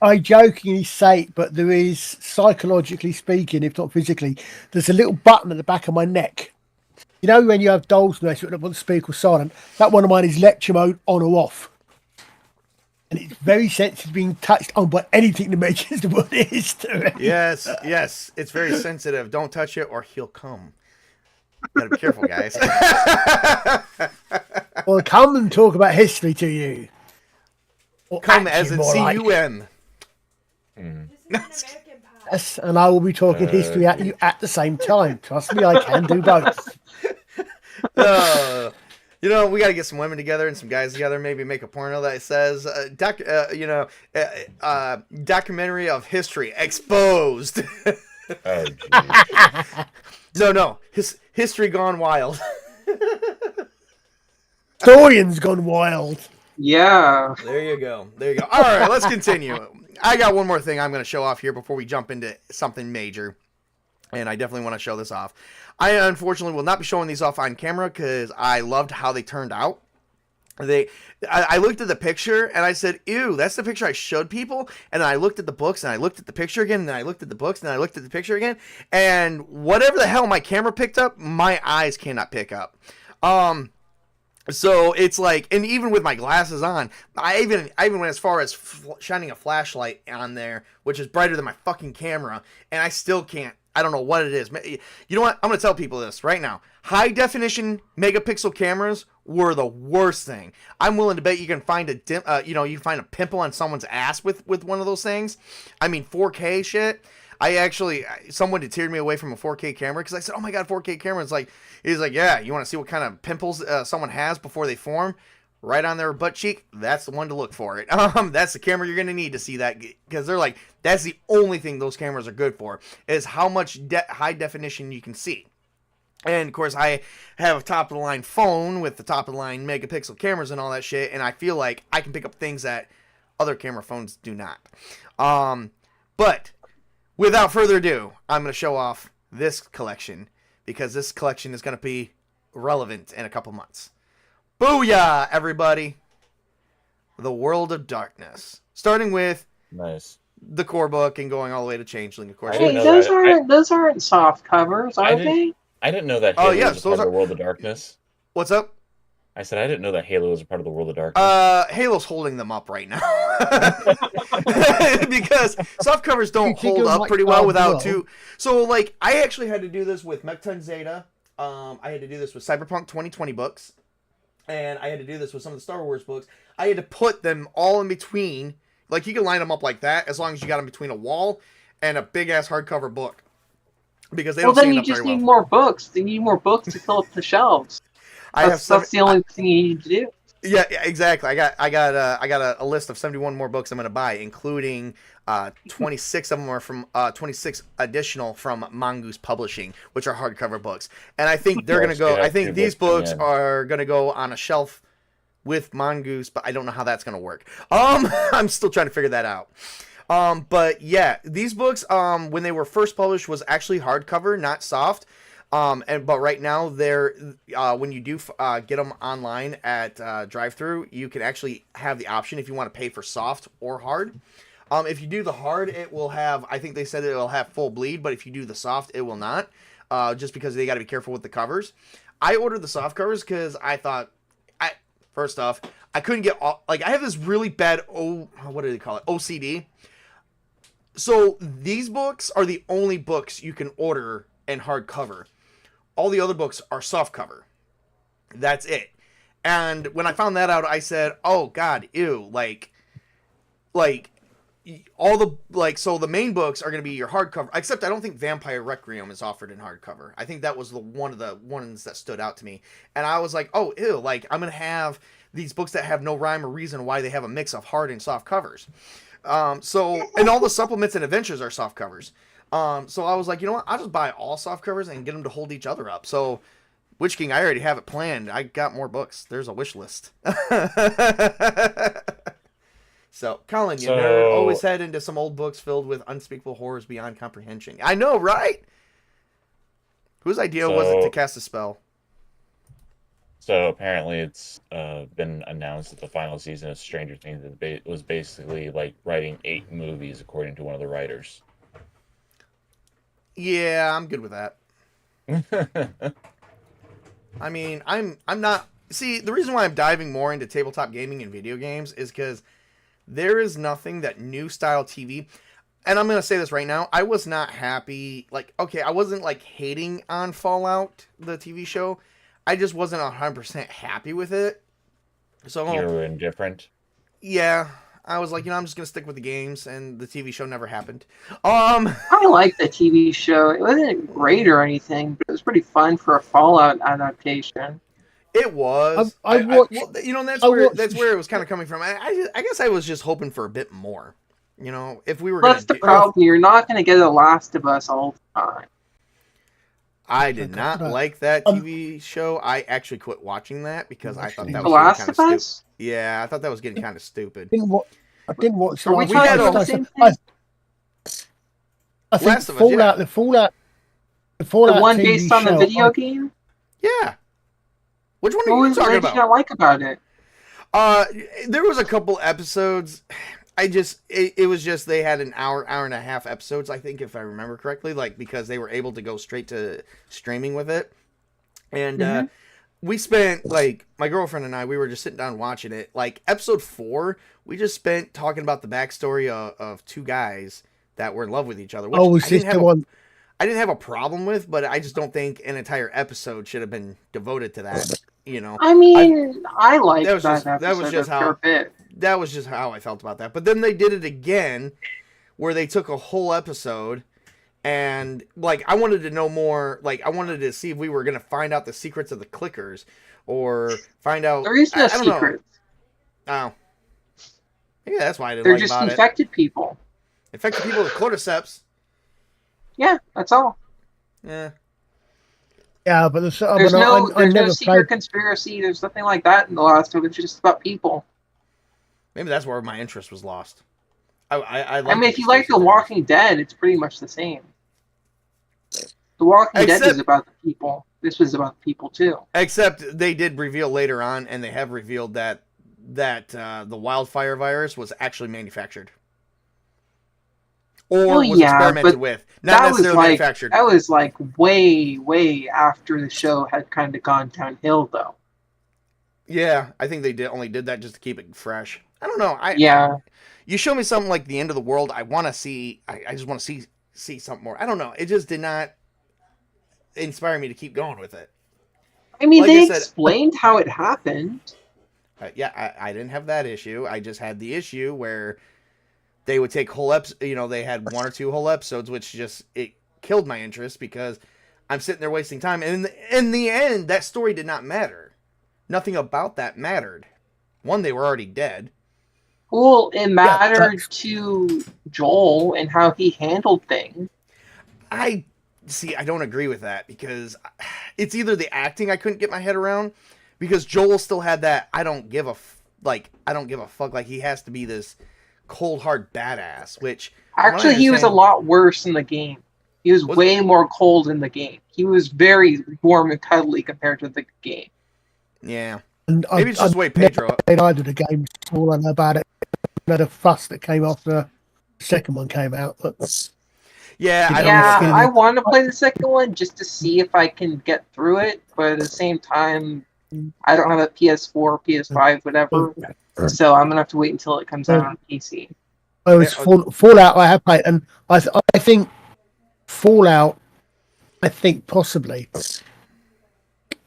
I jokingly say it, but there is, psychologically speaking, if not physically, there's a little button at the back of my neck. You know when you have dolls nurse that want to speak or silent? That one of mine is lecture mode on or off. And it's very sensitive being touched on by anything that mentions the word history. Yes, it's very sensitive. Don't touch it or he'll come. Gotta be careful, guys. Well, come and talk about history to you. Or Come as action, in more like. C-U-M. This is an American pie. Yes, and I will be talking history at you at the same time. Trust me, I can do both. You know, we got to get some women together and some guys together. Maybe make a porno that says, documentary of history exposed. Oh, geez. No, history gone wild. Historian's gone wild. Yeah. There you go. All right, let's continue. I got one more thing I'm going to show off here before we jump into something major. And I definitely want to show this off. I unfortunately will not be showing these off on camera because I loved how they turned out. I looked at the picture and I said, ew, that's the picture I showed people. And then I looked at the books and I looked at the picture again. And then I looked at the books and I looked at the picture again. And whatever the hell my camera picked up, my eyes cannot pick up. So it's like, and even with my glasses on, I even went as far as shining a flashlight on there, which is brighter than my fucking camera. And I still can't. I don't know what it is. You know what? I'm going to tell people this right now. High definition megapixel cameras were the worst thing. I'm willing to bet you can find you can find a pimple on someone's ass with one of those things. I mean, 4K shit. Someone deterred me away from a 4K camera because I said, oh my God, 4K camera. He's like, yeah, you want to see what kind of pimples someone has before they form? Right on their butt cheek, that's the one to look for it. That's the camera you're going to need to see that, because they're like, that's the only thing those cameras are good for, is how much high definition you can see. And of course, I have a top of the line phone with the top of the line megapixel cameras and all that shit, and I feel like I can pick up things that other camera phones do not. But without further ado, I'm going to show off this collection, because this collection is going to be relevant in a couple months. Booyah, everybody! The World of Darkness. Starting with Nice. the core book and going all the way to Changeling, of course. I didn't Hey, know those aren't soft covers, are they? I didn't know that Oh, Halo yes, was a part those of are- the World of Darkness. What's up? I said I didn't know that Halo was a part of the World of Darkness. Halo's holding them up right now. Because soft covers don't You think hold it up might pretty well come without well. two. So, like, I actually had to do this with Mechton Zeta. I had to do this with Cyberpunk 2020 books. And I had to do this with some of the Star Wars books. I had to put them all in between. Like, you can line them up like that as long as you got them between a wall and a big-ass hardcover book. Because they Well, don't then stand you up just very need well. more books. You need more books to fill up the shelves. That's the only thing you need to do. Yeah, exactly. I got a list of 71 more books I'm going to buy, including 26 of them are from 26 additional from Mongoose Publishing, which are hardcover books. And I think they're going to go. I think these books are going to go on a shelf with Mongoose, but I don't know how that's going to work. I'm still trying to figure that out. But yeah, these books when they were first published was actually hardcover, not soft. But right now they're when you do get them online at drive-thru, you can actually have the option if you want to pay for soft or hard. If you do the hard, it will have, I think they said it'll have full bleed, but if you do the soft, it will not. Just because they got to be careful with the covers. I ordered the soft covers because I thought, first off, I couldn't get all, like, I have this really bad what do they call it? OCD. So these books are the only books you can order in hardcover. All the other books are soft cover. That's it. And when I found that out, I said, oh God, ew. Like, all the so the main books are going to be your hardcover, except I don't think Vampire Requiem is offered in hardcover. I think that was one of the ones that stood out to me, and I was like, oh ew, like I'm going to have these books that have no rhyme or reason why they have a mix of hard and soft covers. And all the supplements and adventures are soft covers. So I was like, you know what, I'll just buy all soft covers and get them to hold each other up. So Witch King, I already have it planned. I got more books. There's a wish list. So, Colin, you nerd, always head into some old books filled with unspeakable horrors beyond comprehension. I know, right? Whose idea was it to cast a spell? So apparently it's been announced that the final season of Stranger Things was basically like writing 8 movies, according to one of the writers. Yeah, I'm good with that. I mean, I'm not... See, the reason why I'm diving more into tabletop gaming and video games is because there is nothing that new style TV... And I'm going to say this right now. I was not happy. Like, okay, I wasn't, like, hating on Fallout, the TV show. I just wasn't 100% happy with it. So You were indifferent? Yeah. I was like, I'm just going to stick with the games, and the TV show never happened. I liked the TV show. It wasn't great or anything, but it was pretty fun for a Fallout adaptation. It was. That's where it was kind of coming from. I guess I was just hoping for a bit more. If we were. That's the problem. You're not going to get The Last of Us all the time. I did not like that TV show. I actually quit watching that because I thought that was The Last of Us. Yeah, I thought that was getting kind of stupid. I didn't watch. Are we talking about the same thing? I think Fallout, the Fallout The one TV based on the show, video game? Yeah. Which one What are you was talking what about? did you not like about it? There was a couple episodes. It was just they had an hour and a half episodes, I think, if I remember correctly, like because they were able to go straight to streaming with it. And we spent, like, my girlfriend and I, we were just sitting down watching it. Like, episode 4, we just spent talking about the backstory of 2 guys that were in love with each other. Which was this the one? I didn't have a problem with, but I just don't think an entire episode should have been devoted to that. I mean, I liked that episode. That was just how that was just how I felt about that. But then they did it again, where they took a whole episode, and like I wanted to know more. Like I wanted to see if we were gonna find out the secrets of the clickers, or find out. There is no I don't secret. know. Oh, yeah, that's why I didn't They're like just about infected people. Infected people with cordyceps. Yeah, that's all. Yeah. Yeah, but There's I no never secret conspiracy. There's nothing like that in The Last of Us. It's just about people. Maybe that's where my interest was lost. I mean, if you like The Walking Dead, it's pretty much the same. The Walking Dead is about the people. This was about the people too. Except they did reveal later on, and they have revealed that the wildfire virus was actually manufactured. Or was experimented with. Not necessarily manufactured. That was like way, way after the show had kind of gone downhill, though. Yeah, I think they only did that just to keep it fresh. I don't know. You show me something like The End of the World, I want to see. I just want to see something more. I don't know. It just did not inspire me to keep going with it. I mean, they explained how it happened. Yeah, I didn't have that issue. I just had the issue where they would take whole episodes. They had 1 or 2 whole episodes, which it killed my interest because I'm sitting there wasting time. And in the end, that story did not matter. Nothing about that mattered. One, they were already dead. Well, it mattered to Joel and how he handled things. I don't agree with that because it's either the acting I couldn't get my head around, because Joel still had that I don't give a fuck, like he has to be this cold hard badass, which actually he was a lot worse in the game. He was way more cold in the game. He was very warm and cuddly compared to the game. Yeah. And maybe it's just the way Pedro played either the game. All I know about it, the fuss that came after the second one came out. But I want to play the second one just to see if I can get through it, but at the same time, I don't have a PS4, PS5, whatever. So I'm gonna have to wait until it comes out on PC. It was Fallout. I have played, and I think Fallout. I think possibly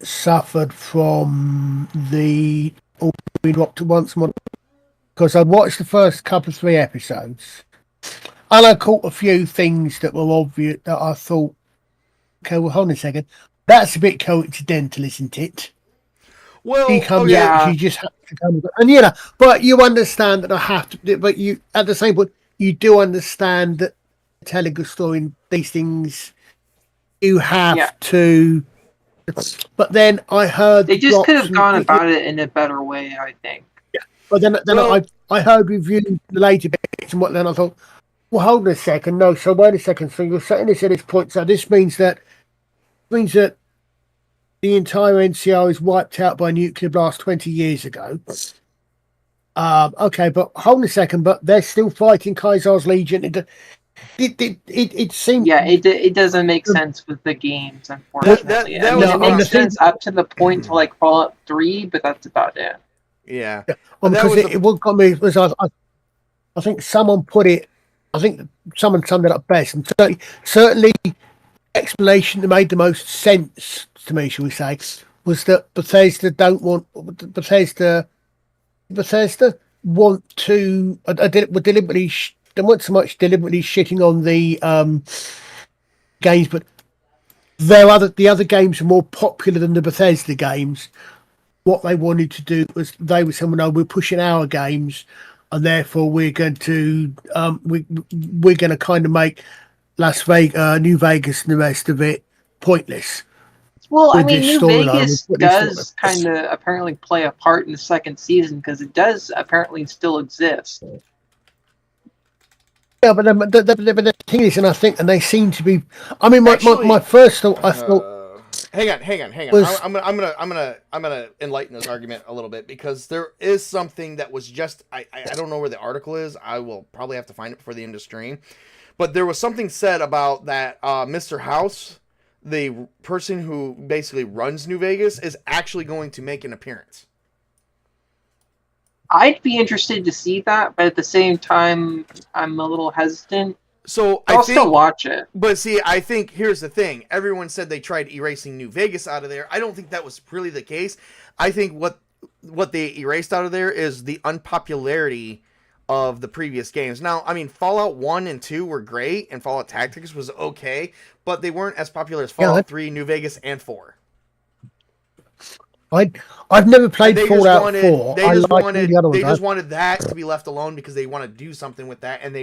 suffered from the we dropped it once more because I watched the first couple of 3 episodes, And I caught a few things that were obvious that I thought, okay, well, hold on a second. That's a bit coincidental, isn't it? Well, She comes okay. out, she just has to come. And, you know, but you understand that I have to, but you, at the same point, you do understand that telling a story and these things, you have to. But then I heard they just could have gone about it in a better way, I think. Yeah. But then I heard reviews the later bits and what. Then I thought, well, hold on a second. No, so wait a second. So you're saying this at this point. So this means that the entire NCR is wiped out by a nuclear blast 20 years ago. Okay, but hold on a second. But they're still fighting Kaiser's Legion. It seems. Yeah, it doesn't make sense with the games, unfortunately. It makes sense up to the point to like Fallout 3, but that's about it. Yeah. Well, because what got me was I think someone put it. I think someone summed it up best, and certainly the explanation that made the most sense to me, shall we say, was that Bethesda want to deliberately. They weren't so much deliberately shitting on the games, but the other games are more popular than the Bethesda games. What they wanted to do was they were saying, "No, we're pushing our games, and therefore we're going to we're going to kind of make Las Vegas, New Vegas, and the rest of it pointless." Well, I mean, New Vegas does kind of apparently play a part in the second season because it does apparently still exist. Yeah, but the thing is, and I think, and they seem to be. I mean, my first thought, I thought. Hang on. I'm gonna enlighten this argument a little bit because there is something that was just I don't know where the article is. I will probably have to find it before the end of stream. But there was something said about that Mr. House, the person who basically runs New Vegas, is actually going to make an appearance. I'd be interested to see that, but at the same time, I'm a little hesitant. So I'll still watch it. But see, I think here's the thing. Everyone said they tried erasing New Vegas out of there. I don't think that was really the case. I think what they erased out of there is the unpopularity of the previous games. Now, I mean, Fallout 1 and 2 were great, and Fallout Tactics was okay, but they weren't as popular as Fallout 3, New Vegas, and 4. I've never played Fallout 4. They just wanted that to be left alone because they want to do something with that, and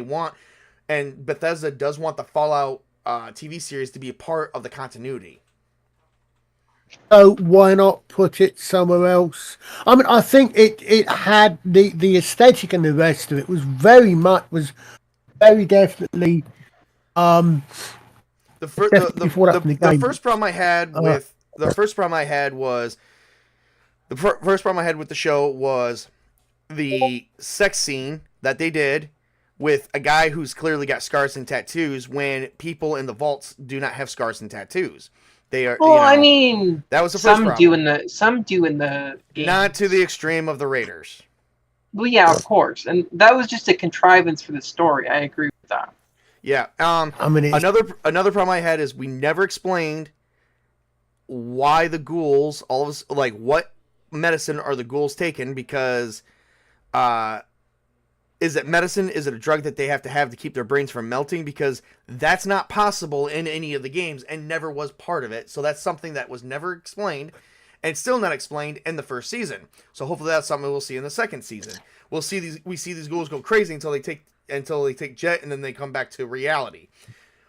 Bethesda does want the Fallout TV series to be a part of the continuity. So why not put it somewhere else? I mean, I think it had the aesthetic and the rest of it was very definitely the first problem I had with the show was the sex scene that they did with a guy who's clearly got scars and tattoos when people in the vaults do not have scars and tattoos. They are. Well, I mean, that was the first problem. Some do in the games. Not to the extreme of the Raiders. Well, yeah, of course, and that was just a contrivance for the story. I agree with that. Yeah. Another problem I had is we never explained why the ghouls what medicine are the ghouls taking because is it medicine? Is it a drug that they have to keep their brains from melting? Because that's not possible in any of the games and never was part of it. So that's something that was never explained and still not explained in the first season. So hopefully that's something we'll see in the second season. We see these ghouls go crazy until they take jet and then they come back to reality.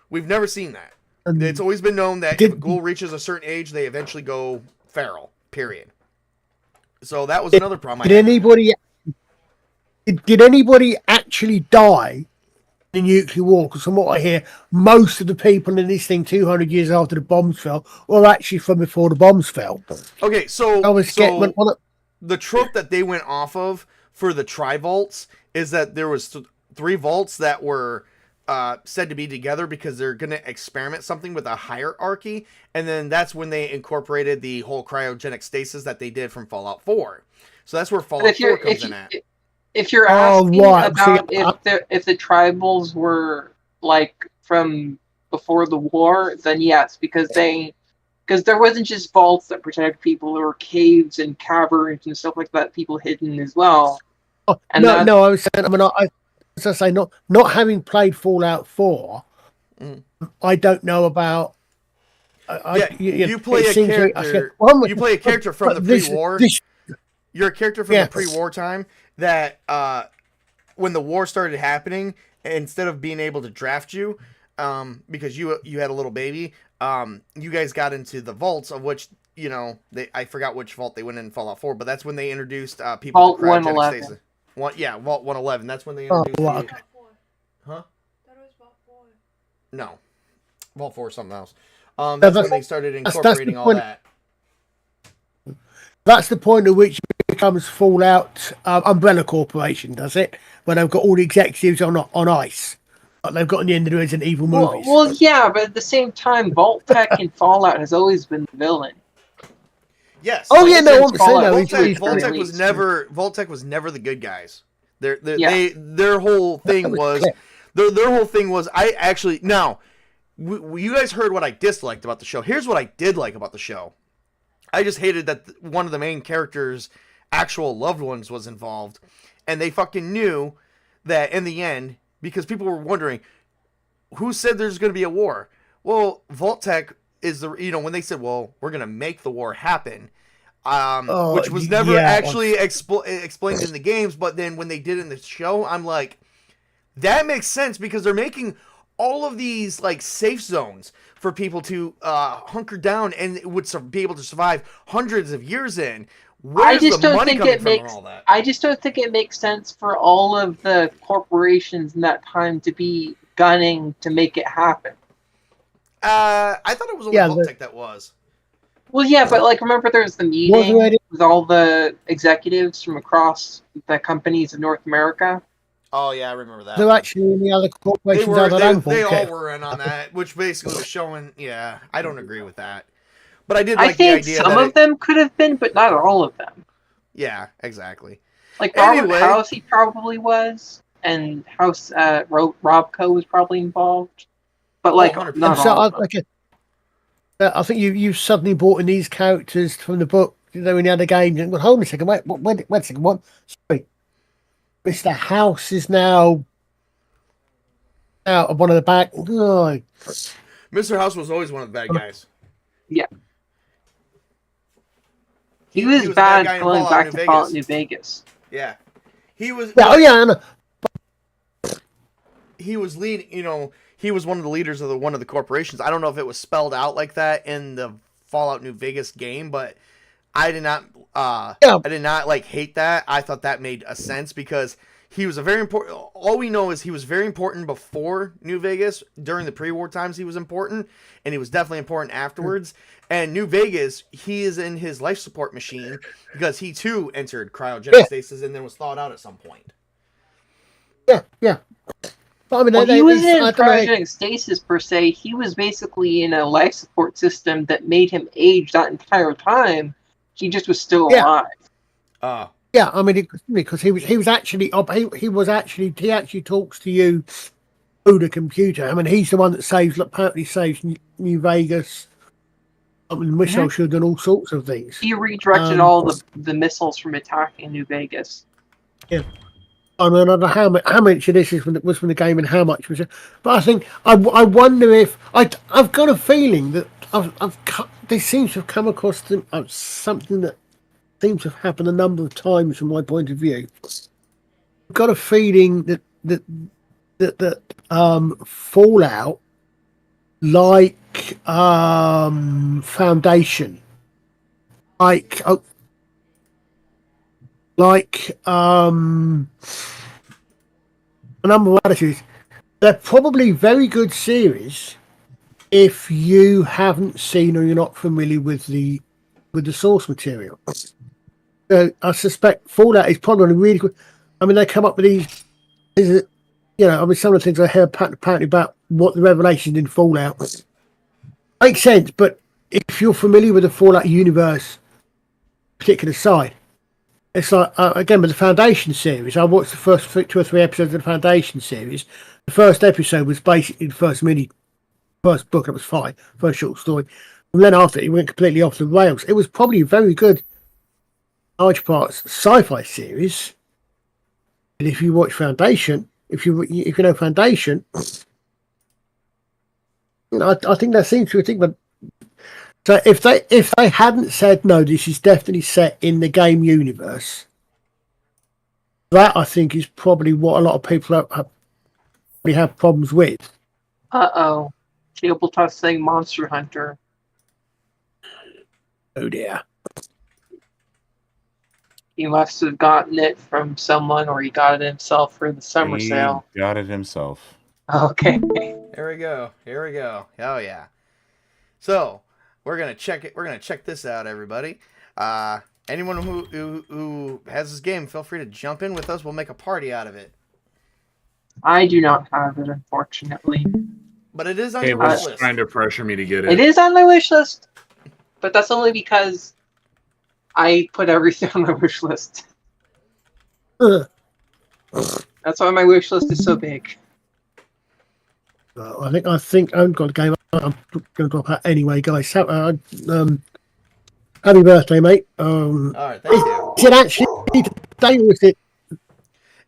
We've never seen that. It's always been known that if a ghoul reaches a certain age, they eventually go feral. Period. So that was another problem. Did anybody actually die in the nuclear war? Because from what I hear, most of the people in this thing 200 years after the bombs fell were actually from before the bombs fell. Okay, so the trope that they went off of for the tri-vaults is that there was 3 vaults that were said to be together because they're going to experiment something with a hierarchy, and then that's when they incorporated the whole cryogenic stasis that they did from Fallout 4. So that's where Fallout 4 comes in at. If you're asking about if the tribals were like from before the war, then yes, because there wasn't just vaults that protect people; there were caves and caverns and stuff like that, people hidden as well. I was saying. I mean, as I say, not having played Fallout 4, I don't know about. You play a character. You play a character from the pre-war. You're a character from the pre-war time that when the war started happening, instead of being able to draft you, because you had a little baby, you guys got into the vaults, of which I forgot which vault they went in Fallout 4, but that's when they introduced people Vault to cryogenic 111. stasis. Vault 111. That's when they introduced. Okay. Huh? That was Vault 4. No, Vault 4 is something else. That's when they started incorporating all that. That's the point at which it becomes Fallout Umbrella Corporation, does it? When they've got all the executives on ice, like they've got in the end of the Resident Evil movies. Well, yeah, but at the same time, Vault Tech in Fallout has always been the villain. Yes. Oh yeah, no, I'm Vault saying Tech was never the good guys. Their whole thing was their whole thing was you guys heard what I disliked about the show. Here's what I did like about the show. I just hated that one of the main characters' actual loved ones was involved, and they fucking knew that in the end, because people were wondering who said there's going to be a war. Well, Vault-Tec is when they said, well, we're going to make the war happen, which was never actually explained in the games, but then when they did it in the show, I'm like, that makes sense, because they're making all of these like safe zones for people to hunker down and would be able to survive hundreds of years in. I just don't think it makes sense for all of the corporations in that time to be gunning to make it happen. I thought it was only Vault-Tec that was. Well, yeah, but like remember there was the meeting with all the executives from across the companies in North America. Oh yeah, I remember that. They're actually in the other corporations. They all were in on that, which basically was showing. Yeah, I don't agree with that, but I did like the idea. Some of them could have been, but not all of them. Yeah, exactly. Like Robert House, he probably was, and House Robco was probably involved, but like not all of them. I think you suddenly brought in these characters from the book. They're in the other game. Well, hold on a second. Wait a second. What? Sorry. Mr. House is now out of one of the bad. Oh. Mr. House was always one of the bad guys. Yeah. He was bad going back to Fallout New Vegas. Yeah. He was. Yeah, I know. He was leading, he was one of the leaders of one of the corporations. I don't know if it was spelled out like that in the Fallout New Vegas game, but I did not hate that. I thought that made a sense because he was a very important. All we know is he was very important before New Vegas. During the pre-war times, he was important, and he was definitely important afterwards. And New Vegas, he is in his life support machine because he too entered cryogenic stasis and then was thawed out at some point. Yeah. But, I mean, he was in cryogenic stasis per se. He was basically in a life support system that made him age that entire time. He just was still alive. Yeah, I mean, because he actually talks to you through the computer. I mean, he's the one that apparently saves New Vegas. I mean, missile shield and all sorts of things. He redirected all the missiles from attacking New Vegas. Yeah. I mean, I don't know how much of this was from the game and how much was it. But I think I wonder if I've got a feeling that this seems to have come across something that seems to have happened a number of times from my point of view. I've got a feeling that Fallout, like Foundation, like a number of attitudes, they're probably very good series if you haven't seen or you're not familiar with the source material. I suspect Fallout is probably really good. I mean, they come up with these. Some of the things I heard apparently about what the revelations in Fallout makes sense. But if you're familiar with the Fallout universe, particular side, it's like again with the Foundation series. I watched the first 2 or 3 episodes of the Foundation series. The first episode was basically the first book. It was 5, first short story. And then after it went completely off the rails. It was probably a very good, large parts sci-fi series. And if you watch Foundation, if you know Foundation, I think that seems to think. But so if they hadn't said no, this is definitely set in the game universe. That I think is probably what a lot of people have problems with. Uh-oh. Tabletop saying Monster Hunter. Oh dear. He must have gotten it from someone, or he got it himself for the summer He sale. got it himself. Okay. Here we go. Here we go. Oh yeah. So we're gonna check it. We're gonna check this out, everybody. Anyone who has this game, feel free to jump in with us. We'll make a party out of it. I do not have it, unfortunately. But it is on It your wish was list. trying to pressure me to get it. It is on my wish list, but that's only because I put everything on my wish list. Ugh. That's why my wish list is so big. I think I haven't got a game. I'm going to drop out anyway, guys. Happy birthday, mate. All right, thank you. Is it actually today or is it?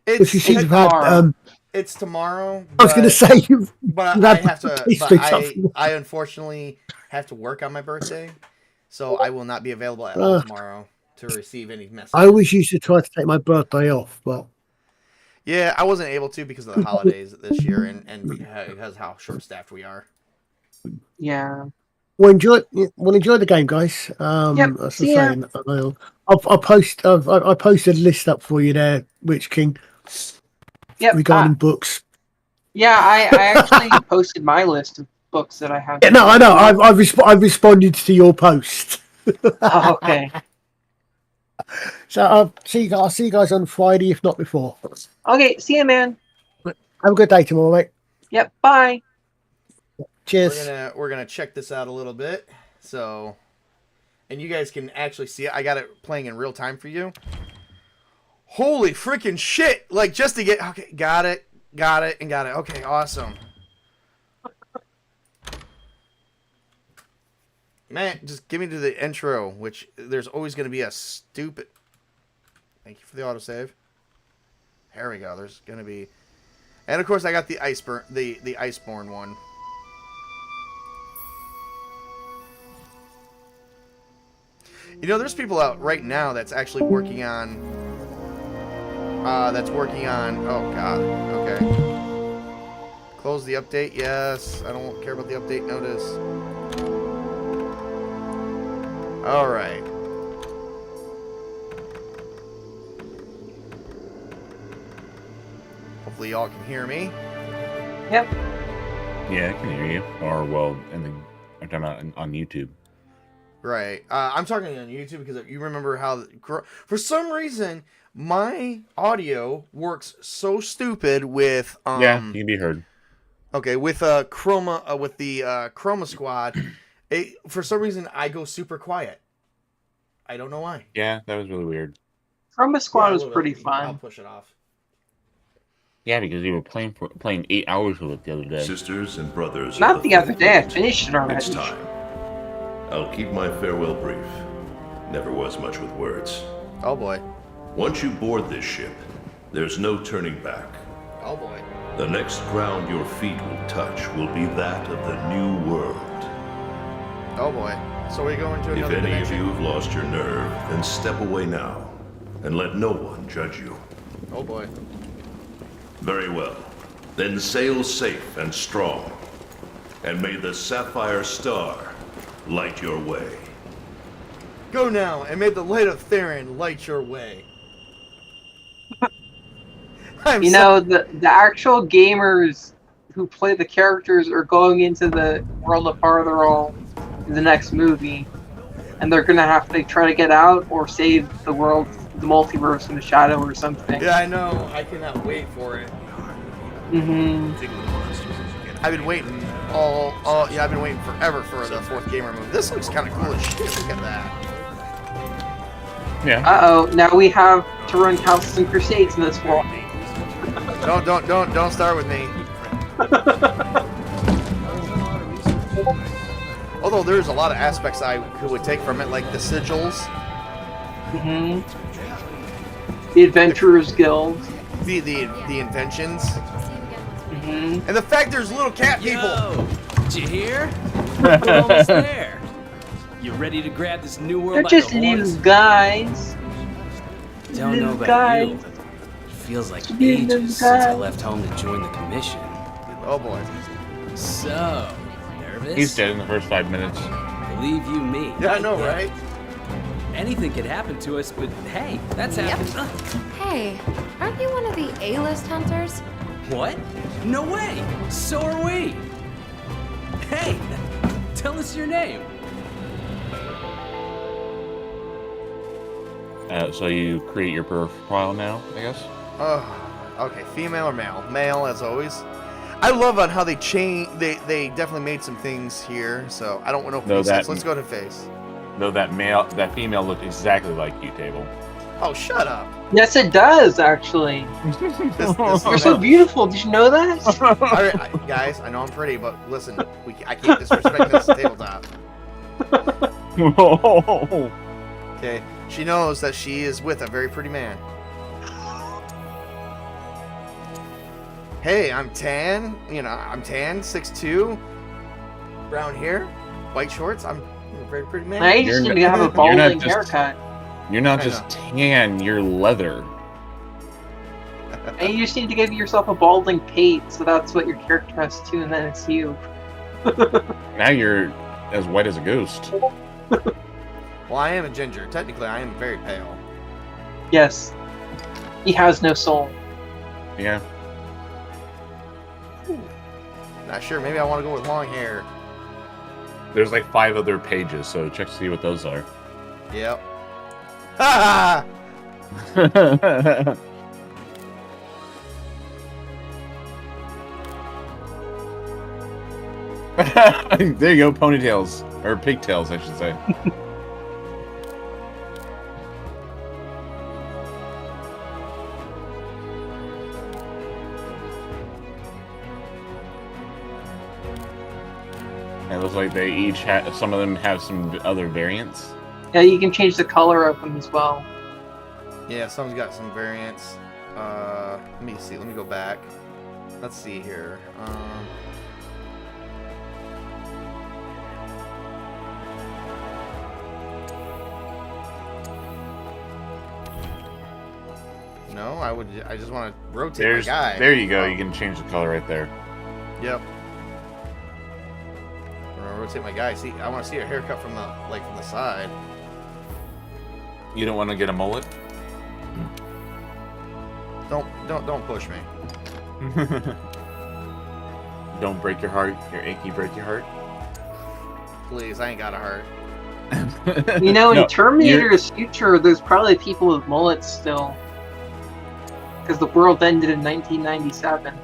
It's, You seem to have had. it's tomorrow. I was going to say you've But I have to. But I unfortunately have to work on my birthday, so I will not be available at all tomorrow to receive any messages. I always used to try to take my birthday off, but yeah, I wasn't able to because of the holidays this year and because how short staffed we are. Yeah. Well, enjoy the game, guys. Yep, As see ya. I'm saying, I'll post. I posted a list up for you there, Witch King, Yep. regarding books. Yeah, I actually posted my list of books that I have. Yeah, no, I know. I've responded to your post. Oh, okay. So I'll see you guys on Friday, if not before. Okay, see ya, man. Have a good day tomorrow, mate. Yep, bye. Cheers. We're gonna check this out a little bit. So, and you guys can actually see it. I got it playing in real time for you. Holy freaking shit! Like just to get okay, got it. Okay, awesome. Man, just give me to the intro, which there's always going to be a stupid... Thank you for the autosave. There we go. There's going to be... And, of course, I got the Iceborne one. You know, there's people out right now that's actually working on... Oh, God. Okay. Close the update. Yes. I don't care about the update notice. All right. Hopefully y'all can hear me. Yep. Yeah, I can hear you. Or, well, I'm talking about on YouTube. Right. I'm talking on YouTube because you remember how... For some reason, my audio works so stupid with... yeah, you can be heard. Okay, with the Chroma Squad... for some reason, I go super quiet. I don't know why. Yeah, that was really weird. Chroma Squad was little pretty bit. fun. I'll push it off. Yeah, because you were playing 8 hours with it the other day. Sisters and brothers. of Not the other Fifth day. I Fleet, finished it already. It's time. I'll keep my farewell brief. Never was much with words. Oh boy. Once you board this ship, there's no turning back. Oh boy. The next ground your feet will touch will be that of the new world. Oh boy. So we go into If another any of dimension? you have lost your nerve, then step away now, and let no one judge you. Oh boy. Very well. Then sail safe and strong, and may the Sapphire Star light your way. Go now, and may the light of Theron light your way. You know, the actual gamers who play the characters are going into the world of Fartherall in the next movie, and they're gonna have to try to get out or save the world, the multiverse in the shadow or something. Yeah, I know. I cannot wait for it. Mm-hmm. I've been waiting I've been waiting forever for the fourth gamer movie. This looks kind of cool as shit. Look at that. Yeah. Uh-oh, now we have to run houses and crusades in this world. Don't start with me. Although there's a lot of aspects I would take from it, like the sigils. Mm-hmm. The Adventurers Guild. the inventions. Mhm. And the fact there's little cat people. Yo, did you hear? We're almost there. You ready to grab this new world They're by just the horns? little guys. Don't know little about guys. you. It feels like Little ages since I guys. left home to join the commission. Oh boy. So, nervous? He's dead in the first 5 minutes. Believe you me. Yeah, I know, right? Anything could happen to us, but hey, that's happened. Hey, aren't you one of the A-list hunters? What? No way! So are we! Hey! Tell us your name! So you create your profile now, I guess? Okay, female or male? Male, as always. I love on how they change. They definitely made some things here, so I don't want to know faces. Let's go to face. No, that female looked exactly like you, Table. Oh, shut up. Yes, it does, actually. This You're so beautiful. Did you know that? All right, guys, I know I'm pretty, but listen, I can't disrespect this tabletop. Okay, she knows that she is with a very pretty man. Hey, I'm tan. I'm tan, 6'2", brown hair, white shorts. I'm a very pretty man. I just need to have a balding haircut. You're not just tan, you're leather. And you just need to give yourself a balding pate, so that's what your character has too, and then it's you. Now you're as white as a ghost. Well, I am a ginger. Technically, I am very pale. Yes. He has no soul. Yeah. Not sure. Maybe I want to go with long hair. There's like 5 other pages, so check to see what those are. Yep. Ha There you go, ponytails. Or pigtails, I should say. It looks like they each have, some of them have some other variants. Yeah, you can change the color of them as well. Yeah, some's got some variants. Let me see. Let me go back. Let's see here. No, I just want to rotate my guy. There you go. You can change the color right there. Yep. I'm gonna rotate my guy. See, I want to see a haircut from the side. You don't want to get a mullet? Don't push me. Don't break your heart. Your achy break your heart. Please, I ain't got a heart. You know, in No, Terminator's future, there's probably people with mullets still. Because the world ended in 1997.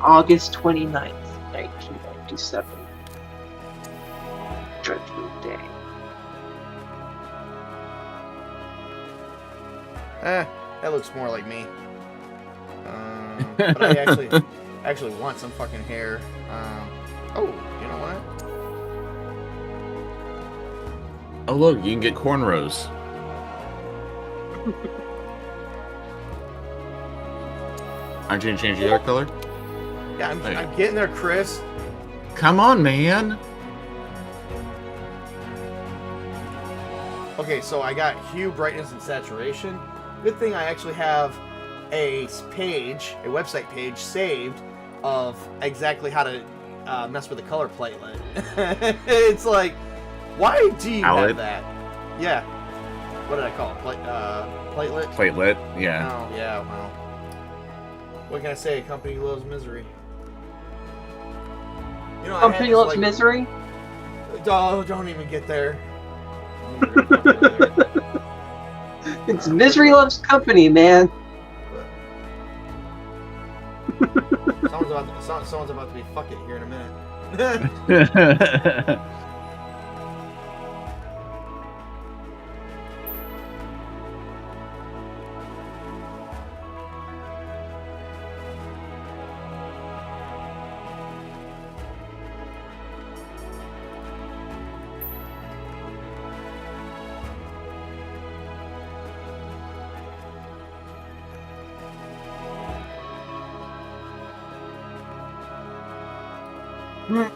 August 29th, 1997. Judgment Day. That looks more like me. But I actually want some fucking hair. Oh, you know what? Oh look, you can get cornrows. Aren't you gonna change the other color? Yeah, I'm getting there, Chris. Come on, man. Okay, so I got hue, brightness, and saturation. Good thing I actually have a website page saved of exactly how to mess with the color platelet. It's like, why do you have that? Yeah. What did I call it? Platelet? Platelet, yeah. Oh, yeah, well. What can I say? A company loves misery. You know, Company loves misery? Don't even get there. It's misery loves company, man. Someone's about to be fuck it here in a minute. Oh,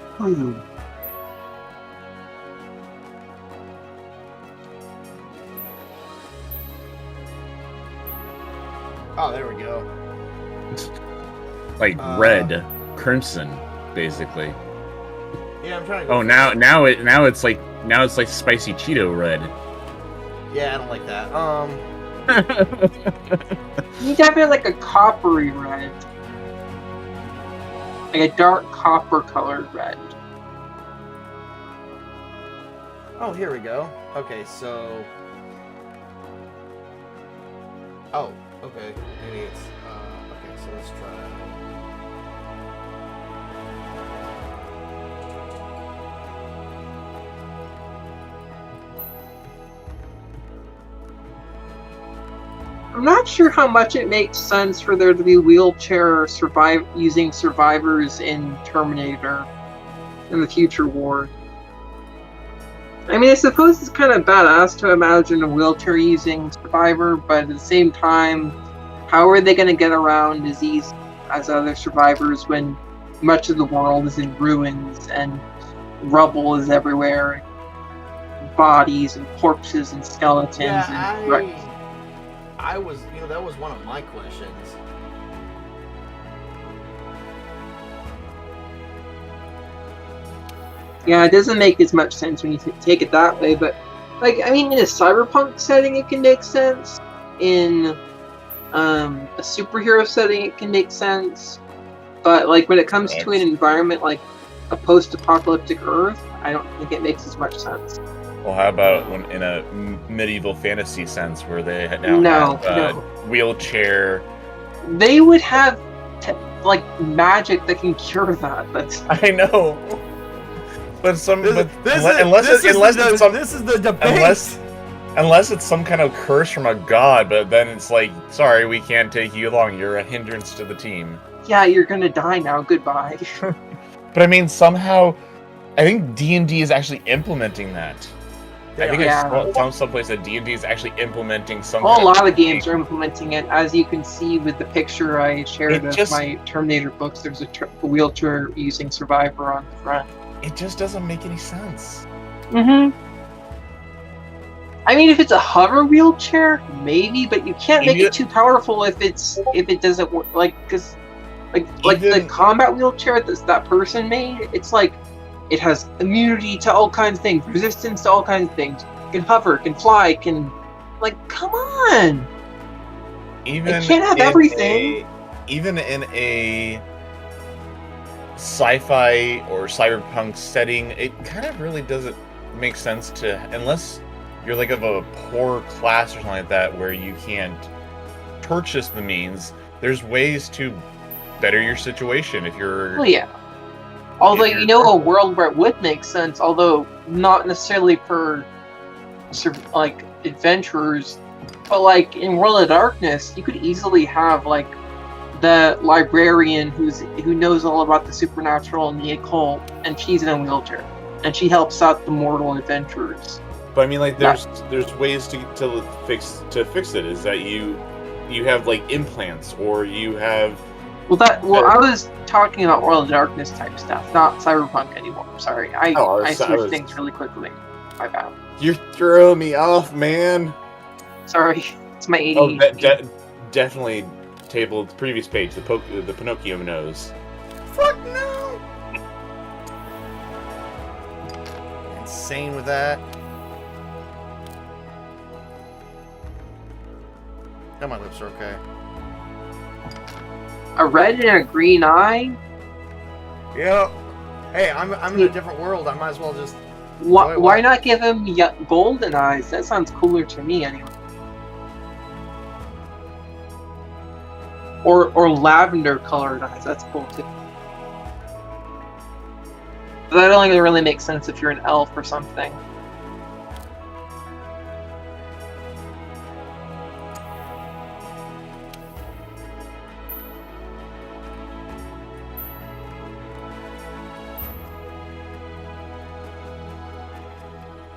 there we go. Like red, crimson, basically. Yeah, I'm trying to go. Oh, now it's like spicy Cheeto red. Yeah, I don't like that. You definitely like a coppery red. Like a dark copper colored red. Oh, here we go. Okay, so. Oh, okay. Maybe it's. Okay, so let's try. I'm not sure how much it makes sense for there to be wheelchair using survivors in Terminator in the future war. I mean, I suppose it's kind of badass to imagine a wheelchair using survivor, but at the same time, how are they going to get around disease as other survivors when much of the world is in ruins and rubble is everywhere, and bodies and corpses and skeletons and I was, that was one of my questions. Yeah, it doesn't make as much sense when you take it that way, but, like, I mean, in a cyberpunk setting, it can make sense. In a superhero setting, it can make sense. But, like, when it comes to an environment like a post-apocalyptic Earth, I don't think it makes as much sense. Well, how about when in a medieval fantasy sense where they now have wheelchair? They would have like magic that can cure that. That's I know, but this is the debate. Unless it's some kind of curse from a god, but then it's like, sorry, we can't take you along. You're a hindrance to the team. Yeah, you're gonna die now. Goodbye. But I mean, somehow, I think D&D is actually implementing that. I think I saw someplace that D&D is actually implementing some. Well, a lot of games are implementing it, as you can see with the picture I shared of my Terminator books. There's a wheelchair using survivor on the front. It just doesn't make any sense. Mm-hmm. I mean, if it's a hover wheelchair, maybe, but you can't make it too powerful if it doesn't work. Like the combat wheelchair that person made. It's like it has immunity to all kinds of things, resistance to all kinds of things. It can hover, can fly, can come on. It can't have everything. Even in a sci-fi or cyberpunk setting, it kind of really doesn't make sense to, unless you're like of a poor class or something like that where you can't purchase the means. There's ways to better your situation if you're. Well, yeah. Although a world where it would make sense, although not necessarily for like adventurers, but like in World of Darkness, you could easily have like the librarian who knows all about the supernatural and the occult, and she's in a wheelchair, and she helps out the mortal adventurers. But I mean, like, there's ways to fix it. Is that you have like implants, or you have. I was talking about World of Darkness type stuff, not cyberpunk anymore. Sorry, I switched things really quickly. My bad. You're throwing me off, man. Sorry, it's my ADHD. Definitely table the previous page, the Pinocchio nose. Fuck no! Insane with that. No, my lips are okay. A red and a green eye? Yep. Hey, I'm in a different world. I might as well just. Why not give him golden eyes? That sounds cooler to me, anyway. Or lavender colored eyes. That's cool too. That only really makes sense if you're an elf or something.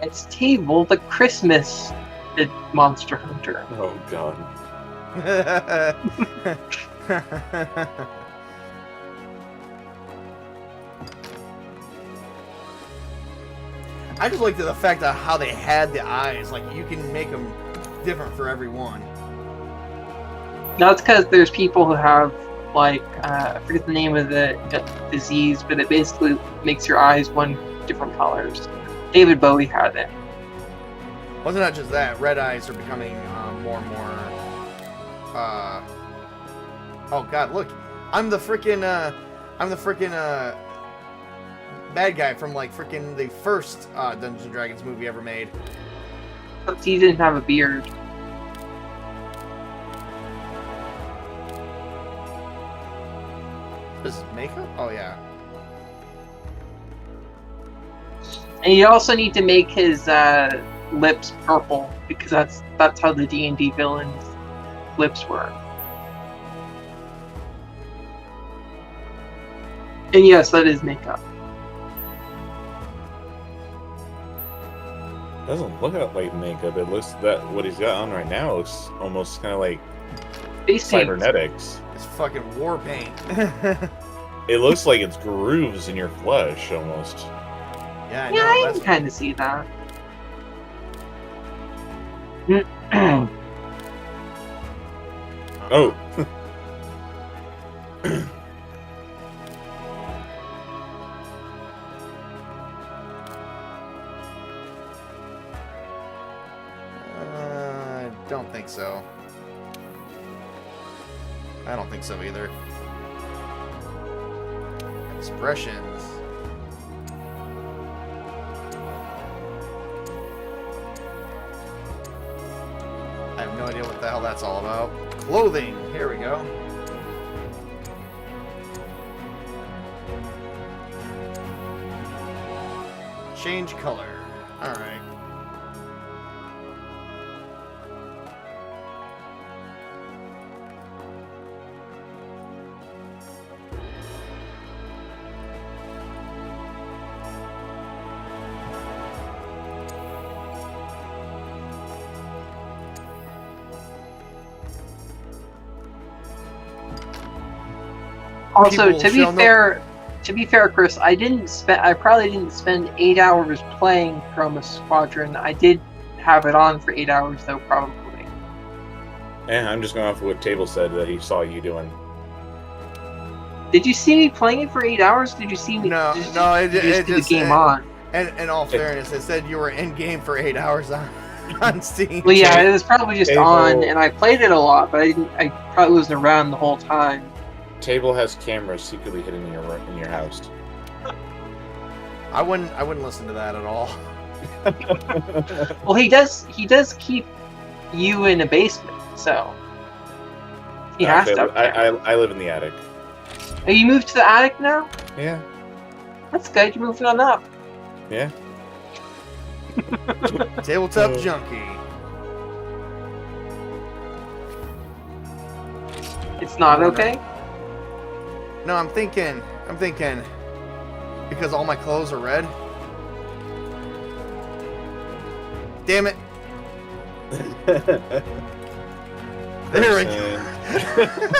It's Table the Christmas Monster Hunter. Oh god. I just liked the fact of how they had the eyes. Like, you can make them different for everyone. No, it's because there's people who have, like, I forget the name of the disease, but it basically makes your eyes one different colors. David Bowie had it. Wasn't that just that? Red eyes are becoming more and more. Oh God! Look, I'm the freaking bad guy from like freaking the first Dungeons and Dragons movie ever made. But he didn't have a beard. This is makeup? Oh yeah. And you also need to make his lips purple because that's how the D&D villains' lips work. And yes, that is makeup. Doesn't look like makeup. It looks that what he's got on right now looks almost kind of like Face paint. cybernetics. It's fucking war paint. It looks like it's grooves in your flesh almost. Yeah, Yeah, I can kind of see that. Oh. Don't think so. I don't think so either. Expressions. I have no idea what the hell that's all about. Clothing. Here we go. Change color. All right. Also, People to be fair, Chris, I probably didn't spend 8 hours playing Chroma Squadron. I did have it on for 8 hours, though, probably. And I'm just going off of what Table said that he saw you doing. Did you see me playing it for 8 hours? Did you see me? No, just it the game on. And in all fairness, it said you were in game for 8 hours on Steam. Well, yeah, it was probably just Table. on, and I played it a lot, but I probably wasn't around the whole time. Table has cameras secretly hidden in your house. I wouldn't listen to that at all. Well, he does keep you in a basement, so he has to. Up there. I live in the attic. Oh, you moved to the attic now? Yeah. That's good. You're moving on up. Yeah. Tabletop Junkie. It's not okay? No, I'm thinking, because all my clothes are red. Damn it. There we go.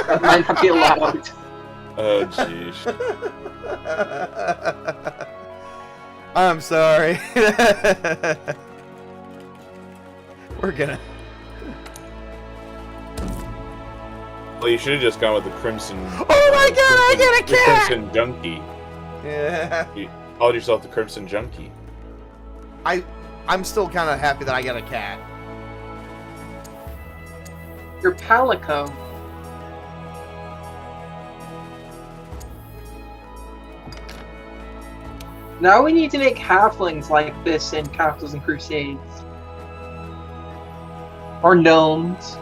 That might not be allowed. Oh, jeez. I'm sorry. We're gonna... Well, you should have just gone with the Crimson... Oh my god, I get a the cat! Crimson Junkie. Yeah. You called yourself the Crimson Junkie. I'm still kind of happy that I got a cat. You're Palico. Now we need to make halflings like this in Castles and Crusades. Or gnomes.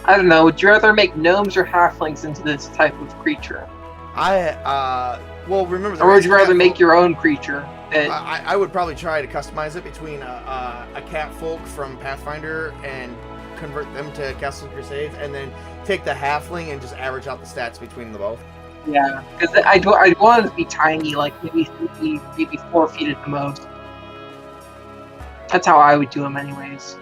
I don't know, would you rather make gnomes or halflings into this type of creature? Well, remember... Or would you rather make your own creature? That... I would probably try to customize it between a cat folk from Pathfinder and convert them to Castles and Crusades, and then take the halfling and just average out the stats between the both. Yeah, because I want it to be tiny, like maybe 4 feet at the most. That's how I would do them anyways.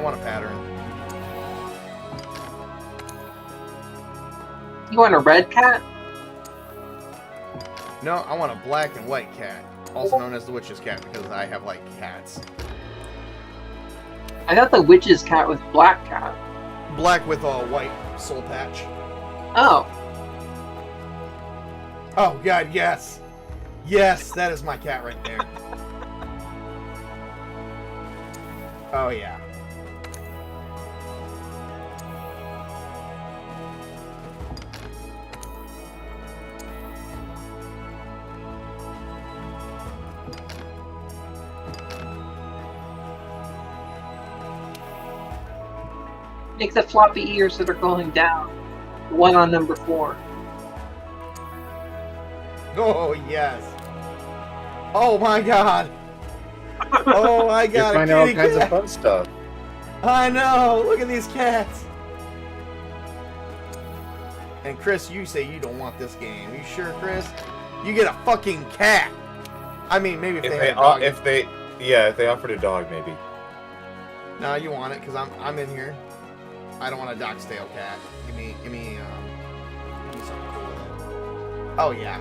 want a pattern. You want a red cat? No, I want a black and white cat, also known as the witch's cat, because I have like cats. I thought the witch's cat was black cat. Black with a white soul patch. Oh. Oh God, yes, yes, that is my cat right there. Oh yeah. Make the floppy ears that are going down. One on number 4. Oh yes. Oh my God. Oh my You God. find a all kitty kinds of cat. fun stuff. I know. Look at these cats. And Chris, you say you don't want this game. You sure, Chris? You get a fucking cat. I mean, maybe if they had a dog. If they offered a dog, maybe. No, you want it because I'm in here. I don't want a Doxtail cat. Give me something cool with it. Oh yeah.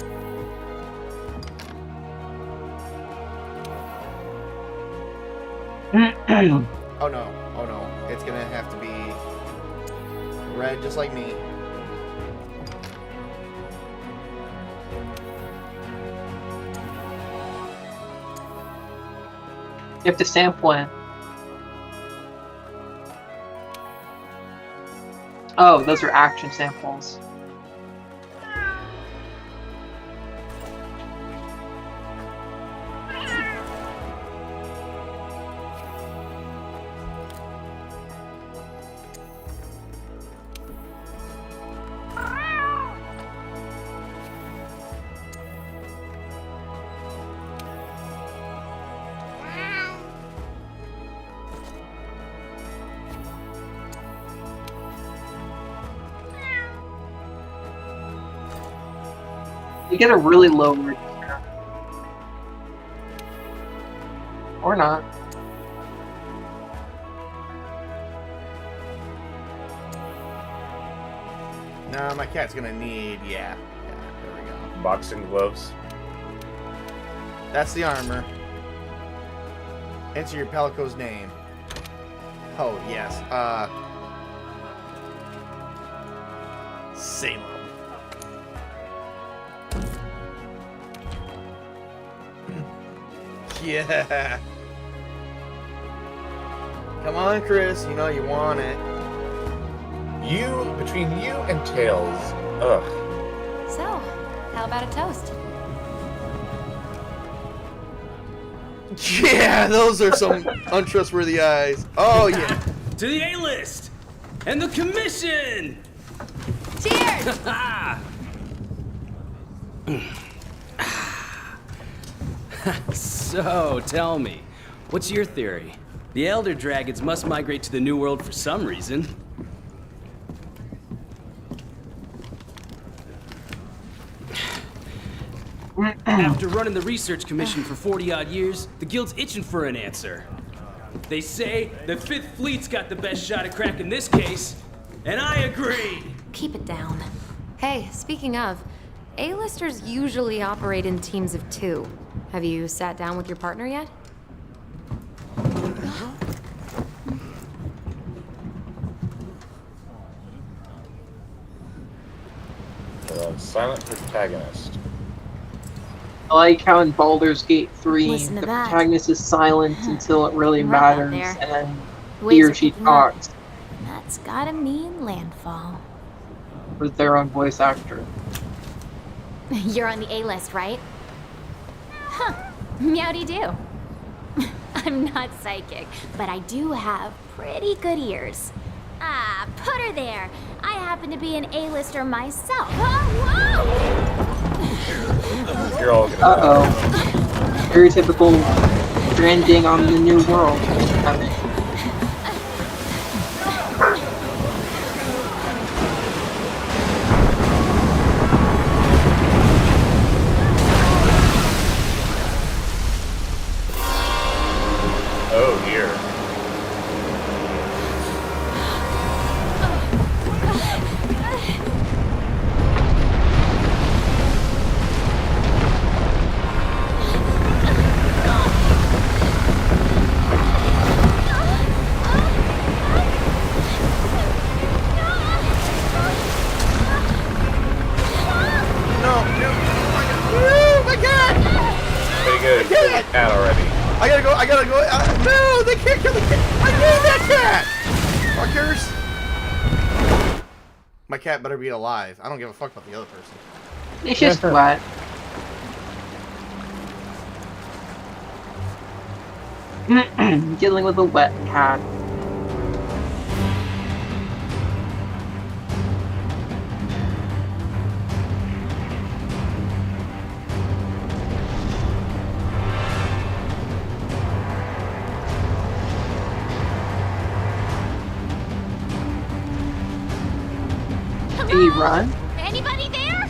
Oh no, it's gonna have to be red just like me. You have to sample it. Oh, those are action samples. You get a really low register. Or not. No, my cat's gonna need, yeah, there we go. Boxing gloves. That's the armor. Enter your Palico's name. Oh, yes. Salem. Yeah. Come on, Chris. You know you want it. Between you and Tails, ugh. So, how about a toast? Yeah, those are some untrustworthy eyes. Oh, yeah. To the A-list and the commission. Cheers! So, tell me, what's your theory? The Elder Dragons must migrate to the New World for some reason. After running the research commission for 40-odd years, the Guild's itching for an answer. They say the Fifth Fleet's got the best shot at cracking this case, and I agree! Keep it down. Hey, speaking of, A-listers usually operate in teams of 2. Have you sat down with your partner yet? Silent protagonist. I like how in Baldur's Gate 3, Listen to the that. protagonist is silent until it really Rough out matters, there. and then Waves he or are she picking up. talks That's gotta mean landfall. with their own voice actor. You're on the A-list, right? Huh. Meowdy-do. I'm not psychic, but I do have pretty good ears. Ah, put her there. I happen to be an A-lister myself. Oh, whoa! You're all gonna Uh-oh. Stereotypical branding on the new world. Oh, here. I gotta go. No, they can't kill the cat. I need that cat. Fuckers. My cat better be alive. I don't give a fuck about the other person. It's just wet. Dealing with a wet cat. Can you run? Anybody there?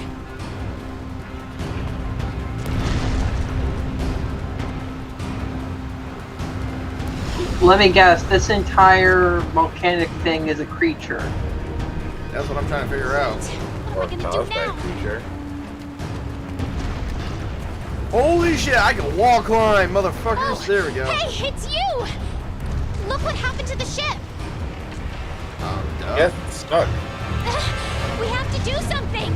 Let me guess, this entire volcanic thing is a creature. That's what I'm trying to figure out. Or caused by a creature. Holy shit, I can wall climb, motherfuckers. Oh, there we go. Hey, it's you! Look what happened to the ship. Oh, duh. Yes, it's stuck. We have to do something.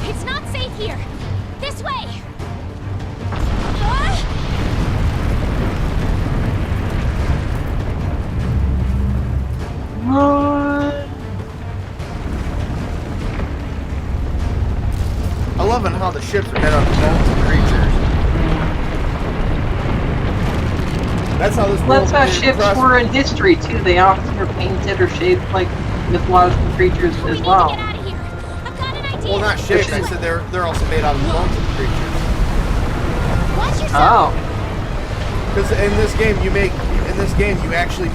It's not safe here. This way. Run! I love how the ships are made out of bones and creatures. That's how this That's how world ships were in history too. They often are painted or shaped like mythological creatures as well. Get out of here. I've got an idea. Well, not ships. I said they're also made out of bones and creatures. Watch yourself. Oh. Because in this game you actually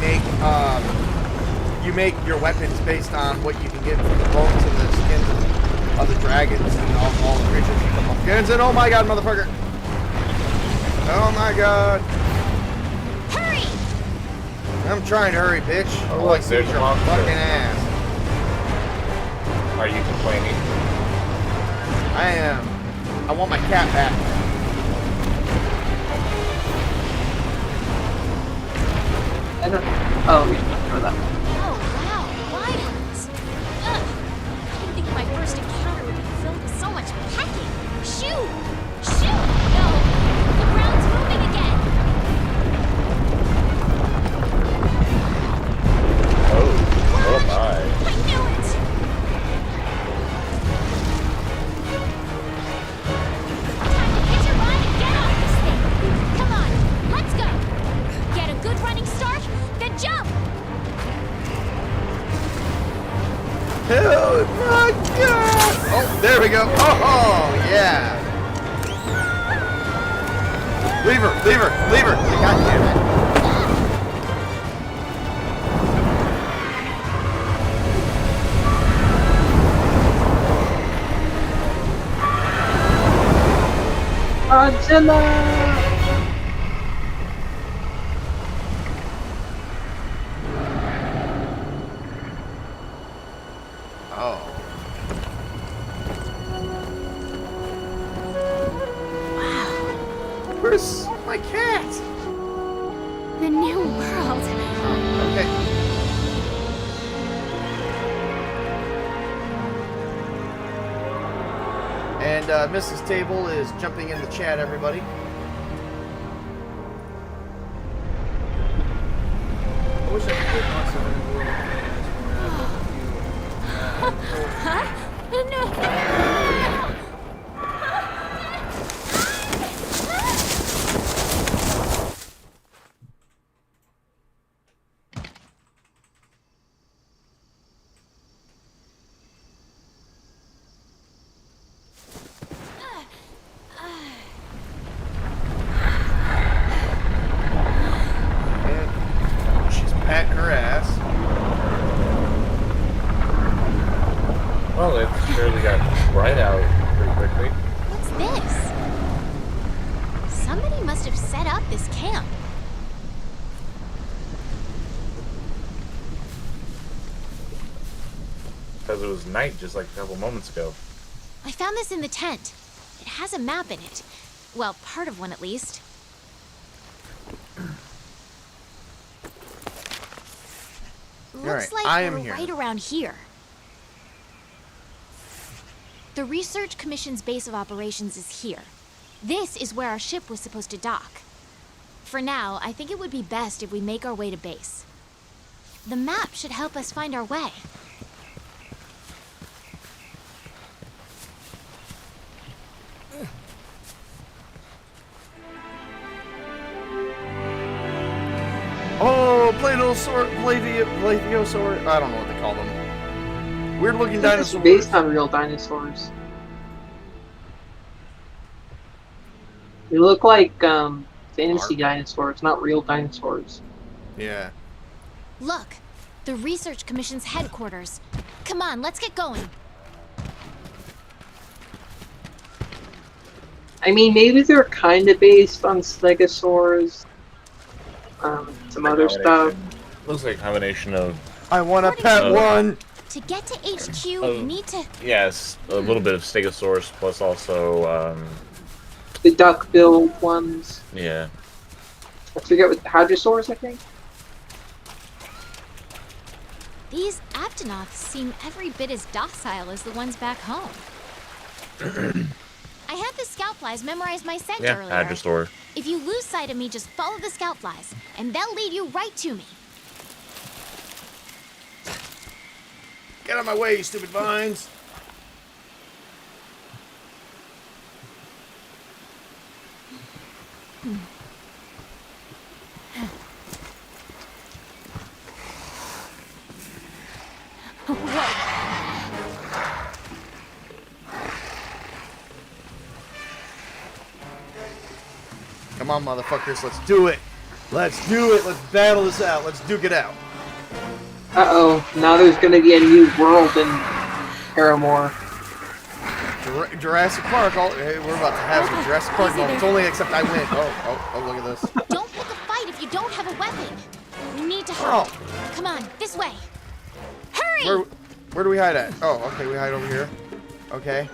make your weapons based on what you can get from the bones and the skins of the dragons and all the creatures you come up against. And oh my god, motherfucker! Oh my god! Hurry! I'm trying to hurry, bitch. Oh, All I look, see is there's your a monster. fucking ass. Are you complaining? I am. I want my cat back. I don't. Oh, yeah, for that. Oh, wow. Violence. Ugh. I didn't think my first encounter would be filled with so much packing. Shoo! Shoo! No. The ground's moving again. Oh my. I knew it. Time to hitch a ride and get off this thing. Come on. Let's go. Get a good running start, then jump. Oh my god! Oh, there we go. Oh, yeah. Leave her, leave her, leave her. God damn it. Godzilla! Oh. Wow. Where's my cat? The new world. Okay. And Mrs. Table is jumping in the chat, everybody. I wish I could get monster in the world. Huh? No. And she's patting her ass. Well, it surely got bright out pretty quickly. What's this? Somebody must have set up this camp. Because it was night just like a couple moments ago. I found this in the tent. It has a map in it. Well, part of one at least. Looks Alright, like I am we're here. right around here. The Research Commission's base of operations is here. This is where our ship was supposed to dock. For now, I think it would be best if we make our way to base. The map should help us find our way. Oh, Pladiosaur. I don't know what they call them. Weird looking It's dinosaurs. based on real dinosaurs. They look like fantasy dinosaurs, not real dinosaurs. Yeah. Look, the Research Commission's headquarters. Come on, let's get going. I mean, maybe they're kind of based on stegosaurs. Some other stuff. Looks like a combination of. I want to pet one. To get to HQ, we need to. Yes, a little bit of stegosaurus plus also. The duck-billed ones. Yeah. I forget what hadrosaurs, I think. These Aptonoths seem every bit as docile as the ones back home. I had the scout flies memorize my scent earlier. Hadrosaur. If you lose sight of me, just follow the scout flies, and they'll lead you right to me. Get out of my way, you stupid vines. Come on, motherfuckers, let's do it. Let's do it. Let's battle this out. Let's duke it out. Uh-oh, now there's gonna be a new world in Paramore. Jurassic Park. Hey, we're about to have some Jurassic Park moments. Only except I win. Oh, look at this. Don't pick a fight if you don't have a weapon. We need to hide. Oh. Come on, this way. Hurry! Where do we hide at? Oh, okay, we hide over here. Okay.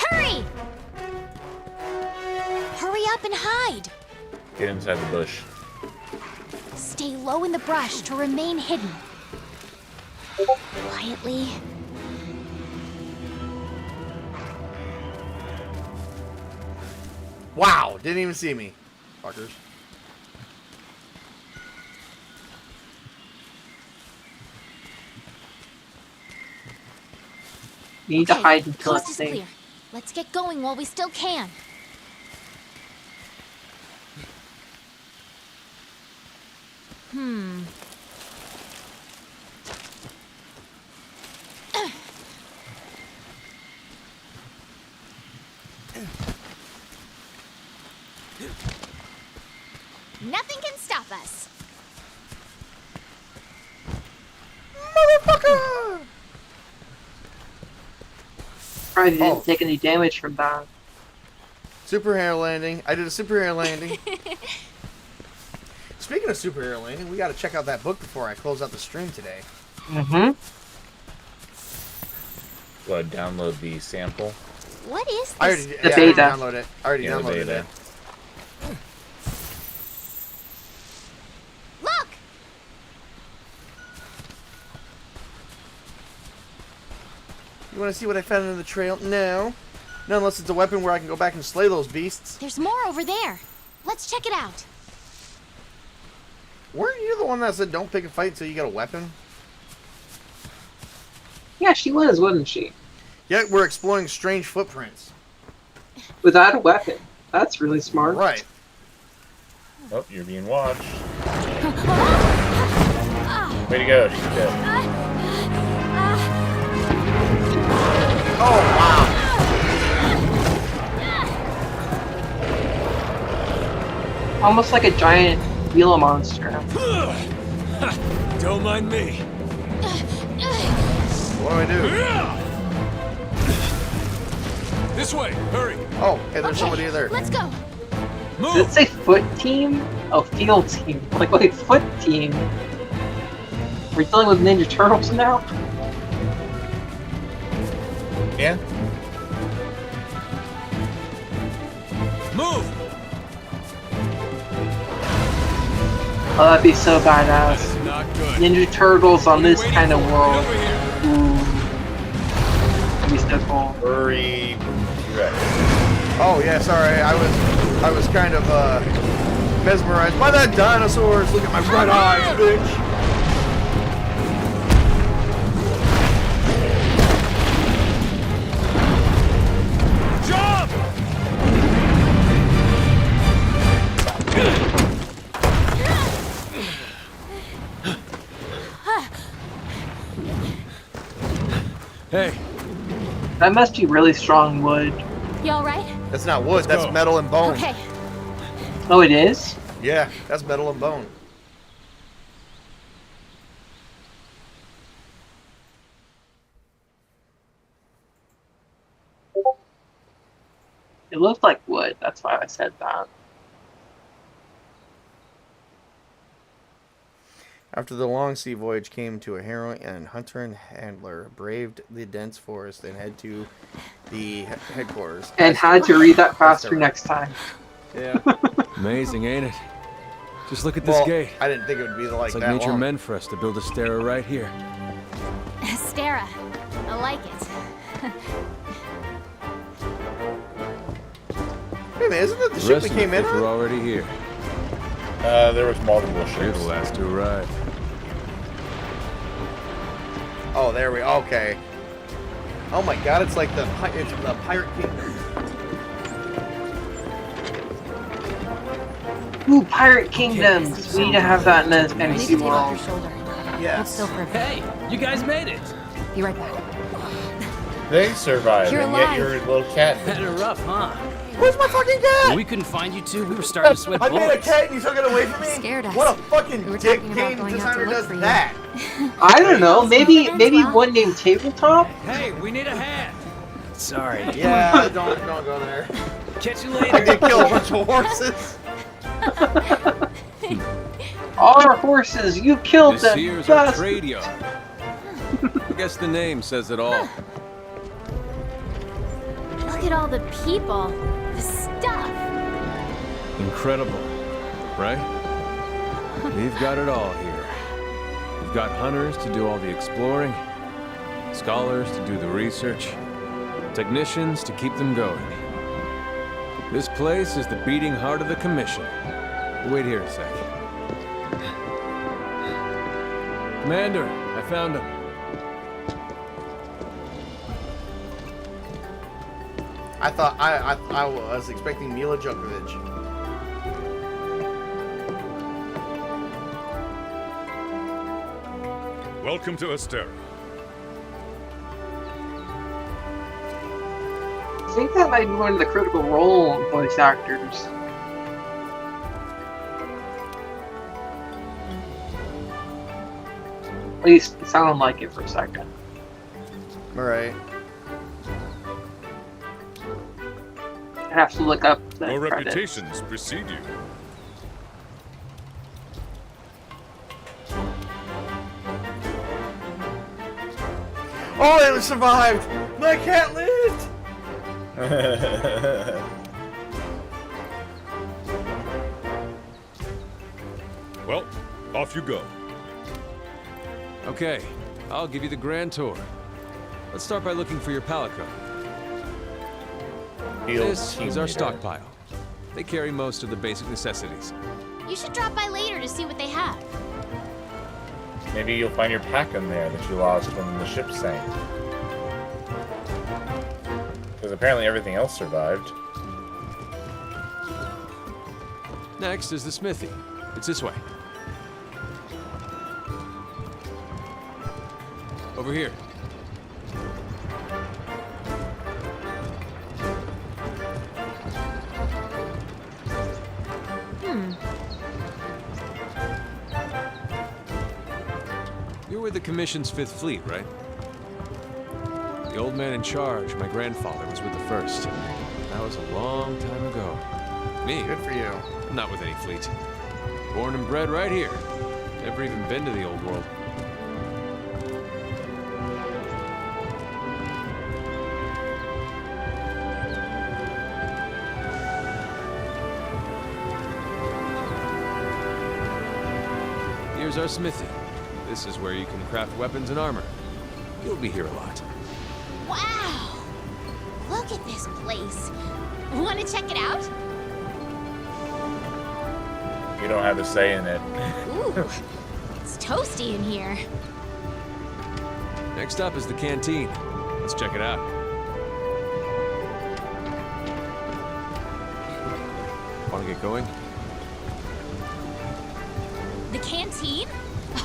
Hurry! Hurry up and hide. Get inside the bush. Stay low in the brush to remain hidden. Quietly. Wow, didn't even see me. Fuckers. You need to hide until coast it's is safe. clear. Let's get going while we still can. Nothing can stop us. Motherfucker! Probably didn't take any damage from that. Superhero landing. I did a superhero landing. Speaking of superhero landing, we got to check out that book before I close out the stream today. Mm-hmm. Go ahead, download the sample. What is this? I already downloaded it. I already downloaded it. Look! You want to see what I found in the trail? No. No, unless it's a weapon where I can go back and slay those beasts. There's more over there. Let's check it out. Weren't you the one that said don't pick a fight until you get a weapon? Yeah, she was, wasn't she? Yet we're exploring strange footprints. Without a weapon. That's really smart. Right. Oh, you're being watched. Way to go, she's dead. Oh, wow. Almost like a giant Gila monster. Don't mind me. What do I do? This way, hurry. Oh, hey, there's somebody there. Let's go. Did it say foot team? Oh, field team. Like, wait, foot team? We're dealing with Ninja Turtles now? Yeah. Move. Oh, that'd be so badass. Not good. Ninja Turtles on this kind of world. Over here. Maybe step cool. Furry T-Rex. Oh yeah, sorry. I was kind of mesmerized by that dinosaurs. Look at my red eyes, bitch. Jump! Hey, That must be really strong wood. You alright? That's not wood. That's metal and bone. Okay. Oh, it is? Yeah, that's metal and bone. It looked like wood. That's why I said that. After the long sea voyage came to a harrowing and hunter and handler braved the dense forest and head to the headquarters. And had to read that faster next time. Yeah. amazing, ain't it? Just look at this Well, gate. I didn't think it would be like It's like that nature long. meant for us to build a Stera right here. Stara. I like it. Wait a minute, isn't that the ship we came in We're on? already here. There was multiple You're ships. the last to arrive. Oh, there we. Okay. Oh my God! It's like it's the Pirate Kingdom. Ooh, Pirate Kingdoms! We need to have that in the I need to fantasy take off your world. shoulder. Yes. Hold still for a bit. Hey, you guys made it. Be right back. They survived, You're and yet alive. your little cat. Had it rough, huh? Where's my fucking cat? When we couldn't find you two, we were starting to sweat I made a bullets. cat and you took it away from me? Scared us. What a fucking We were dick talking about game going out to designer look does for you. that. I don't know. Maybe Well. one named Tabletop? Hey, we need a hand. Sorry. Yeah, don't go there. Catch you I later. did kill a bunch of horses. Our horses, you killed This them. here's our Best. trade yard. I guess the name says it all. Look at all the people. The stuff. Incredible, right? We've got it all here. We've got hunters to do all the exploring, scholars to do the research, technicians to keep them going. This place is the beating heart of the Commission. Wait here a sec. Commander, I found him. I thought I was expecting Mila Djokovic. Welcome to Astera. I think that might be one of the Critical Role voice actors. At least it sounded like it for a second. All right. I have to look up the Your credits. reputations precede you. Oh, it survived. My cat lived. Well, off you go. Okay, I'll give you the grand tour. Let's start by looking for your palico. This is our stockpile. They carry most of the basic necessities. You should drop by later to see what they have. Maybe you'll find your pack in there that you lost when the ship sank. Because apparently everything else survived. Next is the smithy. It's this way. Over here. You're with the Commission's 5th Fleet, right? The old man in charge, my grandfather, was with the 1st. That was a long time ago. Me? Good for you. I'm not with any fleet. Born and bred right here. Never even been to the old world. Here's our smithy. This is where you can craft weapons and armor. You'll be here a lot. Wow! Look at this place. Want to check it out? You don't have a say in it. Ooh, it's toasty in here. Next up is the canteen. Let's check it out. Want to get going? The canteen?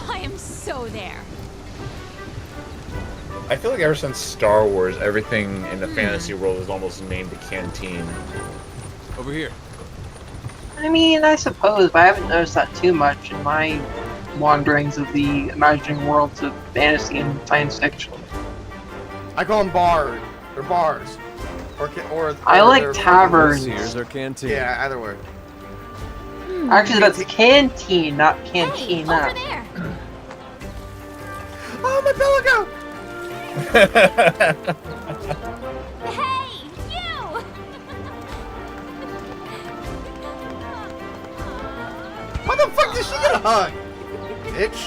I am so there. I feel like ever since Star Wars, everything in the fantasy world is almost named the canteen. Over here. I mean, I suppose, but I haven't noticed that too much in my wanderings of the imagining worlds of fantasy and science fiction. I call them bars or bars, or I like they're- taverns. Here's our canteen. Yeah, either way. Actually, that's canteen, not cantina. Over there. Oh, my pelican! Hey, you! What the fuck did she get a hug? Bitch.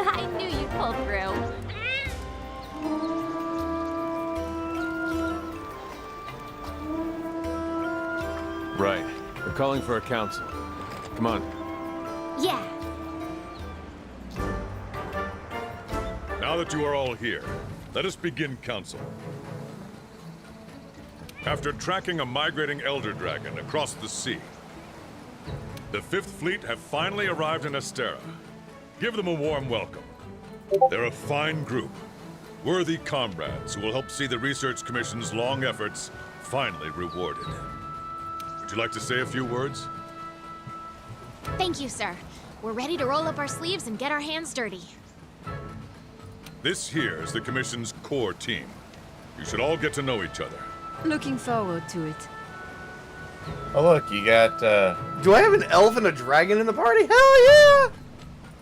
I knew you'd pull through. Right. We're calling for a council. Come on. Yeah. Now that you are all here, let us begin council. After tracking a migrating elder dragon across the sea, the Fifth Fleet have finally arrived in Astera. Give them a warm welcome. They're a fine group, worthy comrades who will help see the Research Commission's long efforts finally rewarded. Would you like to say a few words? Thank you, sir. We're ready to roll up our sleeves and get our hands dirty. This here is the Commission's core team. You should all get to know each other. Looking forward to it. Oh look, you got. Do I have an elf and a dragon in the party? Hell yeah!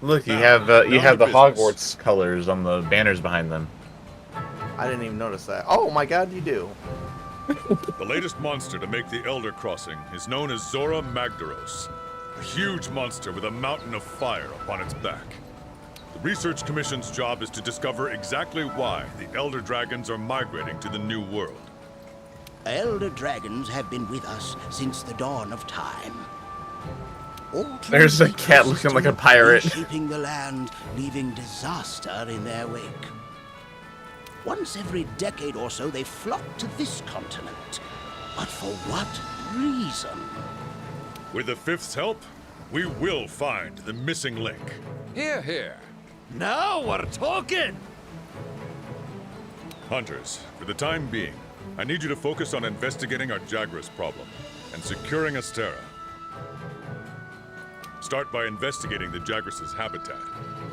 Look, you Now, have the business. Hogwarts colors on the banners behind them. I didn't even notice that. Oh my god, you do. The latest monster to make the Elder Crossing is known as Zora Magdaros, a huge monster with a mountain of fire upon its back. The Research Commission's job is to discover exactly why the Elder Dragons are migrating to the New World. Elder dragons have been with us since the dawn of time. There's a cat looking like a pirate. Shaping the land, leaving disaster in their wake. Once every decade or so, they flock to this continent. But for what reason? With the Fifth's help, we will find the missing link. Here, here. Now we're talking! Hunters, for the time being, I need you to focus on investigating our Jagras problem and securing Astera. Start by investigating the Jagras' habitat.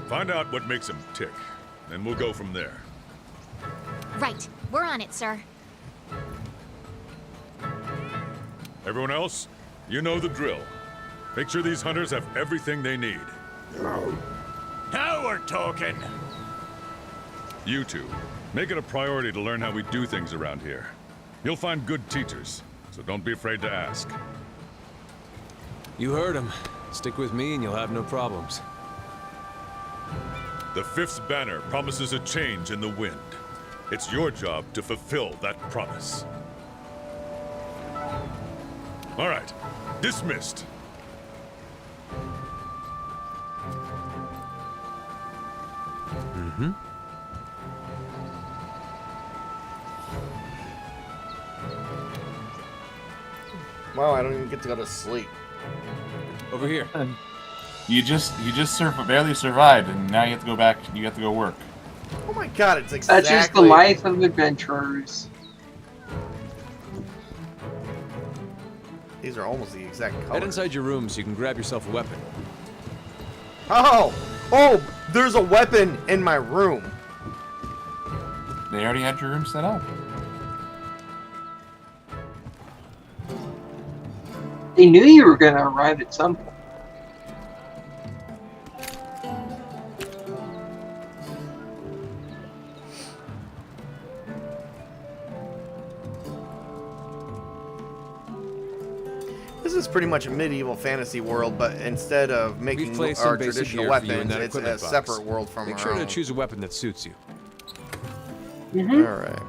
Find out what makes them tick, and we'll go from there. Right. We're on it, sir. Everyone else, you know the drill. Make sure these hunters have everything they need. Now we're talking! You two, make it a priority to learn how we do things around here. You'll find good teachers, so don't be afraid to ask. You heard him. Stick with me and you'll have no problems. The Fifth's banner promises a change in the wind. It's your job to fulfill that promise. All right, dismissed. Mm-hmm. Wow, I don't even get to go to sleep. Over here. You just barely survived, and now you have to go back. You have to go work. Oh my god, it's exactly... That's just the life of adventurers. These are almost the exact color. Head inside your room so you can grab yourself a weapon. Oh! Oh! There's a weapon in my room. They already had your room set up. They knew you were going to arrive at some point. This is pretty much a medieval fantasy world, but instead of making placed our some basic traditional gear for you in weapons, that it's a equipment box. separate world from Make our sure to own. choose a weapon that suits you. Mm-hmm. All right.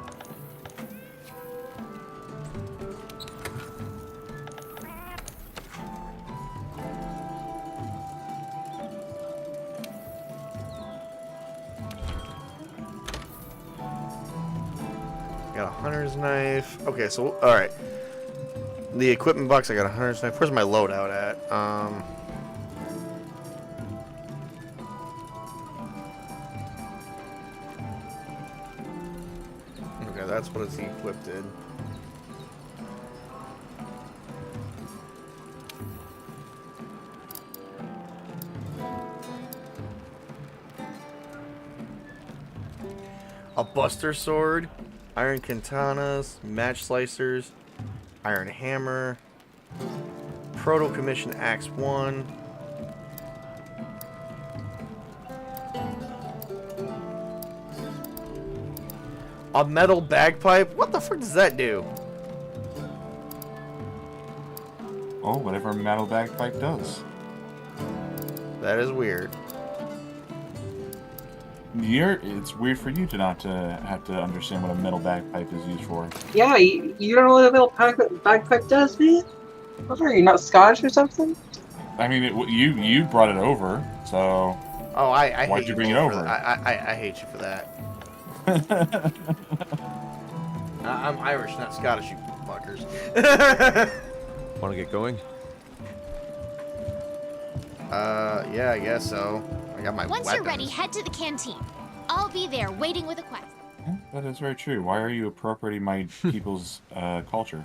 Got a hunter's knife. Okay, so all right. The equipment box. I got a hunter's knife. Where's my loadout at? Okay, that's what it's equipped in. A buster sword, iron katanas, match slicers, iron hammer, proto commission axe 1. A metal bagpipe? What the frick does that do? Oh, whatever a metal bagpipe does. That is weird. It's weird for you to not have to understand what a metal bagpipe is used for. Yeah, you don't know what a little bagpipe does, man? What are you, not Scottish or something? I mean, you brought it over, so. Oh, I why'd hate you bring it both for over? that. I hate you for that. I'm Irish, not Scottish, you fuckers. Want to get going? Yeah, I guess so. I got my Once weapons. you're ready, head to the canteen. I'll be there waiting with a quest. That is very true. Why are you appropriating my people's culture?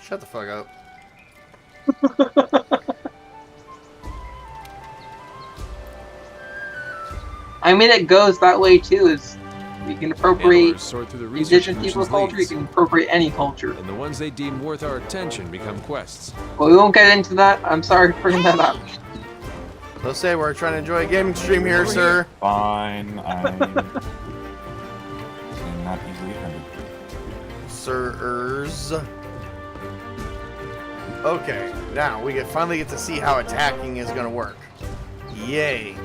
Shut the fuck up. I mean, it goes that way too. Is you can appropriate Handlers sort through the research indigenous people's commission's culture, you leads. can appropriate any culture. And the ones they deem worth our attention become quests. Well, we won't get into that. I'm sorry for bringing that up. Let's say we're trying to enjoy a gaming stream here, sir. Fine, I'm not easily offended. Sirs. Okay, now we finally get to see how attacking is gonna work. Yay.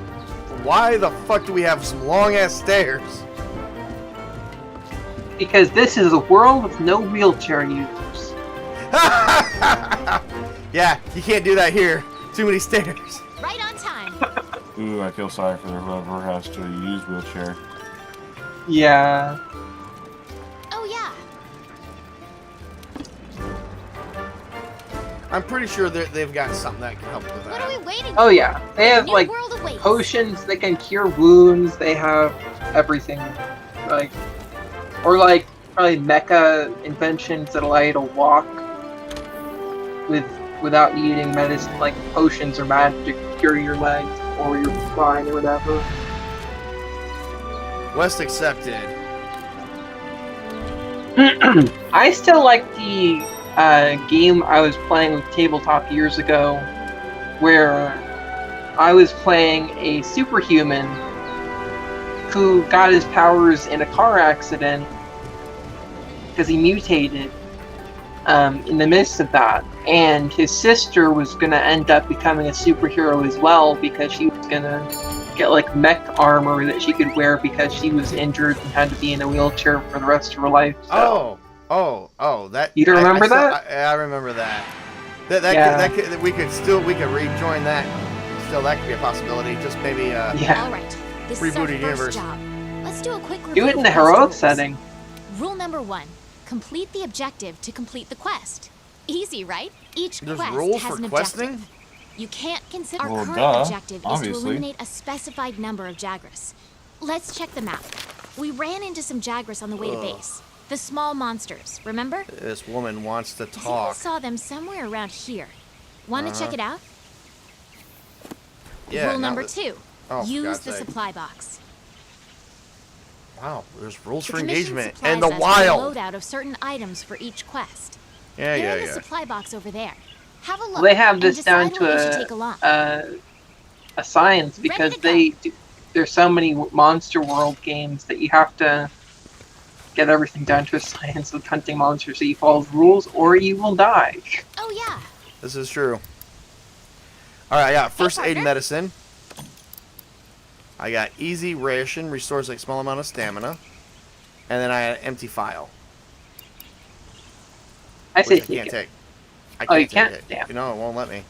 Why the fuck do we have some long ass stairs? Because this is a world with no wheelchair users. Yeah, you can't do that here. Too many stairs. Right on time. Ooh, I feel sorry for whoever has to use wheelchair. Yeah. Oh yeah. I'm pretty sure they've got something that can help with What are we that. waiting Oh for? yeah. They have New like world awaits. potions that can cure wounds. They have everything, like, or like probably mecha inventions that allow you to walk without needing medicine, like potions or magic to cure your legs or your spine or whatever. West accepted. I still like the game I was playing with Tabletop years ago, where I was playing a superhuman who got his powers in a car accident because he mutated in the midst of that. And his sister was going to end up becoming a superhero as well because she was going to get like mech armor that she could wear because she was injured and had to be in a wheelchair for the rest of her life. So. Oh, that. You don't remember that? I remember that. Yeah. We could rejoin that. Still, that could be a possibility. Just maybe Yeah. All right. This is our rebooted first universe. job. Let's do a quick review. Do it in of the quest heroic rules. setting. Rule number 1: complete the objective to complete the quest. Easy, right? Each There's quest rules has for an questing? objective. You can't consider our Well, current duh, objective is to obviously. eliminate a specified number of Jagras. Let's check the map. We ran into some Jagras on the way to base. The small monsters, remember? This woman wants to Zena talk. saw them somewhere around here. Want to check it out? Yeah. Rule now number that- 2: Oh, for use God's the sake. supply box. Wow, there's rules The for commission engagement supplies and the us with a wild. loadout of certain items for each quest. Yeah. They're in the supply box over there. Have a look. They have and this down decide what you should to take along. a science because there's so many Monster World games that you have to get everything down to a science with hunting monsters, so you follow the rules or you will die. Oh yeah. This is true. All right, I got first aid medicine. I got easy ration, restores a small amount of stamina. And then I had empty file. I say I can't take. I Oh, you can't can't? take it. Damn. No, it won't let me.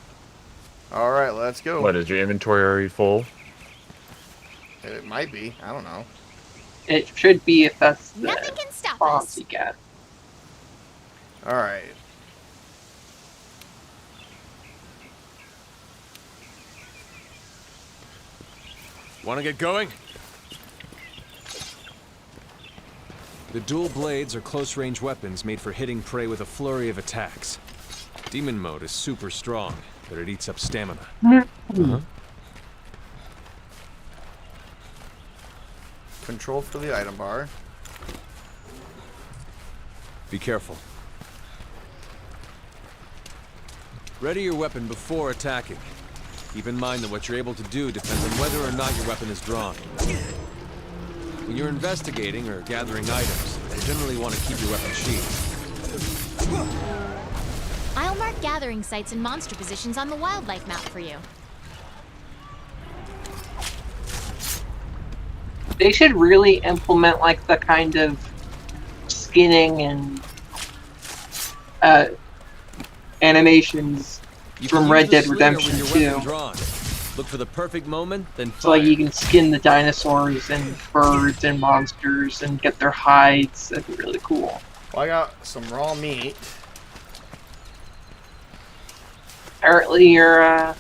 All right, let's go. What, is your inventory already full? It might be. I don't know. It should be if that's the Nothing can stop prompts us. you get. All right. Want to get going? The dual blades are close-range weapons made for hitting prey with a flurry of attacks. Demon mode is super strong, but it eats up stamina. Control for the item bar. Be careful. Ready your weapon before attacking. Keep in mind that what you're able to do depends on whether or not your weapon is drawn. When you're investigating or gathering items, you generally want to keep your weapon sheathed. I'll mark gathering sites and monster positions on the wildlife map for you. They should really implement like the kind of skinning and animations from Red Dead Redemption 2. Look for the perfect moment, then fire. So like you can skin the dinosaurs and birds and monsters and get their hides. That'd be really cool. Well, I got some raw meat. Apparently your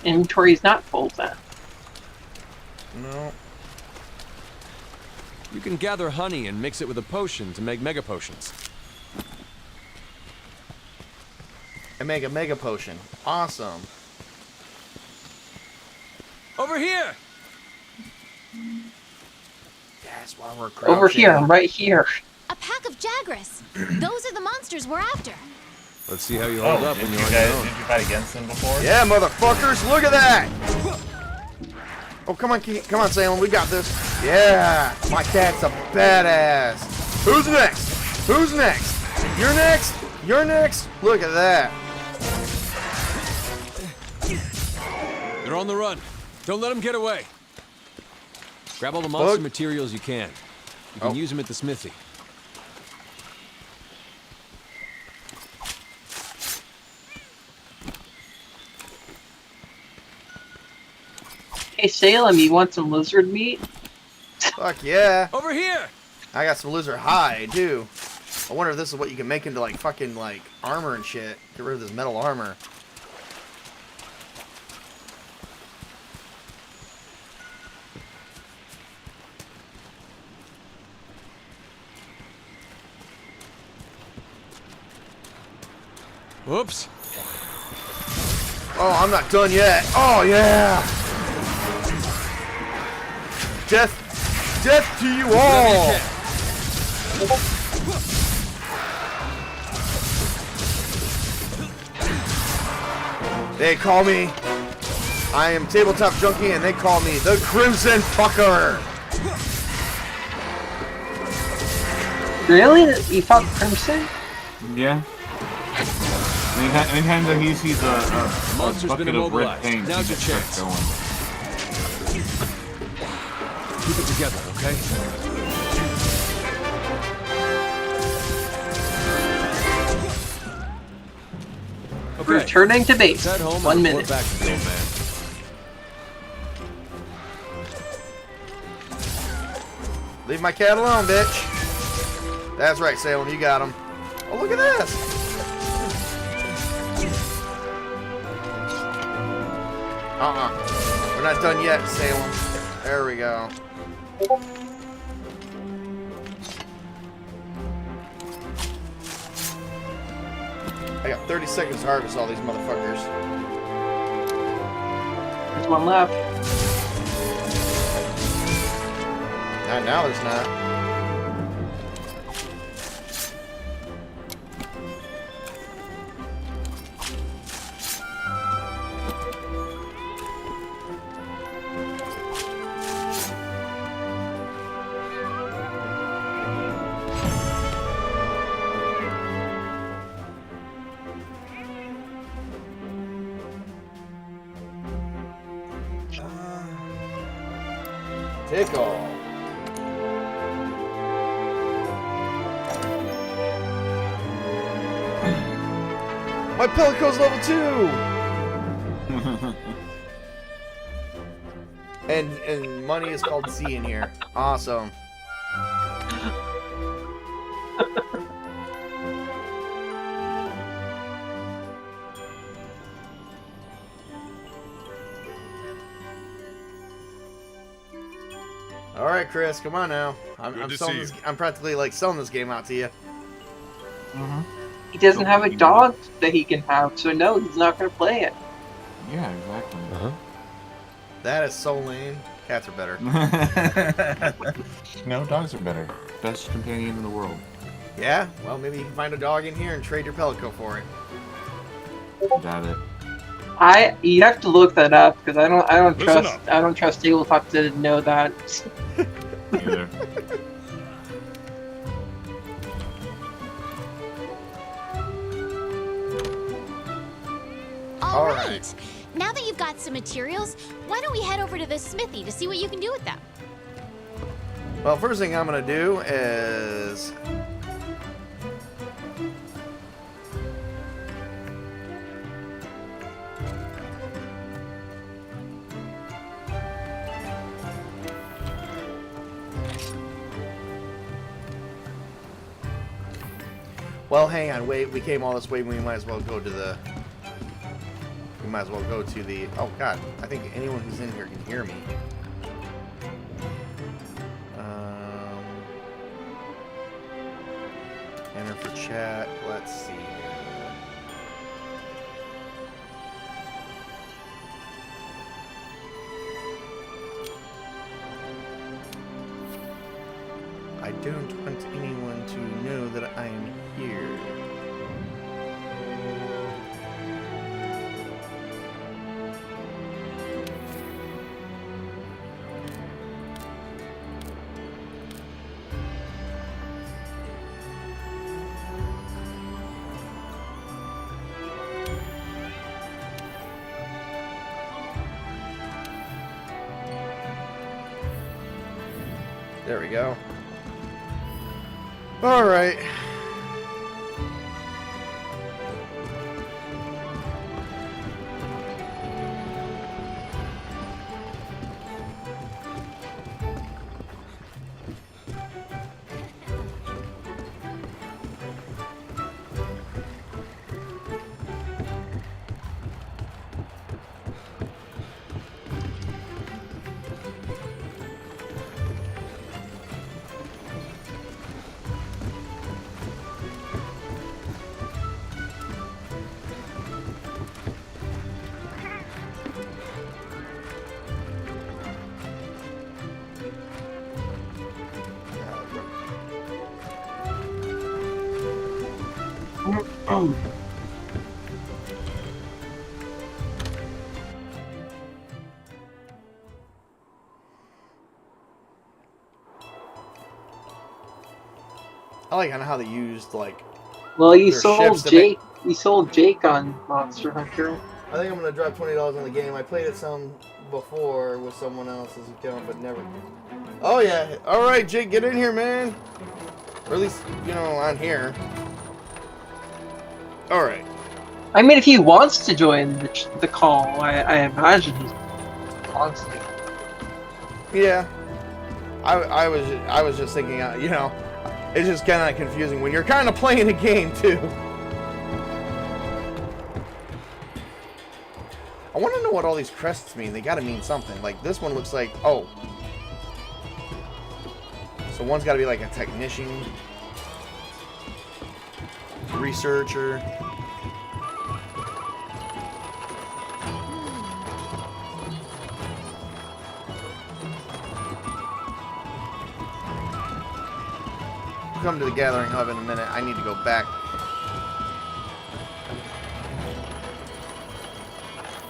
inventory is not full then. No. You can gather honey and mix it with a potion to make mega potions. I make a mega potion. Awesome. Over here! That's why we're crouching. Over here, I'm right here. A pack of Jagras. Those are the monsters we're after. Let's see how you hold up when you're on your own. Did you fight against them before? Yeah, motherfuckers, look at that! Oh, come on, Salem, we got this. Yeah, my cat's a badass. Who's next? Who's next? You're next? You're next? Look at that. They're on the run. Don't let them get away. Grab all the monster materials you can. You can use them at the smithy. Hey Salem, you want some lizard meat? Fuck yeah. Over here! I got some lizard hide, too. I wonder if this is what you can make into, like, fucking, like, armor and shit. Get rid of this metal armor. Whoops. Oh, I'm not done yet. Oh, yeah. Death to you all. They call me, I am Tabletop Junkie, and they call me the Crimson Fucker. Really? You fought Crimson? Yeah. Anytime that he sees a bucket of red paint, Now's he your just chance. starts going. Keep it together, okay? Okay. Returning to base. Head home 1 and minute. report back to the old man. Leave my cat alone, bitch. That's right, Salem, you got him. Oh, look at this. We're not done yet, Salem. There we go. I got 30 seconds to harvest all these motherfuckers. There's one left. Not now, there's not. Tickle. My Pelico's level 2! and money is called C in here. Awesome. All right, Chris, come on now. I'm practically like selling this game out to you. He doesn't have a dog that he can have, so no, he's not going to play it. Yeah, exactly. That is so lame. Cats are better. No, dogs are better. Best companion in the world. Yeah? Well, maybe you can find a dog in here and trade your Pelico for it. Got it. You have to look that up because I don't trust Tabletop to know that. Either. All right. Now that you've got some materials, why don't we head over to the smithy to see what you can do with them? Well, first thing I'm going to do is... Well, hang on, wait, we came all this way, we might as well go to the... Oh, God, I think anyone who's in here can hear me. Enter for chat, let's see here. I don't want anyone to know that I am here. There we go. All right. I like how they used like. Well, you sold Jake. You sold Jake on Monster Hunter. I think I'm gonna drop $20 on the game. I played it some before with someone else's account, but never. Oh yeah! All right, Jake, get in here, man. Or at least on here. All right. I mean, if he wants to join the call, I imagine he wants to. Yeah. I was just thinking, it's just kind of confusing when you're kind of playing a game too. I want to know what all these crests mean. They got to mean something. Like this one looks like, oh. So one's got to be like a technician, researcher. Come to the gathering hub in a minute. I need to go back.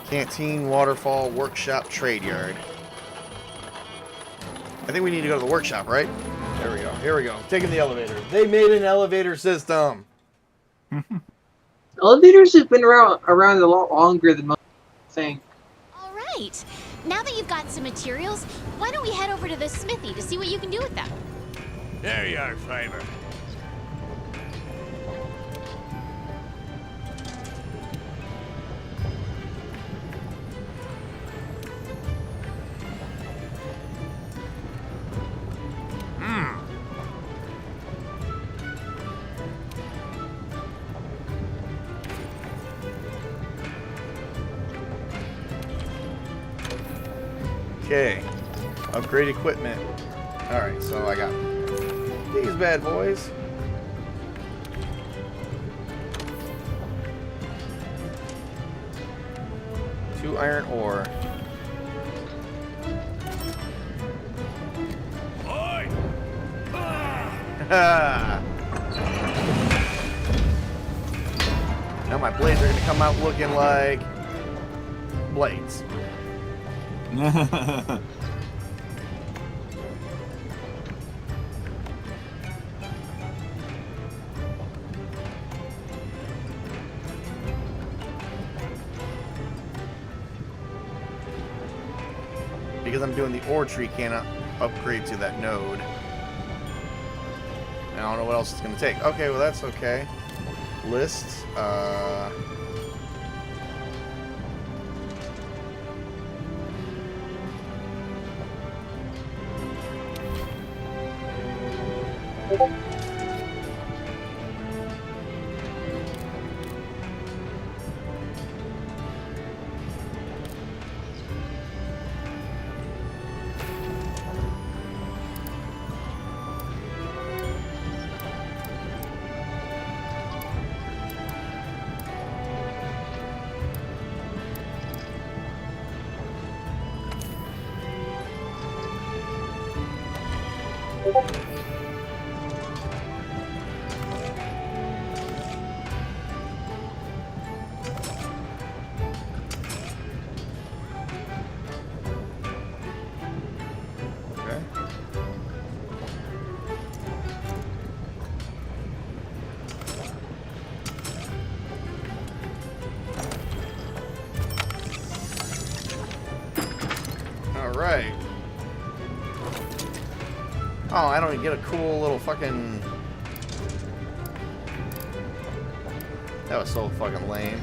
Canteen, waterfall, workshop, trade yard. I think we need to go to the workshop, right? There we go. Here we go. Taking the elevator. They made an elevator system. Elevators have been around a lot longer than most think. All right. Now that you've got some materials, why don't we head over to the smithy to see what you can do with them? There you are, Fiver. Okay. Upgrade equipment. Alright, so I got these bad boys. Two iron ore. Oi! Now my blades are going to come out looking like blades. Because I'm doing the ore tree, cannot upgrade to that node. I don't know what else it's going to take. Okay, well that's okay. Lists. Alright. Oh, I don't even get a cool little fucking... That was so fucking lame.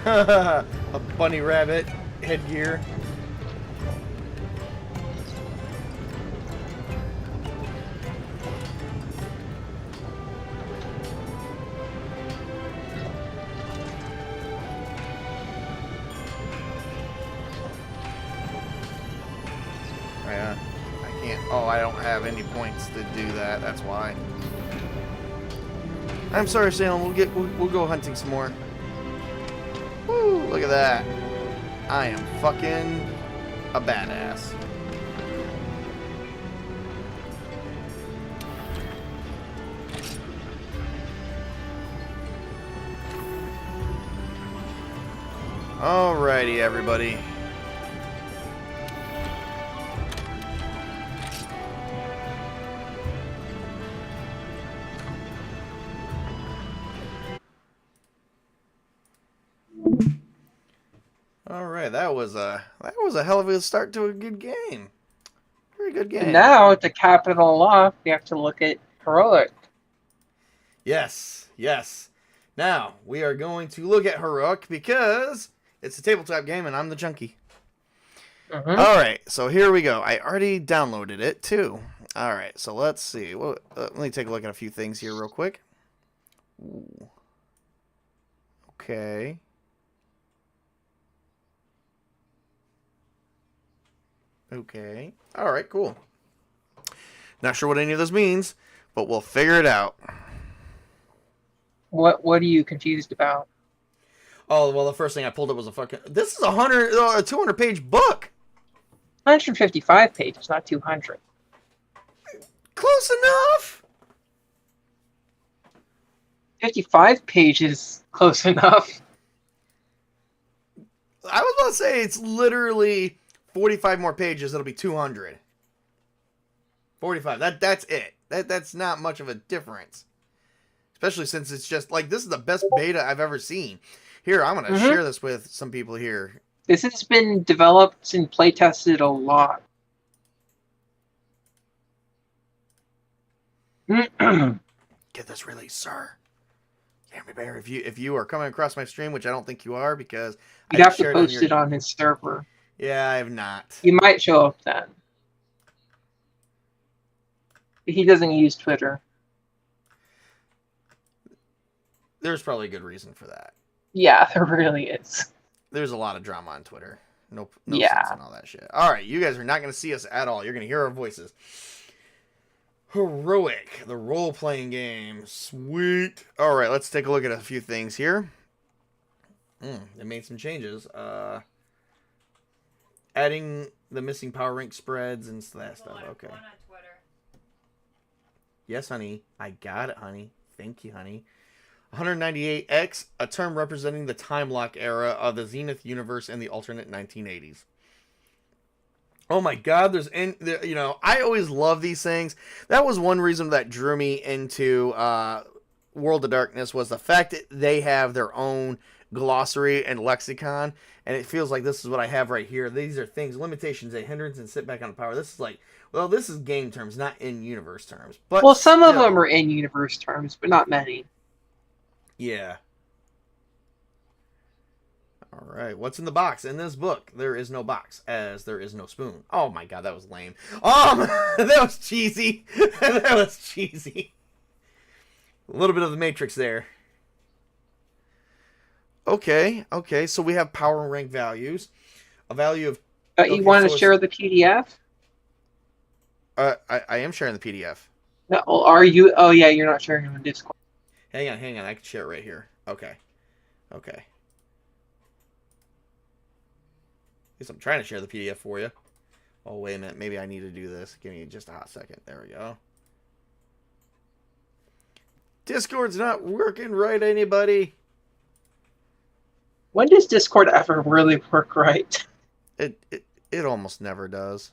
A bunny rabbit headgear. I can't. Oh, I don't have any points to do that. That's why. I'm sorry, Salem. We'll go hunting some more. Woo, look at that. I am fucking a badass. Alrighty, everybody. Alright, that was a hell of a start to a good game. Very good game. And now, to cap it all off, we have to look at Heroic. Yes, yes. Now, we are going to look at Heroic because it's a tabletop game and I'm the junkie. Alright, so here we go. I already downloaded it too. Alright, so let's see. Well, let me take a look at a few things here real quick. Ooh. Okay. Okay. Alright, cool. Not sure what any of this means, but we'll figure it out. What are you confused about? Oh, well, the first thing I pulled up was a fucking... This is a 200-page book. 155 pages, not 200. Close enough. 55 pages, close enough. I was about to say it's literally 45 more pages. It'll be 200. 45. That's it. That's not much of a difference. Especially since it's just like this is the best beta I've ever seen. Here, I'm gonna share this with some people here. This has been developed and play tested a lot. Get this released, sir. Jeremy Bear, if you are coming across my stream, which I don't think you are, because You'd have to post it on his server. Yeah, I have not. You might show up then. He doesn't use Twitter. There's probably a good reason for that. Yeah, there really is. There's a lot of drama on Twitter. No Yeah. sense and all that shit. All right, you guys are not going to see us at all. You're going to hear our voices. Heroic, the role-playing game. Sweet. All right, let's take a look at a few things here. They made some changes. Adding the missing power rank spreads and that stuff. Okay. Yes, honey. I got it, honey. Thank you, honey. 198X, a term representing the time lock era of the Zenith universe in the alternate 1980s. Oh my God, I always love these things. That was one reason that drew me into World of Darkness was the fact that they have their own glossary and lexicon, and it feels like this is what I have right here. These are things, limitations, a hindrance, and sit back on the power. This is like, well, this is game terms, not in-universe terms. But well, some of them are in-universe terms, but not many. Yeah. All right. What's in the box? In this book, there is no box, as there is no spoon. Oh my God, that was lame. That was cheesy. That was cheesy. A little bit of the Matrix there. Okay. So we have power rank values. A value of... You want to share the PDF? I am sharing the PDF. No, are you? Oh yeah, you're not sharing on Discord. Hang on. I can share it right here. Okay. Guess I'm trying to share the PDF for you. Oh, wait a minute. Maybe I need to do this. Give me just a hot second. There we go. Discord's not working right, anybody? When does Discord ever really work right? It almost never does.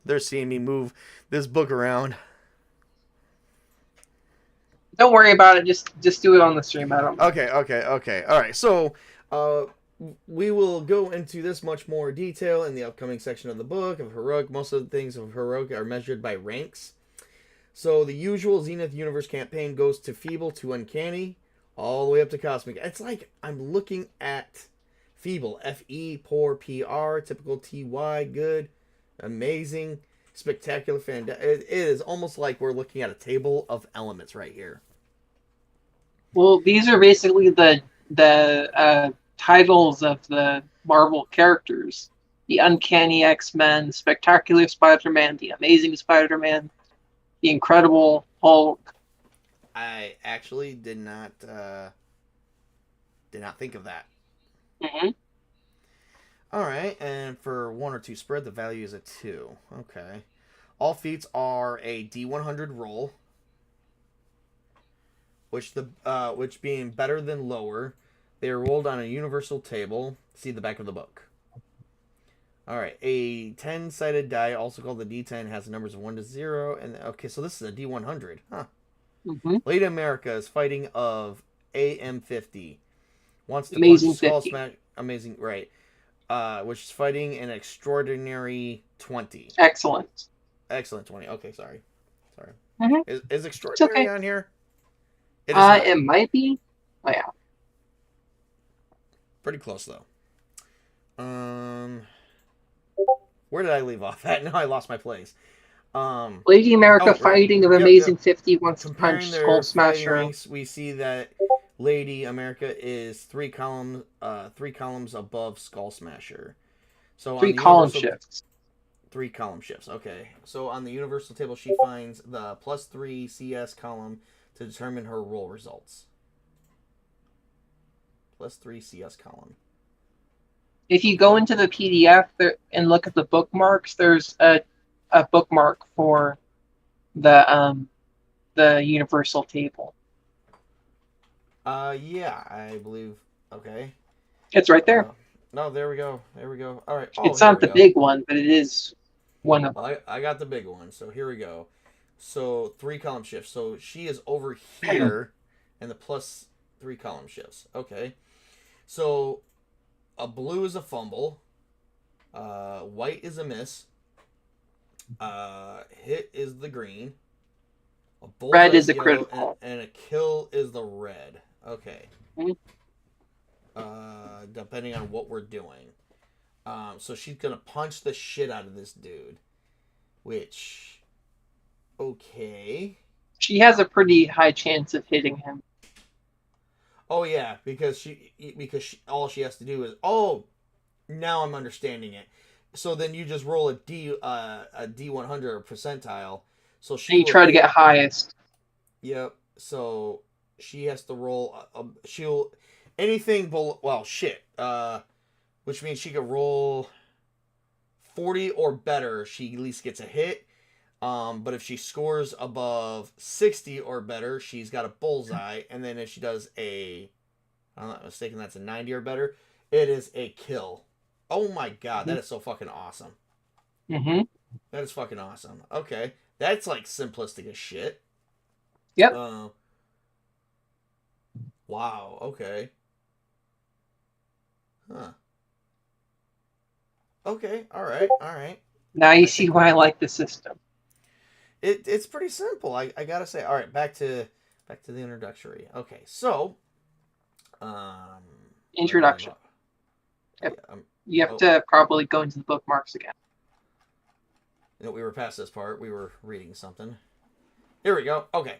They're seeing me move this book around. Don't worry about it. Just do it on the stream. I don't. Okay. All right. So, we will go into this much more detail in the upcoming section of the book of Heroic. Most of the things of Heroic are measured by ranks. So the usual Zenith Universe campaign goes to Feeble to Uncanny, all the way up to Cosmic. It's like I'm looking at Feeble, F-E, poor, P-R, typical T-Y, good, amazing, spectacular, it is almost like we're looking at a table of elements right here. Well, these are basically the titles of the Marvel characters: the Uncanny X-Men, Spectacular Spider-Man, the Amazing Spider-Man, the Incredible Hulk. I actually did not think of that. Mm-hmm. All right, and for 1 or 2 spread, the value is a 2. Okay. All feats are a D100 roll, which being better than lower, they are rolled on a universal table. See the back of the book. All right, a 10-sided die, also called the D10, has the numbers of 1 to 0. And okay, so this is a D100, huh? Mm-hmm. Lady America is fighting of AM50. Wants to Amazing punch Skull 50. Smash. Amazing, right? Which is fighting an extraordinary 20. Excellent 20. Okay, sorry. Mm-hmm. Is extraordinary okay. on here? It is not. It might be. Oh yeah. Pretty close though. Where did I leave off at? Now I lost my place. Lady America fighting of Amazing 50 wants to Comparing punch their Skull fighting Smasher. ranks, we see that Lady America is 3 columns above Skull Smasher. So 3 on the column universal- shifts. 3 column shifts. Okay. So on the universal table, she finds the +3 CS column to determine her roll results. +3 CS column. If you go into the PDF and look at the bookmarks, there's a bookmark for the universal table. Yeah, I believe. Okay. It's right there. No, there we go. There we go. All right. It's not the big one, but it is one of. Well, I got the big one. So here we go. So 3 column shifts. So she is over here, and the +3 column shifts. Okay. So a blue is a fumble. White is a miss. Hit is the green. A red is the yellow, critical. and a kill is the red. Okay. Mm-hmm. Depending on what we're doing. So she's gonna punch the shit out of this dude. Which, okay. She has a pretty high chance of hitting him. Oh yeah, because she all she has to do is now I'm understanding it. So then you just roll a D100 percentile. So she and you try to get highest. Yep. So she has to roll. She'll anything below. Well, shit. Which means she could roll 40 or better. She at least gets a hit. But if she scores above 60 or better, she's got a bullseye. And then if she does I'm not mistaken, that's a 90 or better, it is a kill. Oh my god, that is so fucking awesome. Mm-hmm. That is fucking awesome. Okay. That's like simplistic as shit. Yep. Wow, okay. Huh. Okay, alright. Now you see why I like the system. It's pretty simple, I gotta say. Alright, back to the introductory. Okay, so introduction. Yep. You have to probably go into the bookmarks again. You know, we were past this part. We were reading something. Here we go. Okay.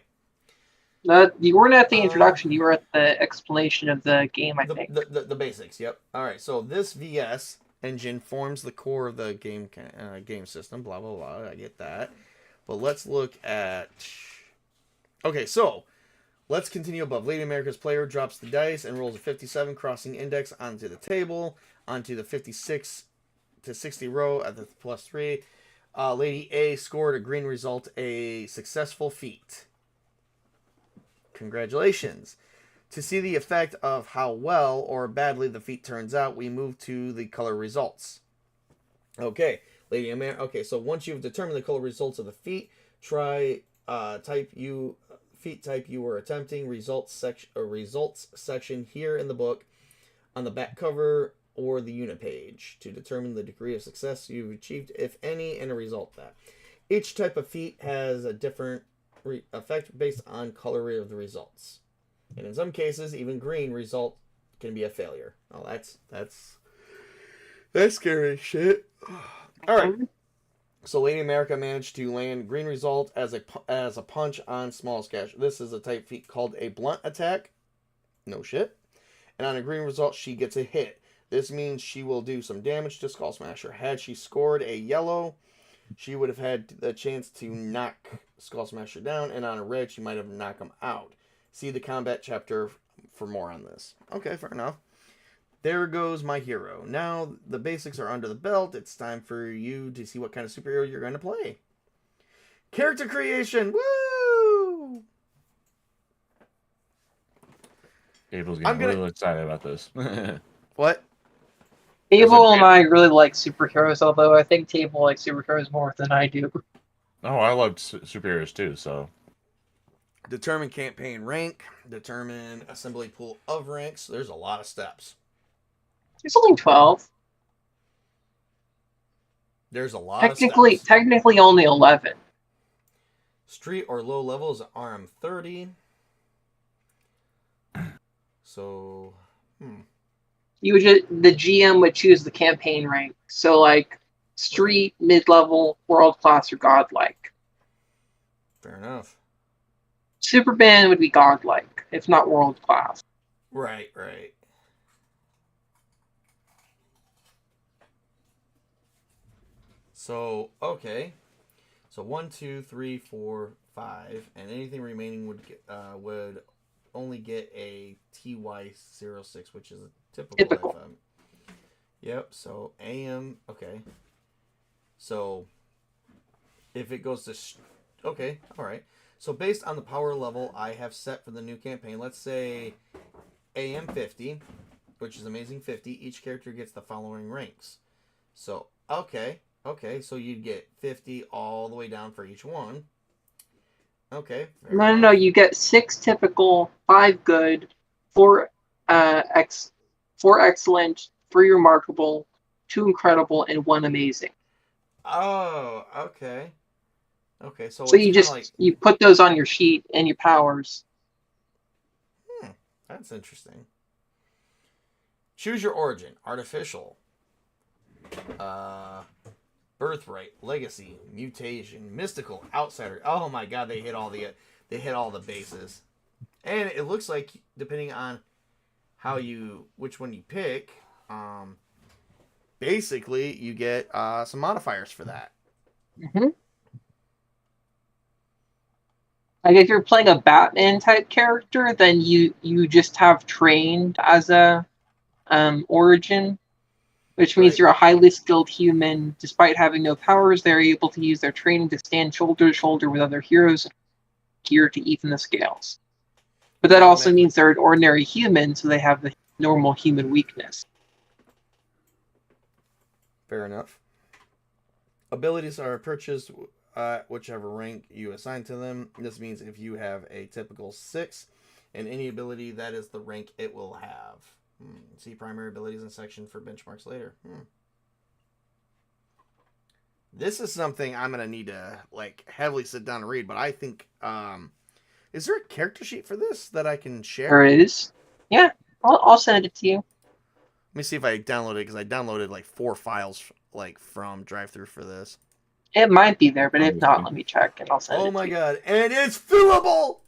You weren't at the introduction. You were at the explanation of the game, I think. The basics, yep. All right, so this VS engine forms the core of the game system, blah, blah, blah. I get that. But let's look at... Okay, so let's continue above. Lady America's player drops the dice and rolls a 57, crossing index onto the table, onto the 56 to 60 row at the +3. Lady A scored a green result, a successful feat. Congratulations. To see the effect of how well or badly the feat turns out, we move to the color results. Okay, Lady America. Okay, so once you've determined the color results of the feat, try feat type you were attempting, results section here in the book, on the back cover or the unit page to determine the degree of success you've achieved, if any, and a result that. Each type of feat has a different effect based on color of the results. And in some cases, even green result can be a failure. Oh, that's scary shit. All right. So Lady America managed to land green result as a punch on small sketch. This is a type feat called a blunt attack. No shit. And on a green result, she gets a hit. This means she will do some damage to Skull Smasher. Had she scored a yellow, she would have had the chance to knock Skull Smasher down, and on a red, she might have knocked him out. See the combat chapter for more on this. Okay, fair enough. There goes my hero. Now the basics are under the belt. It's time for you to see what kind of superhero you're going to play. Character creation! Woo! Abel's getting really excited about this. What? Table and I really like superheroes, although I think Table likes superheroes more than I do. Oh, I love superheroes too, so. Determine campaign rank. Determine assembly pool of ranks. There's a lot of steps. There's only 12. There's a lot of steps. Technically only 11. Street or low level is RM 30. So, The GM would choose the campaign rank. So, like, street, mid-level, world-class, or godlike. Fair enough. Superman would be godlike, if not world-class. Right. So, okay. So 1, 2, 3, 4, 5, and anything remaining would only get a TY06, which is a typical. Yep. So AM. Okay. So if it goes to, okay, all right. So based on the power level I have set for the new campaign, let's say AM 50, which is amazing 50. Each character gets the following ranks. So okay. So you'd get 50 all the way down for each one. Okay. No. You get 6 typical, 5 good, 4 excellent, 3 remarkable, 2 incredible, and 1 amazing. Oh, okay. Okay, so you just you put those on your sheet and your powers. That's interesting. Choose your origin: artificial, birthright, legacy, mutation, mystical, outsider. Oh my God, they hit all the bases, and it looks like depending on which one you pick, basically you get some modifiers for that. Mm-hmm. Like if you're playing a Batman type character, then you just have trained as a origin, which means you're a highly skilled human. Despite having no powers, they're able to use their training to stand shoulder to shoulder with other heroes geared to even the scales. But that also means they're an ordinary human, so they have the normal human weakness. Fair enough. Abilities are purchased whichever rank you assign to them. This means if you have a typical 6 in any ability, that is the rank it will have. See primary abilities in section for benchmarks later. This is something I'm gonna need to heavily sit down and read. But I think, is there a character sheet for this that I can share? There is. Yeah, I'll send it to you. Let me see if I downloaded it, because I downloaded 4 files from DriveThru for this. It might be there, but if not, let me check and I'll send it to you. Oh my God, and it's fillable.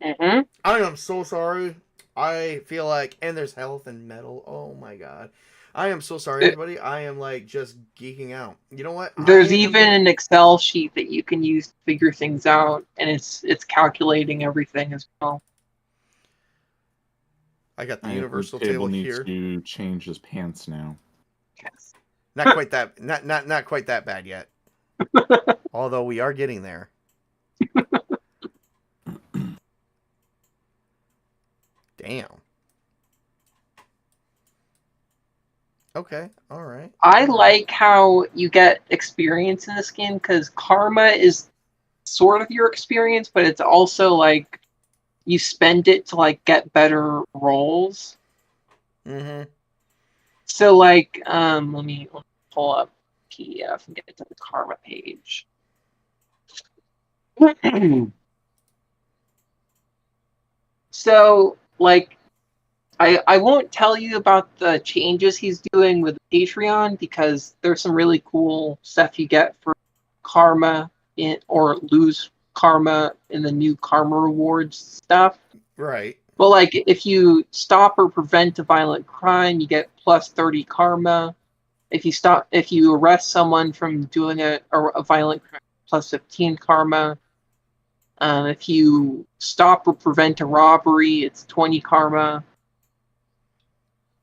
Mm-hmm. I am so sorry. I feel and there's health and metal. Oh my God. I am so sorry, everybody. I am just geeking out. You know what? There's even an Excel sheet that you can use to figure things out, and it's calculating everything as well. I got the universal table here. Needs to change his pants now. Yes. Not quite that. Not quite that bad yet. Although we are getting there. Damn. Okay. All right. I like how you get experience in this game, because karma is sort of your experience, but it's also you spend it to get better rolls. Mm-hmm. So let me pull up PDF and get to the karma page. So I won't tell you about the changes he's doing with Patreon, because there's some really cool stuff you get for karma or lose karma in the new karma rewards stuff. Right. But if you stop or prevent a violent crime, you get plus 30 karma. If you arrest someone from doing a violent crime, plus 15 karma. If you stop or prevent a robbery, it's 20 karma.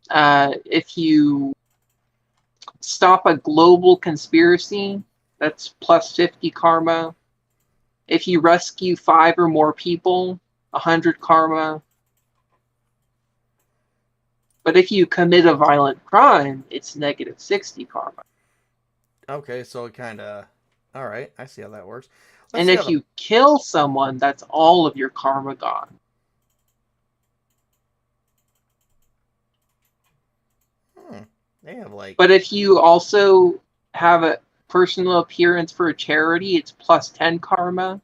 If you stop a global conspiracy, that's plus 50 karma. If you rescue 5 or more people, 100 karma. But if you commit a violent crime, it's negative 60 karma. Okay, so it kind of... All right, I see how that works. And if you kill someone, that's all of your karma gone. They have But if you also have a personal appearance for a charity, it's plus 10 karma.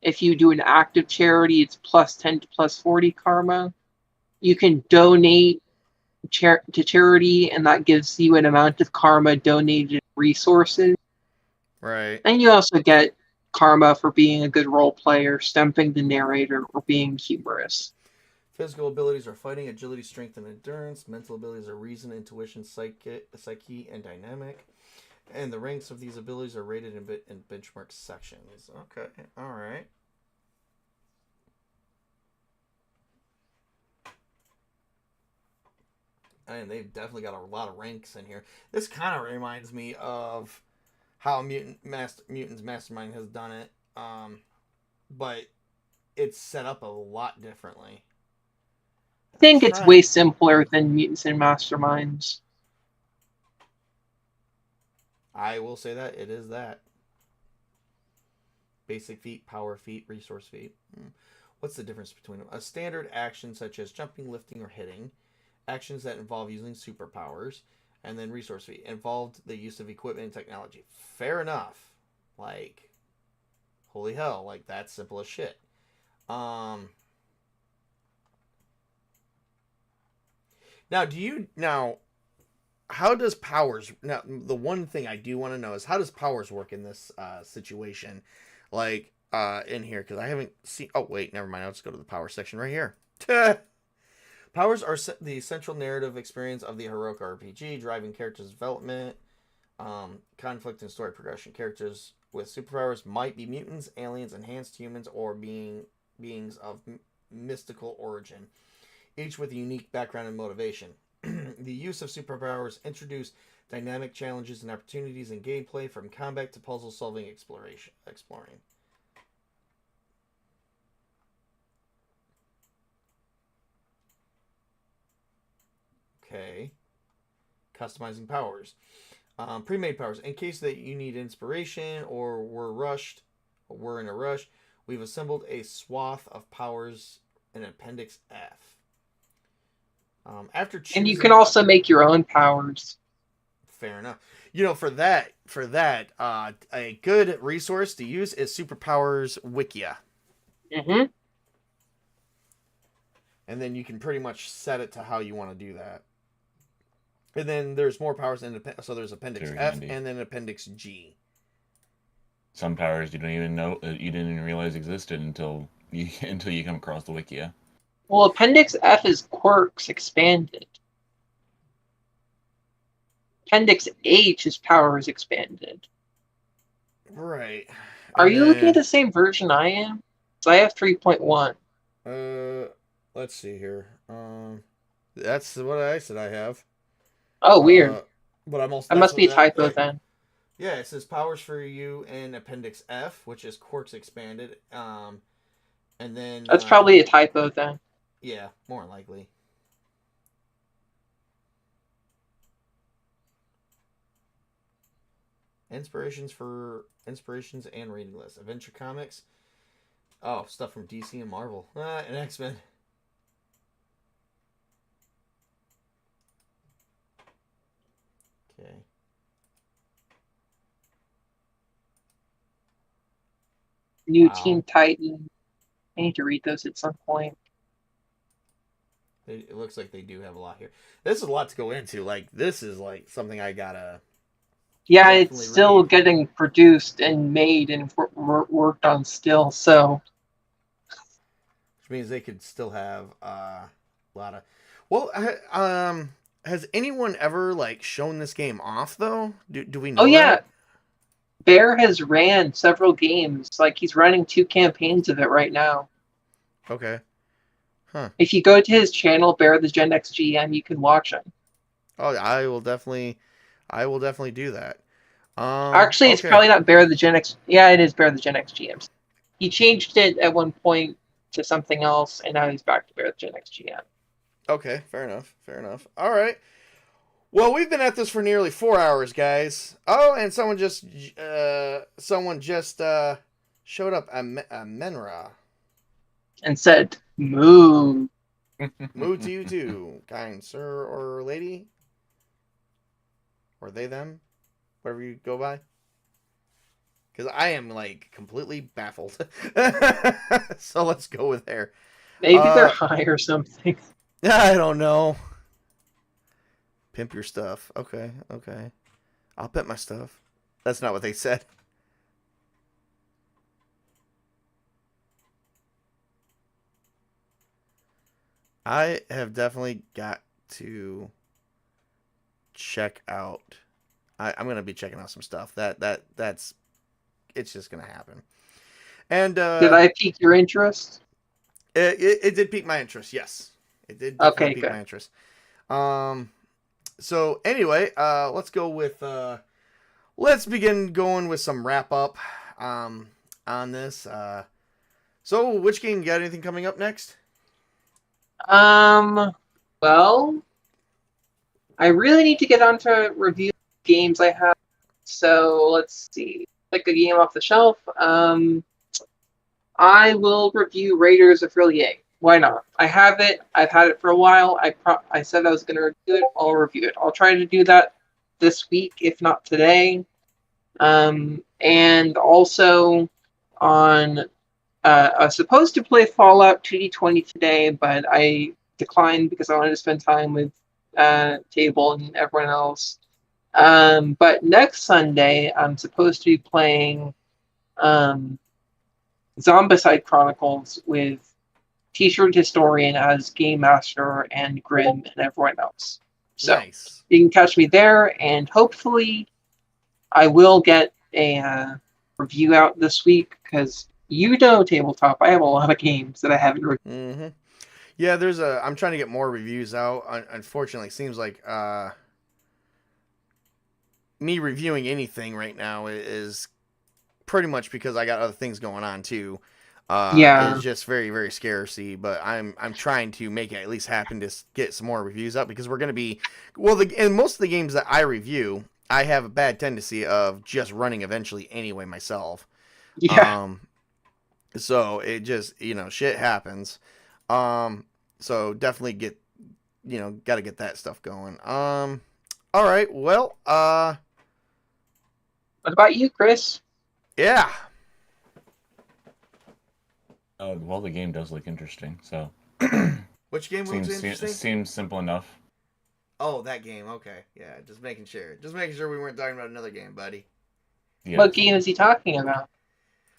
If you do an active charity, it's plus 10 to plus 40 karma. You can donate to charity, and that gives you an amount of karma donated resources. Right. And you also get karma for being a good role player, stumping the narrator, or being humorous. Physical abilities are fighting, agility, strength, and endurance. Mental abilities are reason, intuition, psyche, and dynamic. And the ranks of these abilities are rated in benchmark sections. Okay, all right. And they've definitely got a lot of ranks in here. This kind of reminds me of how Mutants Mastermind has done it, but it's set up a lot differently. I think it's way simpler than Mutants and Masterminds. I will say that it is that. Basic feat, power feat, resource feat. What's the difference between them? A standard action such as jumping, lifting, or hitting. Actions that involve using superpowers. And then resource feat. Involved the use of equipment and technology. Fair enough. Like, holy hell. Like, that's simple as shit. Now, how does powers... Now, the one thing I do want to know is how does powers work in this situation? Like, in here, because I haven't seen... Oh, wait, never mind. I'll just go to the power section right here. Powers are the central narrative experience of the heroic RPG, driving characters' development, conflict, and story progression. Characters with superpowers might be mutants, aliens, enhanced humans, or beings of mystical origin, each with a unique background and motivation. The use of superpowers introduce dynamic challenges and opportunities in gameplay, from combat to puzzle-solving exploring. Okay. Customizing powers. Pre-made powers. In case that you need inspiration or we're in a rush, we've assembled a swath of powers in Appendix F. After choosing... And you can also make your own powers. Fair enough. For that, a good resource to use is Superpowers Wikia. Mm-hmm. And then you can pretty much set it to how you want to do that. And then there's more powers so there's Appendix Very F handy. and then Appendix G. Some powers you don't even know, you didn't even realize existed until you come across the Wikia. Well, Appendix F is quirks expanded. Appendix H is powers expanded. Right. Are you looking at the same version I am? So I have 3.1. Let's see here. That's what I said I have. Oh, weird. But I'm also... That must be a typo then. Yeah, it says powers for you in Appendix F, which is quirks expanded. And then... That's probably a typo then. Yeah, more likely. Inspirations and reading lists. Adventure Comics. Oh, stuff from DC and Marvel. And X-Men. Okay. New Teen Titan. I need to read those at some point. It looks like they do have a lot here. This is a lot to go into. Like, this is like something I gotta... Yeah, it's still getting produced and made and worked on still, so... Which means they could still have a lot of... Well, has anyone ever, like, shown this game off, though? Do we know Oh, yeah. that? Bear has ran several games. Like, he's running 2 campaigns of it right now. Okay. Huh. If you go to his channel, Bear the Gen X GM, you can watch him. Oh, I will definitely do that. Actually, it's probably not Bear the Gen X... Yeah, it is Bear the Gen X GM. He changed it at one point to something else, and now he's back to Bear the Gen X GM. Okay, fair enough. All right. Well, we've been at this for nearly 4 hours, guys. Oh, and someone just showed up, a Menra. And said, moo. Moo to you too, kind sir or lady. Or they, them. Whatever you go by. Because I am, like, completely baffled. So let's go with there. Maybe they're high or something. I don't know. Pimp your stuff. Okay. I'll pimp my stuff. That's not what they said. I have definitely got to check out I'm gonna be checking out some stuff. That's it's just gonna happen. And did I pique your interest? It did pique my interest. Yes, it did definitely Okay, pique good. my interest. So anyway, let's go with let's begin going with some wrap up on this. So which game, you got anything coming up next? Well, I really need to get on to review games I have. So let's see. Like a game off the shelf. I will review Raiders of Rillier. Why not? I have it. I've had it for a while. I said I was going to review it. I'll review it. I'll try to do that this week, if not today. And also on, I was supposed to play Fallout 2D20 today, but I declined because I wanted to spend time with Table and everyone else. But next Sunday, I'm supposed to be playing Zombicide Chronicles with T-shirt Historian as Game Master and Grim and everyone else. So nice. You can catch me there, and hopefully I will get a review out this week because Tabletop, I have a lot of games that I haven't reviewed. Mm-hmm. Yeah, I'm trying to get more reviews out. Unfortunately, it seems like me reviewing anything right now is pretty much because I got other things going on too. It's just very, very scarcity, but I'm trying to make it at least happen to get some more reviews up because we're going to be, and most of the games that I review, I have a bad tendency of just running eventually anyway myself. Yeah. So it just, shit happens. So definitely got to get that stuff going. All right. Well, what about you, Chris? Yeah. Well, the game does look interesting. So, which game looks interesting? Seems simple enough. Oh, that game. Okay, yeah. Just making sure we weren't talking about another game, buddy. Yeah. What game is he talking about?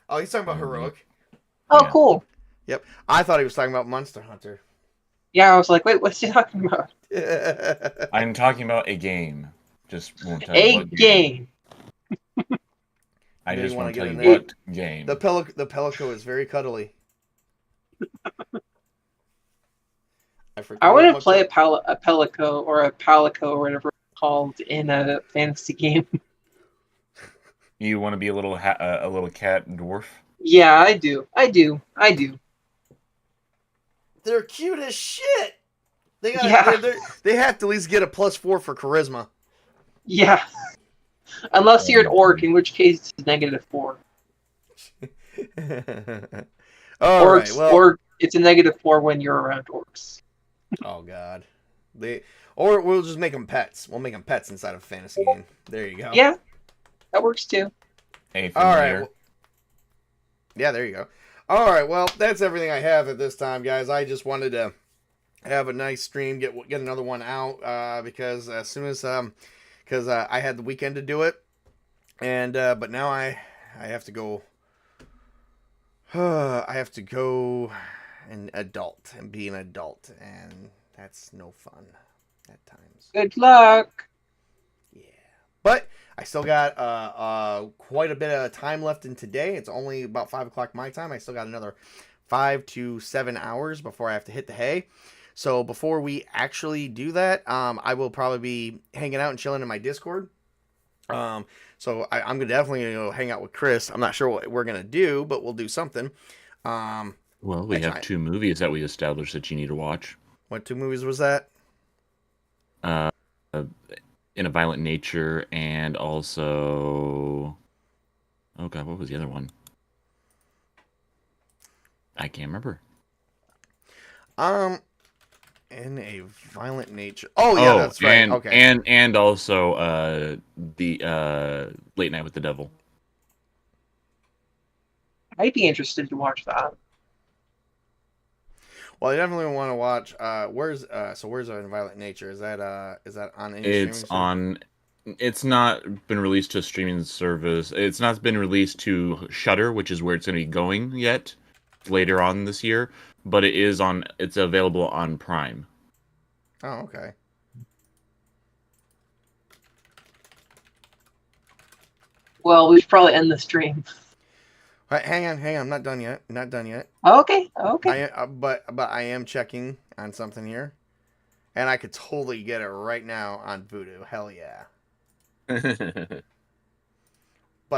Oh, he's talking about Heroic. Oh, yeah. Cool. Yep. I thought he was talking about Monster Hunter. Yeah, I was like, wait, what's he talking about? I'm talking about a game. Just won't tell you what game. I just want to tell you what game. The Pelico is very cuddly. I want to play a Pelico or a Palico or whatever it's called in a fantasy game. You want to be a little cat dwarf? Yeah, I do. They're cute as shit. They have to at least get a +4 for charisma. Yeah. Unless you're an orc, in which case it's -4. Or it's a -4 when you're around orcs. Oh God. Or we'll just make them pets. We'll make them pets inside of a fantasy game. There you go. Yeah, that works too. All right. Yeah, there you go. All right. Well, that's everything I have at this time, guys. I just wanted to have a nice stream, get another one out because as soon as because I had the weekend to do it, and but now I have to go. I have to go and be an adult, and that's no fun at times. Good luck. Yeah, but I still got quite a bit of time left in today. It's only about 5 o'clock my time. I still got another 5 to 7 hours before I have to hit the hay. So before we actually do that, I will probably be hanging out and chilling in my Discord. So I'm definitely going to go hang out with Chris. I'm not sure what we're going to do, but we'll do something. Well, we have 2 movies that we established that you need to watch. What 2 movies was that? In a Violent Nature, and also... Oh God, what was the other one? I can't remember. In a Violent Nature. Oh yeah, that's right. Okay. And also the Late Night with the Devil. I'd be interested to watch that. Well, I definitely want to watch. Where's In Violent Nature? Is that on any streaming service? It's not been released to a streaming service. It's not been released to Shudder, which is where it's going to be going yet later on this year. But it's available on Prime. Oh, okay. Well, we should probably end the stream. All right, hang on. I'm not done yet. Okay. But I am checking on something here, and I could totally get it right now on Vudu. Hell yeah! But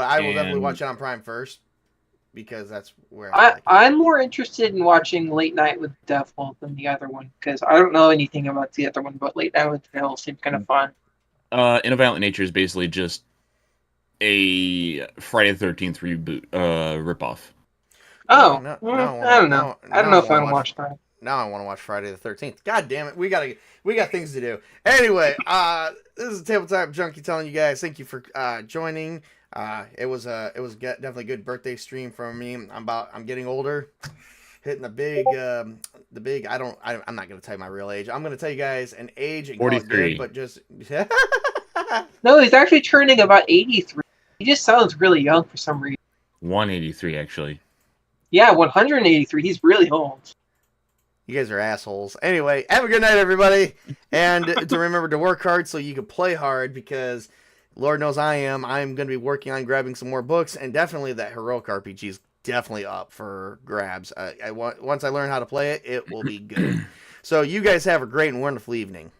I will definitely watch it on Prime first because that's where I'm more interested in watching Late Night with the Devil than the other one because I don't know anything about the other one, but Late Night with the Devil seems kind of fun. In a Violent Nature is basically just a Friday the 13th reboot, ripoff. Oh, I don't know. I don't know if I want to watch that. Now I want to watch Friday the 13th. God damn it, we got things to do. Anyway, this is Tabletop Junkie telling you guys thank you for joining. It was definitely a good birthday stream from me. I'm getting older, hitting the big. I'm not gonna tell you my real age. I'm gonna tell you guys an age and 43. Call it good, but just No, he's actually turning about 83. He just sounds really young for some reason. 183 actually. Yeah, 183. He's really old. You guys are assholes. Anyway, have a good night, everybody, and to remember to work hard so you can play hard because. Lord knows I am. I'm going to be working on grabbing some more books, and definitely that heroic RPG is definitely up for grabs. Once I learn how to play it, it will be good. So you guys have a great and wonderful evening.